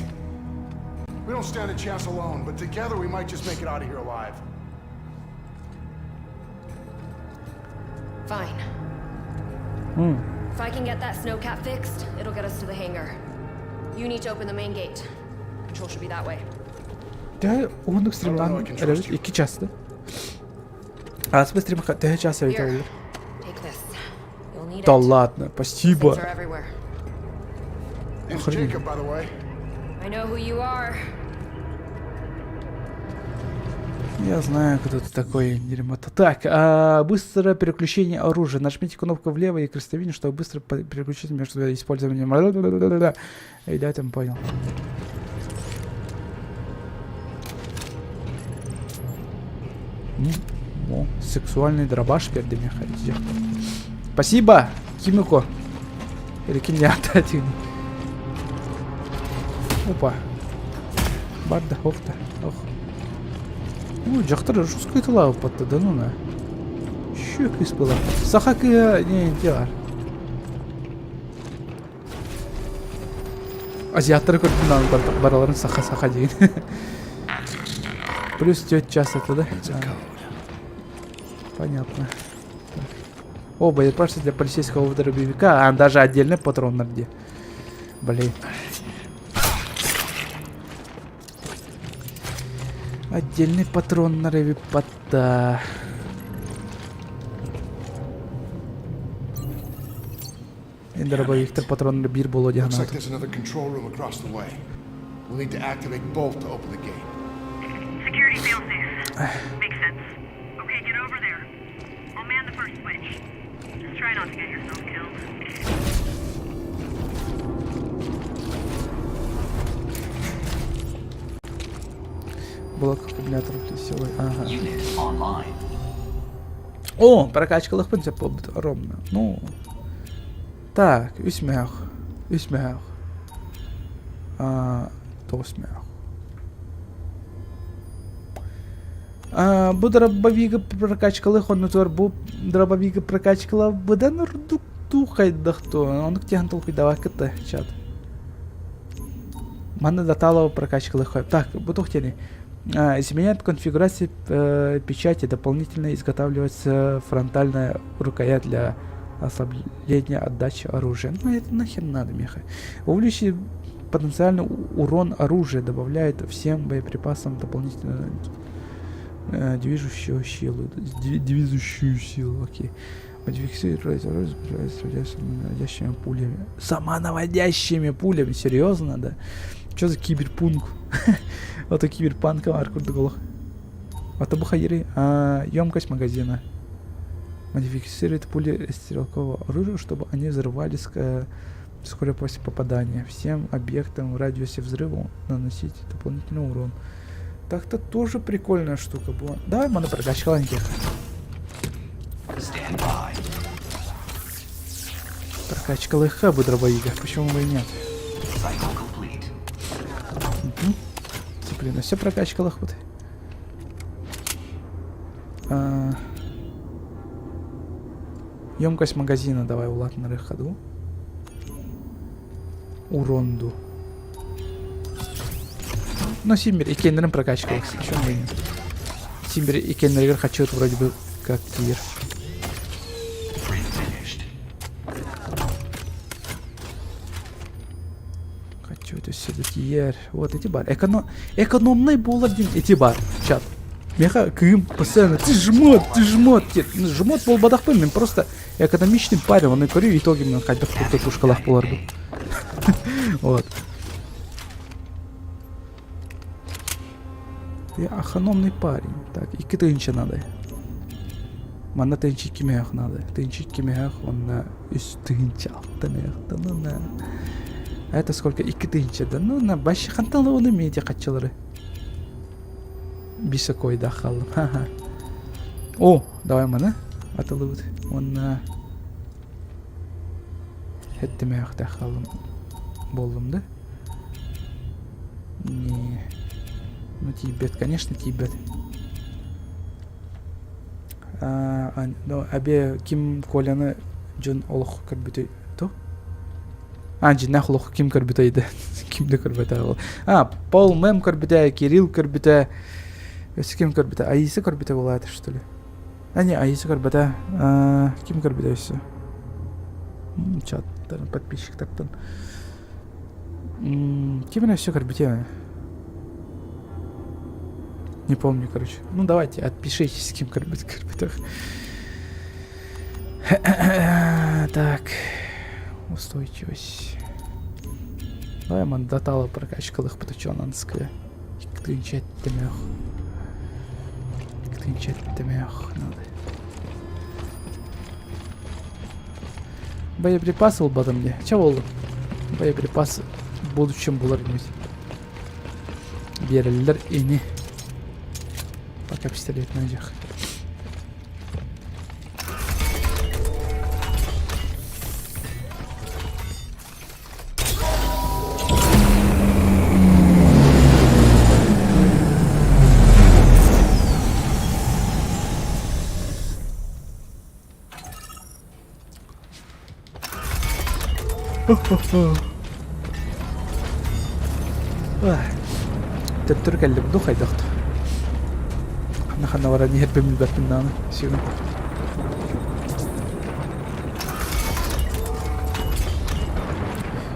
We don't stand a chance alone, but together we might just make it out of here alive. Fine. If I can get that snowcat fixed, it'll get us to the hangar. You need to open the main gate. Control should be that way. Да, ондық стримлан әрәбет 2 часты. Аспы стрим тәхе час әйті Here. олар. Take this. You'll need Да it. ладно, Things спасибо. are everywhere. Name's Jacob, by the way. I know who you are. Я знаю, кто ты такой, дерьмо-то. Так, быстрое переключение оружия. Нажмите кнопку влево и крестовину, чтобы быстро переключить между использованием. Эй, да, я там понял. О, сексуальный дробаш перед ними ходить. Спасибо, Кимико. Или Киньята. Опа. Барда, хофта. Ох. Ну, жақтар жұрсқы етілау патты, да ну на. Шөк ес была. Сақақ не делар. Азиаттар көрдім бараларын сақа деген. Плюс 9 час это, да? Понятно. О, боеприпас для полицейского дробовика. А, даже отдельный патрон на где. Блин. Отдельный патрон на ревипата. Дробовик патрон на бир было Looks like дигнат. there's another control room across the way. We'll need to activate both to open the gate. Security failsafe. Makes sense. Okay, get over there. I'll man the first switch. Just try not to get yourself killed. Блок аккумуляторов силой. Ага. Unit online. О, прокачкалых принцип ровно. Ну. Так, усмях. То смях. Бу дробовига прокачкалых, он утвор бу дробовига прокачкала быдан рдук тухайдахто. Он тян толкай давай кыты чат. Маны даталова прокачкалых. Так, бу тухтени. Изменяет конфигурацию печати, дополнительно изготавливается фронтальная рукоять для ослабления отдачи оружия. Ну это нахер надо, Миха. Увеличить потенциальный урон оружия, добавляет всем боеприпасам дополнительную движущую силу. Окей. Модифицирует оружие, с наводящими пулями. Самонаводящими пулями, серьезно, да? Что за киберпунк? Вот и киберпанк, аркурдголох. Вот бухайры. Емкость магазина. Модифицирует пули стрелкового оружия, чтобы они взрывались вскоре после попадания. Всем объектам в радиусе взрыва наносить дополнительный урон. Так-то тоже прикольная штука была. Давай мы на прокачкаленьких. Stand by. Прокачка легка бы дробовика. Почему бы и нет? Cycle complete. Блин, а все прокачка лохоты. Емкость магазина давай улад на ходу. Уронду. Ну, Симмер, и Кейнером прокачка. Почему бы и нет? син бери икенлерге хачыт вроде бы как тир. Finished. Хачыт өседі тиер. Вот эти бар. Экономный болар дин эти бар. Чат. Меха кым постоянно ты жмот. Жмот бол бадахпы, мен просто экономичный парень, он и корю, в итоге мен хайдах курта тушкалах боларду. Вот. Ты экономный парень. Так, и тыынча надо. Мана тыынча кимеях надо. Тыынча кимеях, он на тыынча алтынеях. Да ну на. А это сколько? И тыынча, да ну на. Баши ханталы он имеет качалары. Бисакой дахал. Ха-ха. О, давай мана. Атылыбыт. Он на. Хеттемеях дахалым. Болдым, да? Не. Ну, Тибет, конечно, Тибет. Ну, абе ким коляны жон олох көрбүтөй. То? Жинах олох ким көрбүтөйдү. Кимди көрбүтөй ол? Пол Мэм көрбүтөй, Кирилл көрбүтөй. Өсү ким көрбүтөй? Аисы көрбүтөй болот, что ли? Не, Аисы көрбүтөй. Ким көрбүтөй өсү? Чаттан, подписчиктардан. Ким өсү көрбүтөй? Не помню, короче. Ну, давайте, отпишитесь, с кем корбитах. Так. Устойчивость. Давай мандатала прокачкалых поточёнанская. Ктынчать темех. Надо. Боеприпасы был батом мне. Чего было? Боеприпасы в будущем было рнуть. Береллер и не. Пока пистолет найдёшь. Тәттүр кәлді бұды қайдақты. Қана вара нехер бемілбәттім наны. Сүйін.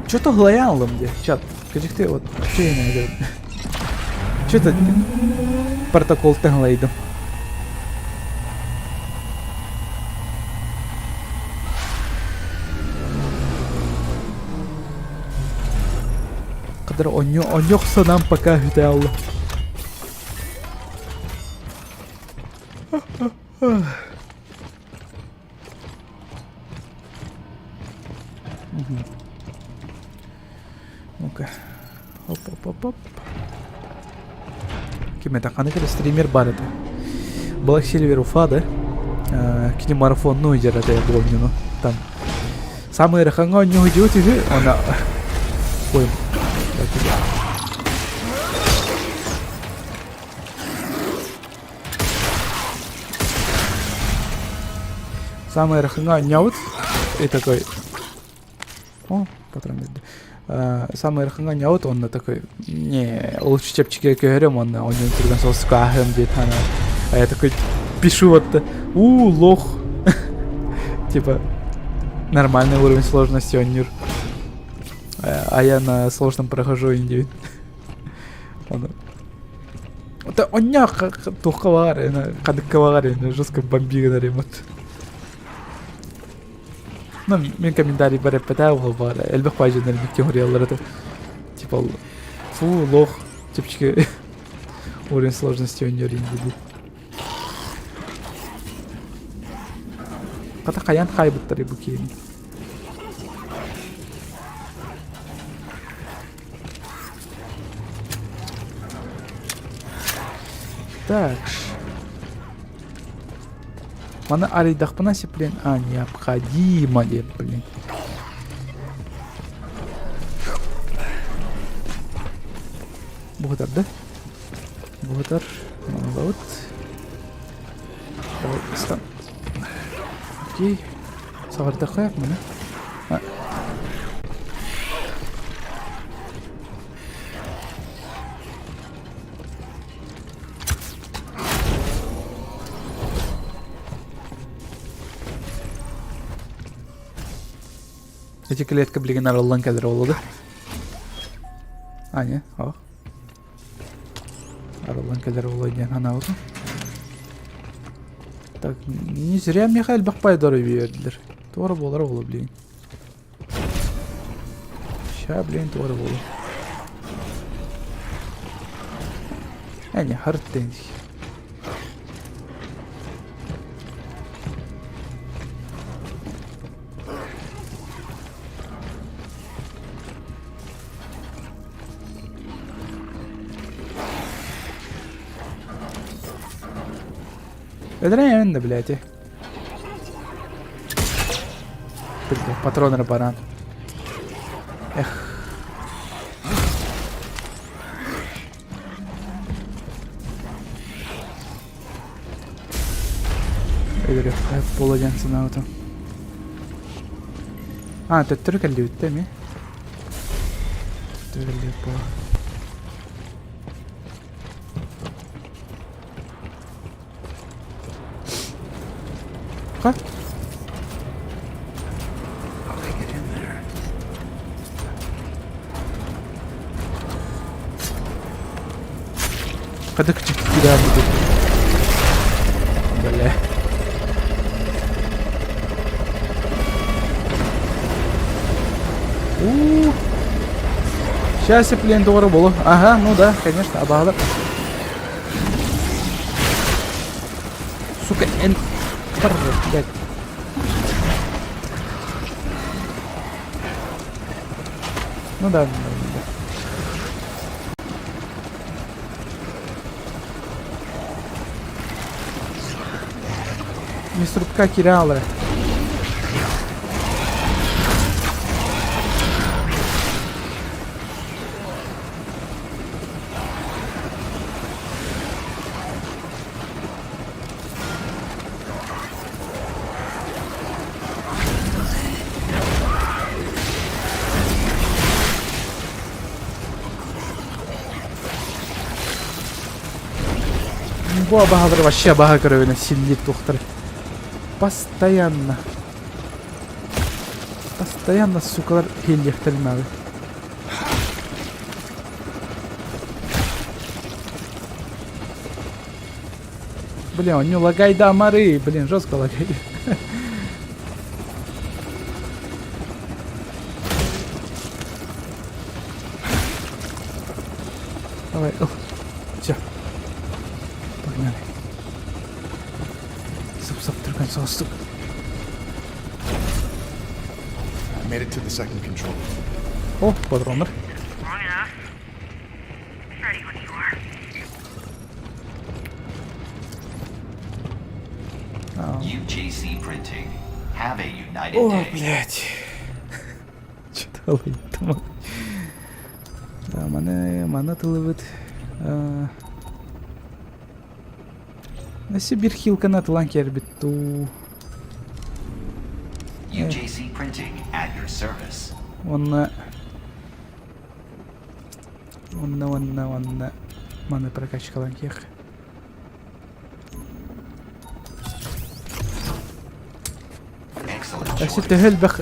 Что-то глая алым де. Чат, кажекте вот. Что я найду? Что-то протокол тәңлайдым. Кадр онёк санам пока хүтә алды. Ну-ка. Оп. Кимета қанекер стример бар еді. Black Silver Уфа, да? Кинемарафон, ну, идер это я помню, ну. Там. Самый раханга у него идет, и она... Ой. Самый раханга няут. И такой... О, патрон. Самый раханга няут, он такой... Не, лучше чепчики кёрем, он него турган соус кахем дед, а я такой пишу вот... лох. Типа... Нормальный уровень сложности, он нюр. А я на сложном прохожу Индию. Это оняк тухкавари, кадыкавари, жестко бомбига на ремонт. Ну, мен комментарий бар пытаю бар. Элбек пажин элбек теориялар это. Типа лох, типчики уровень сложности он нюр Индию. Ката каян хайбыттары букейни. Так. Мана аридахпана блин. Необходимо ли, блин. Бухтар, да? Бухтар. Вот. Давай, стан. Окей. Саварда хаяк мана. Эти клетка билген араллан келер болду. А, не, о. Араллан келер болду ден ана болду. Так, не зря Михаил бақпай дорой бердилер. Туары болар болу, блин. Ща, блин, туары болу. Не, хард дейін. Öldüreyim de блядь. Патронер баран. Эх. Öldürüyor. Hep bulacaksın auto. Ha, töttürük elde bitti mi? Töttürük elde bitti. What? How did I get in there? Kadar küçük bir daha budur. Böyle. Сейчас, блин, doğru болу. Ага, ну да, конечно, обалдел. Сука, блядь. Ну да, Мистер Рубка кираллы. Bu Bahadır вообще Baha görevine сильнит доктор. Постоянно. Постоянно, сукалар, хеллехтелмәби. Блин, он не лагай дамары. Блин, жестко лагай. Давай, все. Погнали. Сап-сап, түрген соғыстық. I made it to the second control. О, патрондар. Long enough. Ready when you are. UJC Printing. Have a united О, day. блядь. Что-то лайт. Да, мана тылыбыт. Несі бір хилкана тылан кербіт ту. UJC Printing at your service. Онна. Маны прокачкалан кех. Excellent Әсі choice. төхіл бәқ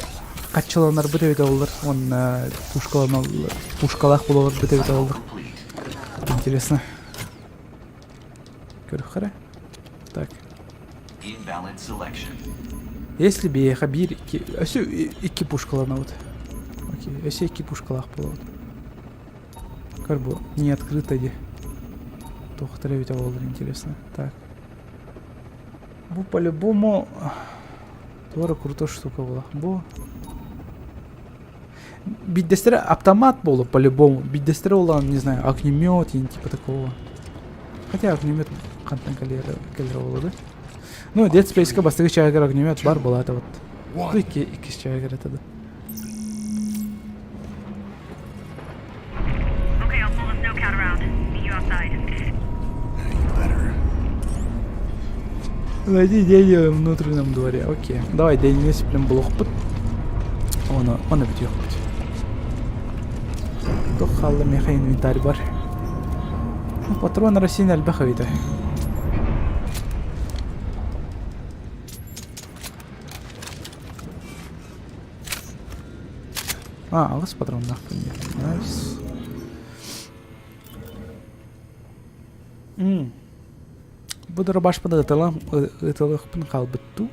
қатчыланар бұт өйді олар. Онна пушкалақ болалар бұт өйді олар. Complete. Интересно. Көріп қара. Так. Invalid selection. Если бы я хабир, өсі iki пушкалана вот. Окей, өсі iki пушкалақ болады. Көр бұл не открыто де. Тоқтыры өйті олар, интересно. Так. Бұл по-любому... Тоже крутой штука была. Бұл... Биддестері автомат болу по-любому. Биддестері olan, не знаю, огнемет или типа такого. Хотя огнемет қантан кәлері болады. Ну, Dead Space'ка бастығы чайгар огнемет бар болады вот. Бұл екі чайгар етеді. Okay, I'll pull the snowcat around. Meet you outside. Найди день в внутреннем дворе. Окей. Давай день есіплен блок бұт. Оны бітек бұт. Тоққалы меха инвентарь бар. Патрон Россияны әлбәқ өйді. А, алыс патрон нахуй. Найс. Bu дробаш ытылыхпын калбытту.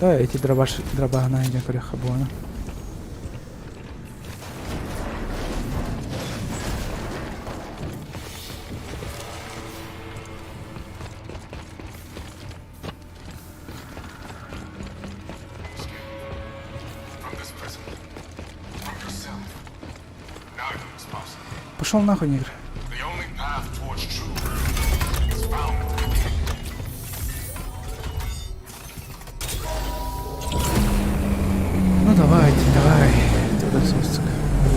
Да, эти дробагына иден көрөк буана. Пошел нахуй, негр. The only path towards truth is found. Ну давай. Туда собственно.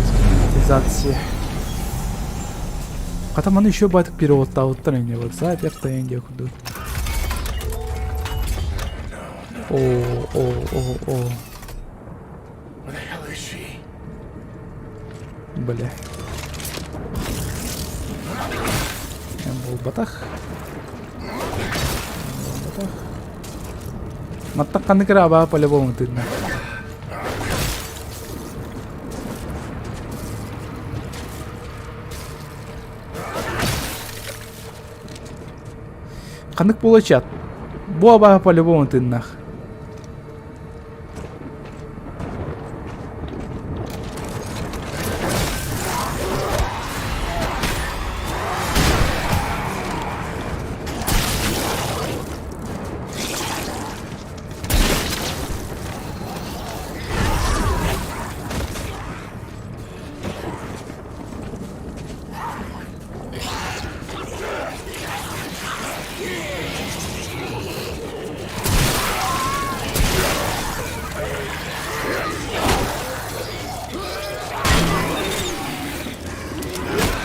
Автоматизация. Катаманы еще байтык перевод тауыттар энде вот заперто энде куду. О. Where the hell is she? Бля. Был батах. Маттакканы краба по-любому тыдна. Канык болочат. Бу аба по-любому тыднах.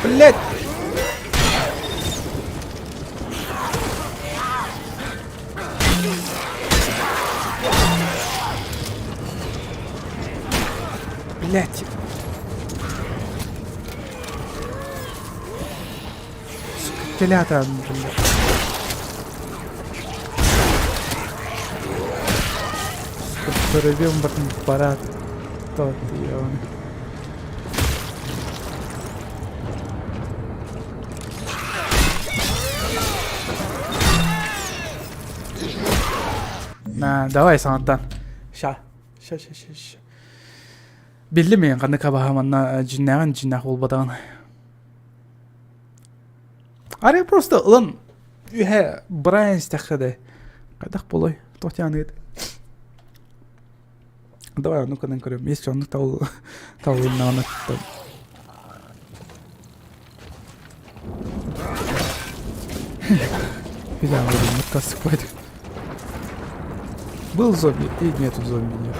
Блять! Блять! Сука, телята, блядь. Перебил аппарат. Тот ёбаный. Давай санаттан. Ща. Билди мен кандай кабахаманна жиннак болбадаган. Аре просто ылын үһэ Брайан стахады. Кайдак болой? Тохтяны. Давай, ну-ка көрөм. Есть он тавылына аны. Видам, мутасы хватит. Был зомби, и нету зомби, нет.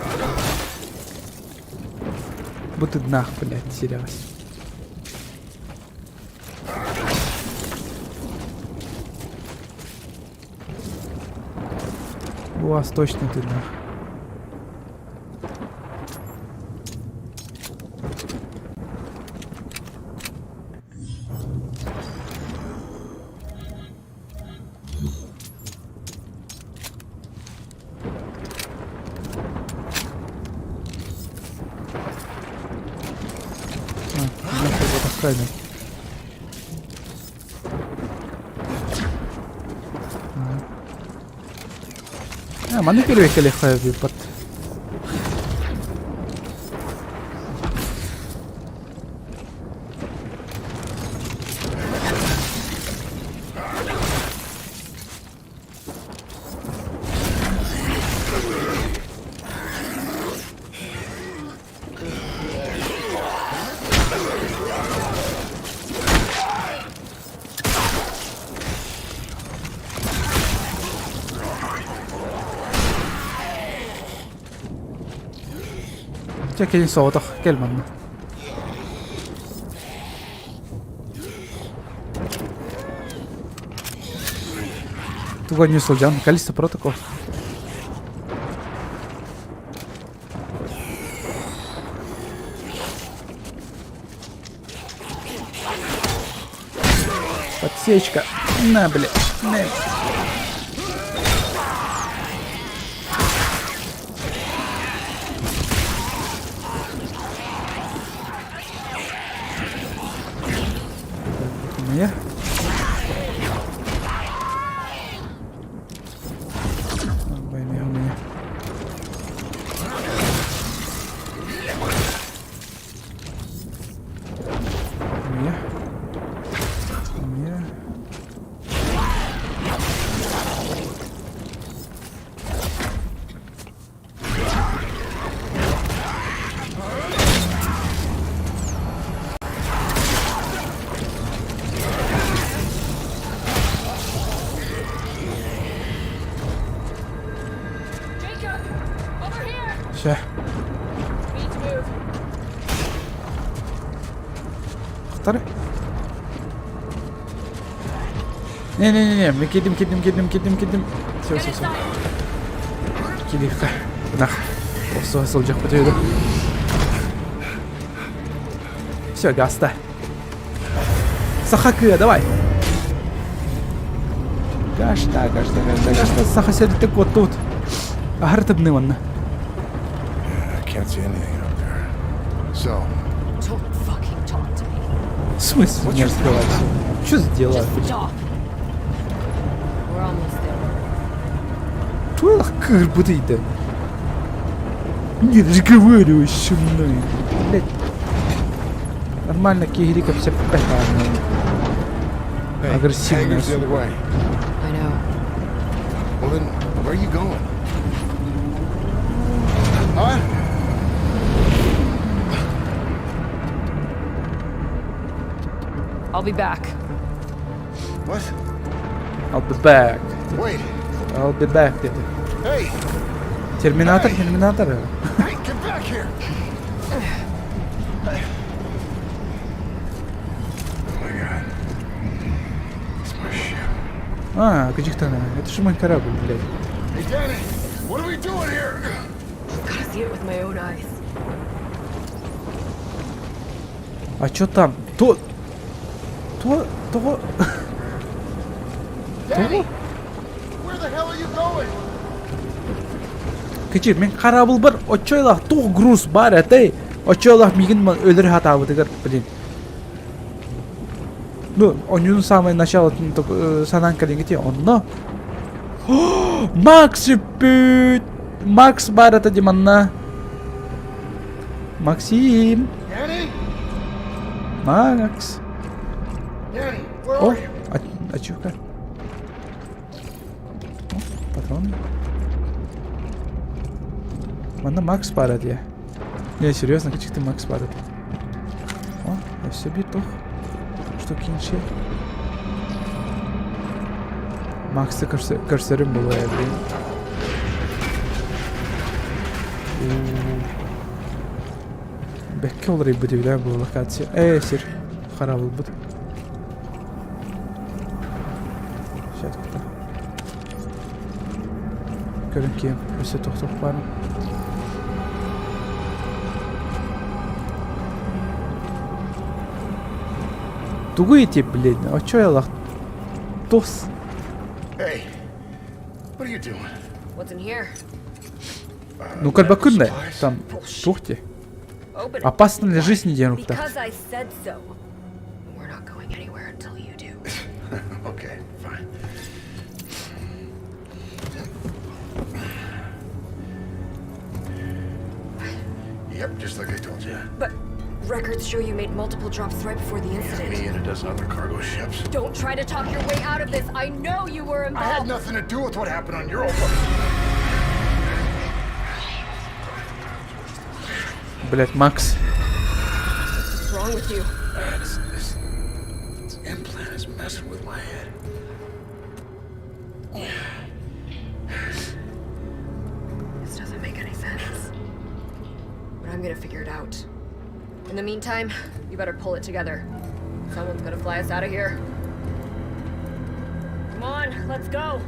Будто нах, блядь, терялась. У вас точно ты нах. Правильно. Mana kira kali khayal bipat. Çekilin soğuduk. Gel bana. Туго не служан. Количество протокол. Подсечка. На, бля. На. меня. Пойми у меня. Меня. Jacob! Over here! Ща. We need to move. Хтары? Не-не-не, мы кидим. Все. Get inside! Кидивка. Нах. Осы сол жақ бітеді. Все, гаста. Сахакы, давай. Гашта. Саха сәдетті код тут. Ағыртыбны онны. I can't see anything out there. So, Don't fucking talk to me. В смысле не раскрывать? Что сделать? Just stop. We're almost there. Твой лахкар бутыйда. Не разговаривай со мной. Блять. Нормально Кигрика все пятая. hey, Агрессивная. Hager's the other way. I know. Well then, where are you going? Huh? I'll be back. What? I'll be back. Wait. I'll be back dedi. Hey! Терминатор. Hey, get back here! Oh my god. It's my ship. Каких-то она. Это же мой корабль, блядь. Hey, Danny! What are we doing here? Gotta see it with my own eyes. А чё там? То... Danny! Where the hell are you going? Кечир, мен корабль бар, очойлах, тух груз бар, этэй. Очойлах мигин өлөр хатабы дегер, блин. Ну, он самое начало сананка лингити, он, но... Макс, пють! Макс бар, это Диманна. Максим! Danny? Макс! Danny, where О, are you? очевка. Патроны. Мана Макс парад я. Не, серьезно, каких ты Макс парад? О, я все битох. Что кинчи? Макс ты корсерым был, я, блин. Бекке olur bu divler bu lokasyon. Sir. Harap oldu. Şöyle kutu. Görün ki öse tohtok var mı? Дугу идти, блядь, а чё я лах? Тос. Hey, what are you doing? What's in here? Ну, как бы куда? Там, тухте. Open it. Опасно для жизни денег-то. Because I said so. We're not going anywhere until you do. Okay, fine. Yep, just like I told you. But records show you made multiple drops right before the Me incident. and a dozen other cargo ships. Don't try to talk your way out of this. I know you were I had involved. nothing to do with what happened on Europa. Блядь, Макс. What's wrong with you? This implant is messing with my head. This doesn't make any sense. But I'm gonna figure it out. In the meantime, you better pull it together. Someone's gonna fly us out of here. Come on, let's go.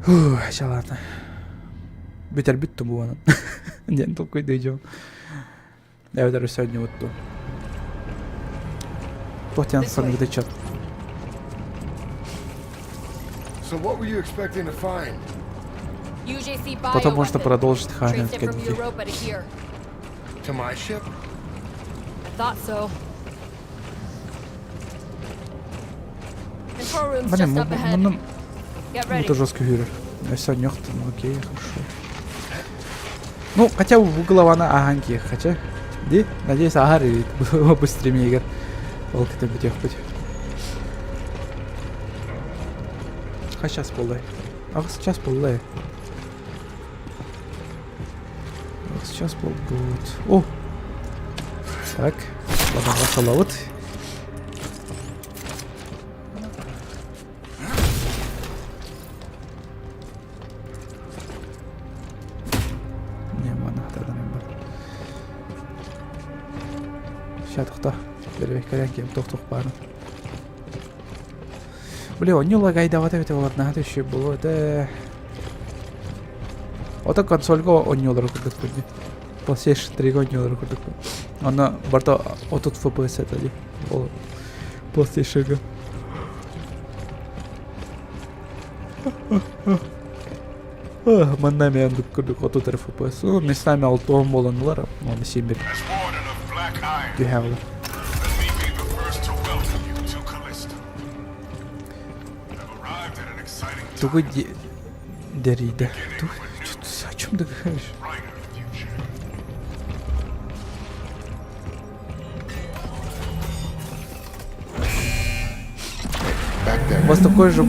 Фух, сейчас ладно. Битер бит bu onun. Не толку идем. Я ударю сегодня вот ту. Потян сам выдачат. So what were you expecting to find? UJC Потом можно bioweapon. продолжить Traced ханять it from коньки. Europa to here. To my ship? I thought so. Control room's Блин, just up ahead. ну, Get ready. это жесткий хюрер. Если нёхт, ну окей, хорошо. Ну, хотя бы голована аганки, хотя. Ди, надеюсь, агар и быстрее мигер. Волк это битех путь. Сейчас полдай. Ах, сейчас полдай. Ах, сейчас пол будет. О! Так, ладно, ваша лавот. Не, мана, тогда не будет. Сейчас кто? Первых корянки, кто пару. Бля, он не лагай давати бите болот нахат еще было. Это... Ота консольга он не удар курдук будет. PlayStation 3 он не удар курдук будет. Она барта отут FPS это ли. PlayStation. Маннами андук курдук отут FPS. Ну, не с нами алтом боланлар, он симбир. As warden of Black Iron, Дюхавла. let me be the first to welcome you to Callisto. I've arrived at an exciting time Тугу Дерида. О чем ты говоришь? brighter future. У вас такое же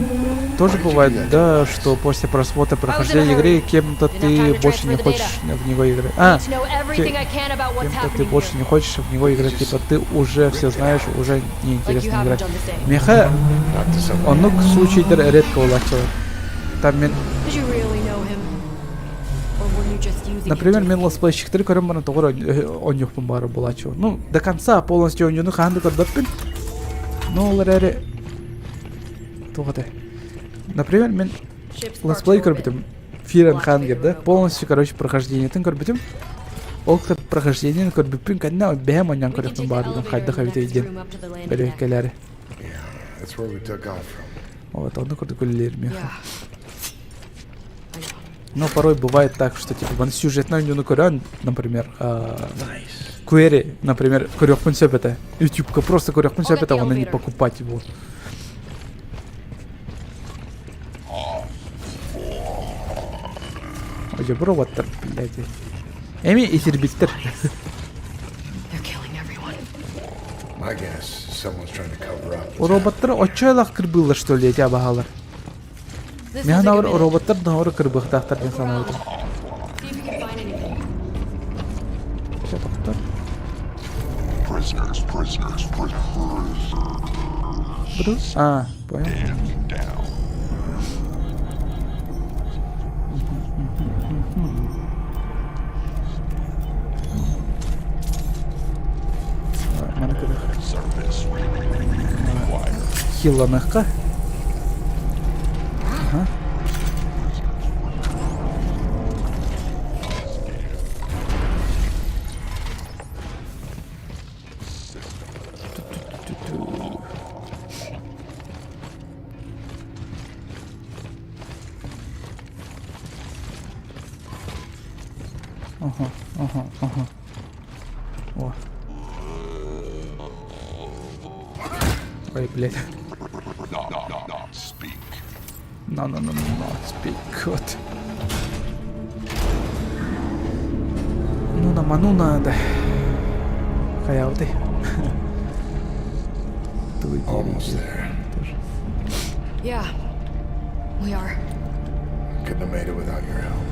тоже бывает, да, что после просмотра прохождения игры кем-то ты больше не хочешь в него играть. Need to know everything I can about what's Кем-то ты happening больше here. не хочешь в него играть, типа ты уже все знаешь, уже Like you неинтересно haven't играть. done the same. Меха, он ну случайдер редко улачивает. Там мен, Did you really know him? Or were you just using например, him? мен летсплейщиктер көрем бана тогора он yok бары булачу. Ну, до конца полностью он юну ханды көрдөппүн. Ну, олар эре тоготе. Например, мен Ship's летсплей parked to orbit. көрбүтүм. Фирен Хангер, да, полностью, короче, прохождениятын көрбүтүм. Ол кытып прохождениятын көрбүппүн, кадна бэм оньян We can көрөптүн take the баардыгын elevator хайда in the хабите next иден. room up to the landing Бөлөк deck. келери. Yeah, that's where we took off from. Вот, он көрдүк өлелер меха. Yeah. I know. Но порой бывает так, что типа бан сюжетный нюну көрөн, например, query, например, көрөкпүн сөбөтө. YouTube'ка просто көрөкпүн I'll get сөбөтө, the аны не elevator. покупать его. Оже, роботтар, блядь. Эми исербиттер. They're killing everyone. My guess is someone's trying to cover up. У роботтар очойлах кырбылла, что ли, эти абагалар. This Мен will take a авыр minute. роботтар дагы кырбыктактар мен Look санабыт. around. See if you can find anything. Все токтор. Prisoners, prisoners, prisoners. Буду? Понял. Down. Мене кыдык. Service required. Хилланыкка. Ага. Ага. О. Ой, блядь. No, speak. No, speak God. Ну надо. Хаявты. Almost there. Yeah. We are. Couldn't have made it without your help.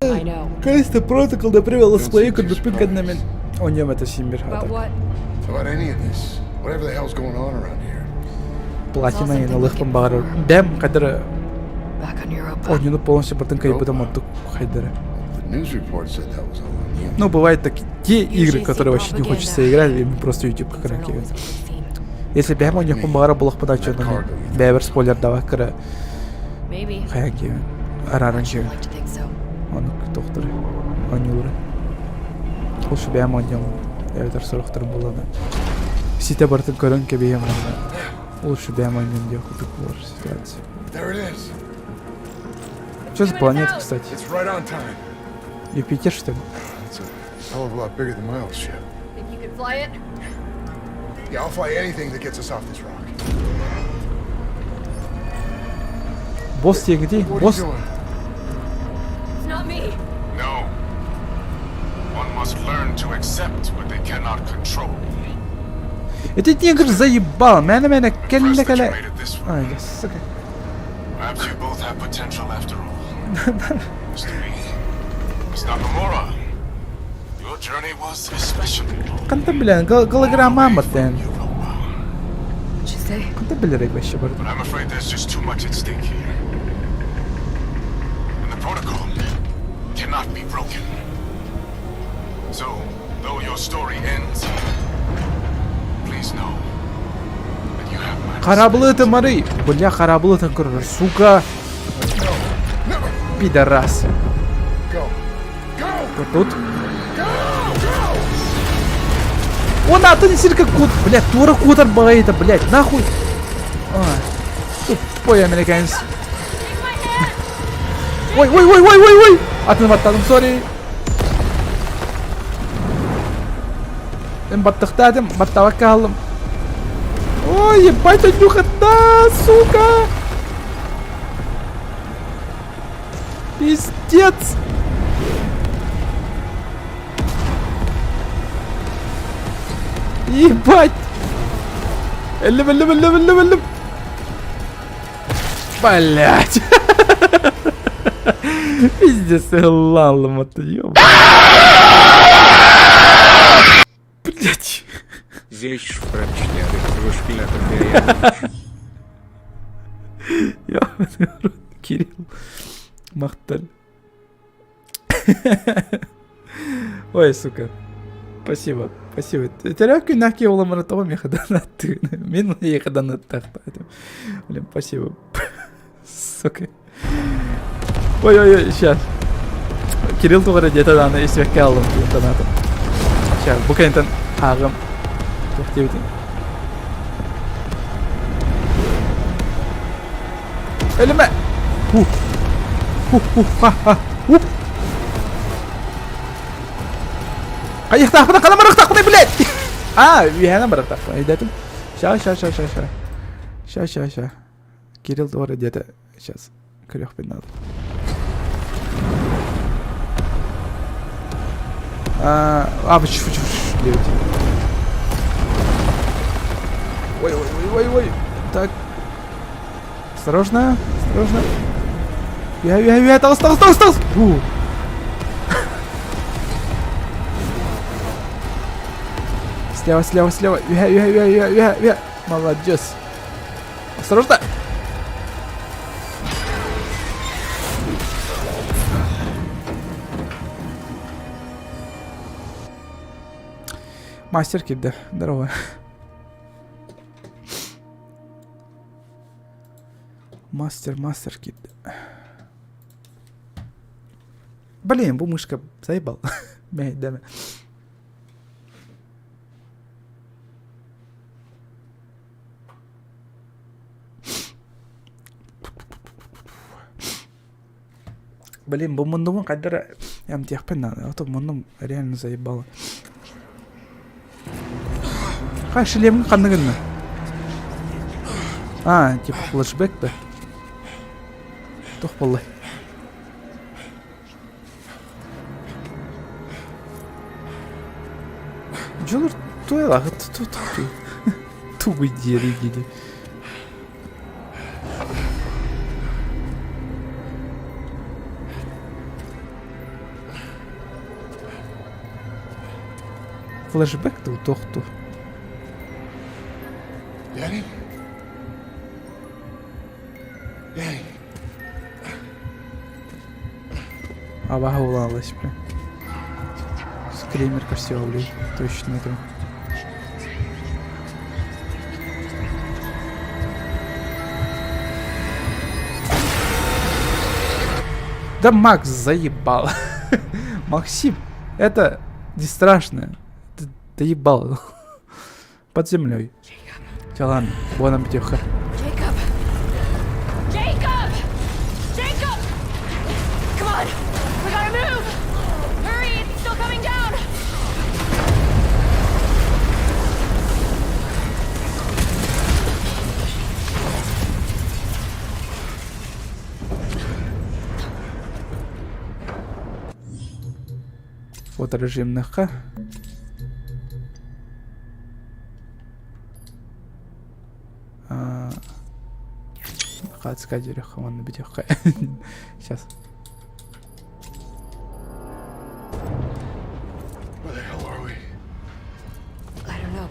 I know. Калиста протокол да привел свои курдупин на мен. Он нем это симбир. About what? About any of this. Whatever the hell's going on around here. Платина и налыхпан багар. Дэм кадр Back on Europa. он юну полностью бартын кайбыдам оттук хайдары. The news report said that was all on you. Ну, бывают такие те игры, которые вообще не хочется играть, и просто YouTube как Those aren't раки. always what they seem. Если бы я мог не багара булах подачу на бевер спойлер давай кара Maybe. хаяки араранчи. I'd like to think so. Он доктор. Он юра. Лучше бы я мог не это сорохтар было да. Сите бартын көрөн кебеем. Лучше бы я мог не делать такую ситуацию. There it is. Что за планета, кстати? It's right on time. Юпитер, что ли? It's a a hell of a lot bigger than my old ship. Think you could fly it? Yeah, I'll fly anything that gets us off this rock. Босс тебе где? What are you Босс? doing? It's not me. No. One must learn to accept what they cannot control. Этот негр заебал. Меня Impressed келли that you келли. made it this far. Ай, сука. Perhaps you both have potential after all. Mr. B, Miss Nakamura, your journey was especially long. Канта, блин, голограмма матен. You know well. What'd you say? Канта билерек вообще бар. But I'm afraid there's just too much at stake here. And the protocol cannot be broken. So, though your story ends, please know that you have my Кораблы ты мори. Бля, кораблы ты курва. Сука. Пидорас. Go. Go! Вот тут. О, на, ты не сильно как кот. Блядь, тура котор боится, блядь. Нахуй. Тупой американец. Ой, ой, ой, ой, ой, ой. Атым, сори. Баттахтадым, баттавакалым. Ой, ебать, Анюха, да, сука. Пиздец. Ебать. Элем. Блять. Пиздец, лалом это, ёб. Блять. Здесь прочняли кружки на конференции. Ёбаный рот, Кирилл. Махталь. Ой, сука. Спасибо. Теряк наки оламара того мехадан атты. Мен ехадан аттахта. Блин, спасибо. Сука. Ой, сейчас. Кирилл тугара где-то дана из векалом интернетом. Сейчас, букентен агам. Тохтевитин. Элеме. Ayo tak kalau marah tak блядь. Вихана марah так. Идем. Ща. Кирилл тоже где-то сейчас. Крёх пинал. Ой. Так. Осторожно. Я, осталось. Слева. Я. Молодец. Осторожно. Мастер Кид, да. Здорово. Мастер Кид. Блин, бумышка заебал. Даме. Блин, бумындумын кайдара ям тияқпен надо, а то мұндым реально заебало. Қай шлемің қандығын? Типа флешбэк да? Тоқ болай. Жолыр тойлағы туғый дері деді. Флешбэк да тоқту. Danny? Абаға улалась, бля. Скример все, блядь. Точно это. Да Макс заебал. Максим, это не страшно. Ты доебал. Под землей. Все, ладно, вон нам тихо. Jacob! Come on! We gotta move! Hurry! It's still coming down! фоторежимныққа. Қатысқа жүрек қаманны бітек қай. Сейчас. Where the hell are we? I don't know.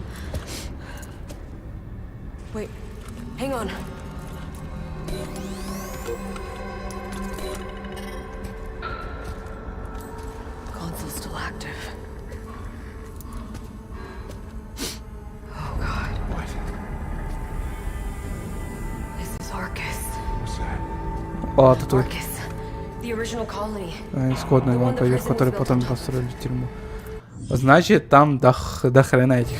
Wait, hang on. Console's still active. Oh god. What? This is Arcus. What's that? О, тут вот Arcus. The original colony. исходная лампа, который потом построили тюрьму. Значит, там до хрена этих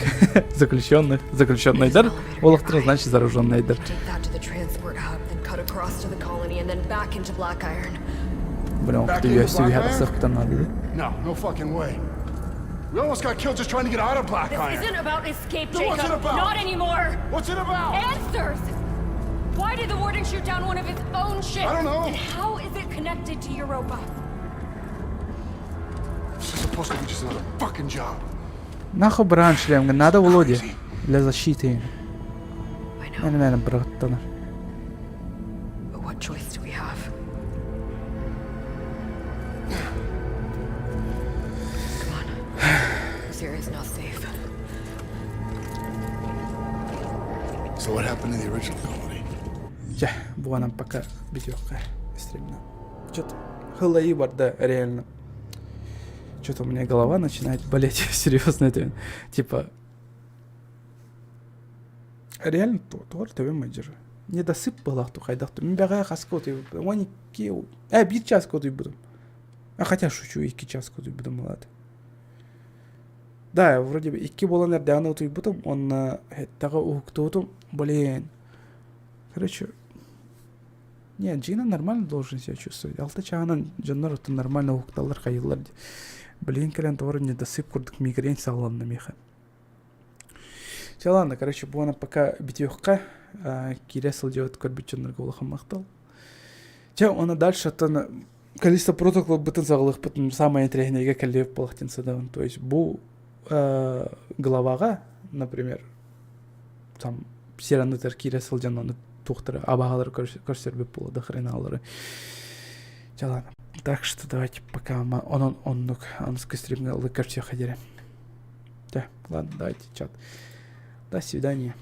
заключенных. Заключенныйдер. Олықтыр, значит, зараженныйдер. Take that to the transport hub, then cut across to the colony, and then back into Blackiron. Блин, Back ты into себе Blackiron? отсылка надо, да? No, no fucking way. We almost got killed just trying to get out of Black This Iron. isn't about escape, Then what's Jacob. it about? Not anymore. What's it about? Answers! Why did the warden shoot down one of his own ships? I don't know. And how is it connected to Europa? This is supposed to be just another fucking job. Нахуй бран шлем, надо Володе для защиты. I know, Yani benim bıraktılar. but what choice do we have? Come on. This area's not safe. So what happened to the original colony? Я, bu нам пока битёвка стримно. Что-то хлои да, реально. Что-то у меня голова начинает болеть, серьезно это. Типа, реально тор тебе менеджер. Недосып было, то хайдахту. Мен бәгә хаскот, он ки, bir час код буду. Хотя шучу, 2 час код буду, ладно. Да, вроде бы 2 болан нәрдәне утуй будым, он хеттага уктутум, блин. Короче, не, Джина нормально должен себя чувствовать. Алты чағынан жаннар нормально укталар кайылар. Блин, кален товар недосып курдык, мигрень сағланна меха. Все, ладно, короче, буана пока битвёхка. Киресл делает корбичоннар голахам мақтал. Че, она дальше тан количество протоколов бытын сағлых бытын самое интересное коллев полахтин садаван. То есть бу главаға, например, там сиранытар Киресл жанны тухтыры абағалар көрсербеп болады хреналары. Че, ладно. Так что давайте пока он анский стримный лыкар все ходили. Да, ладно, давайте чат. До свидания.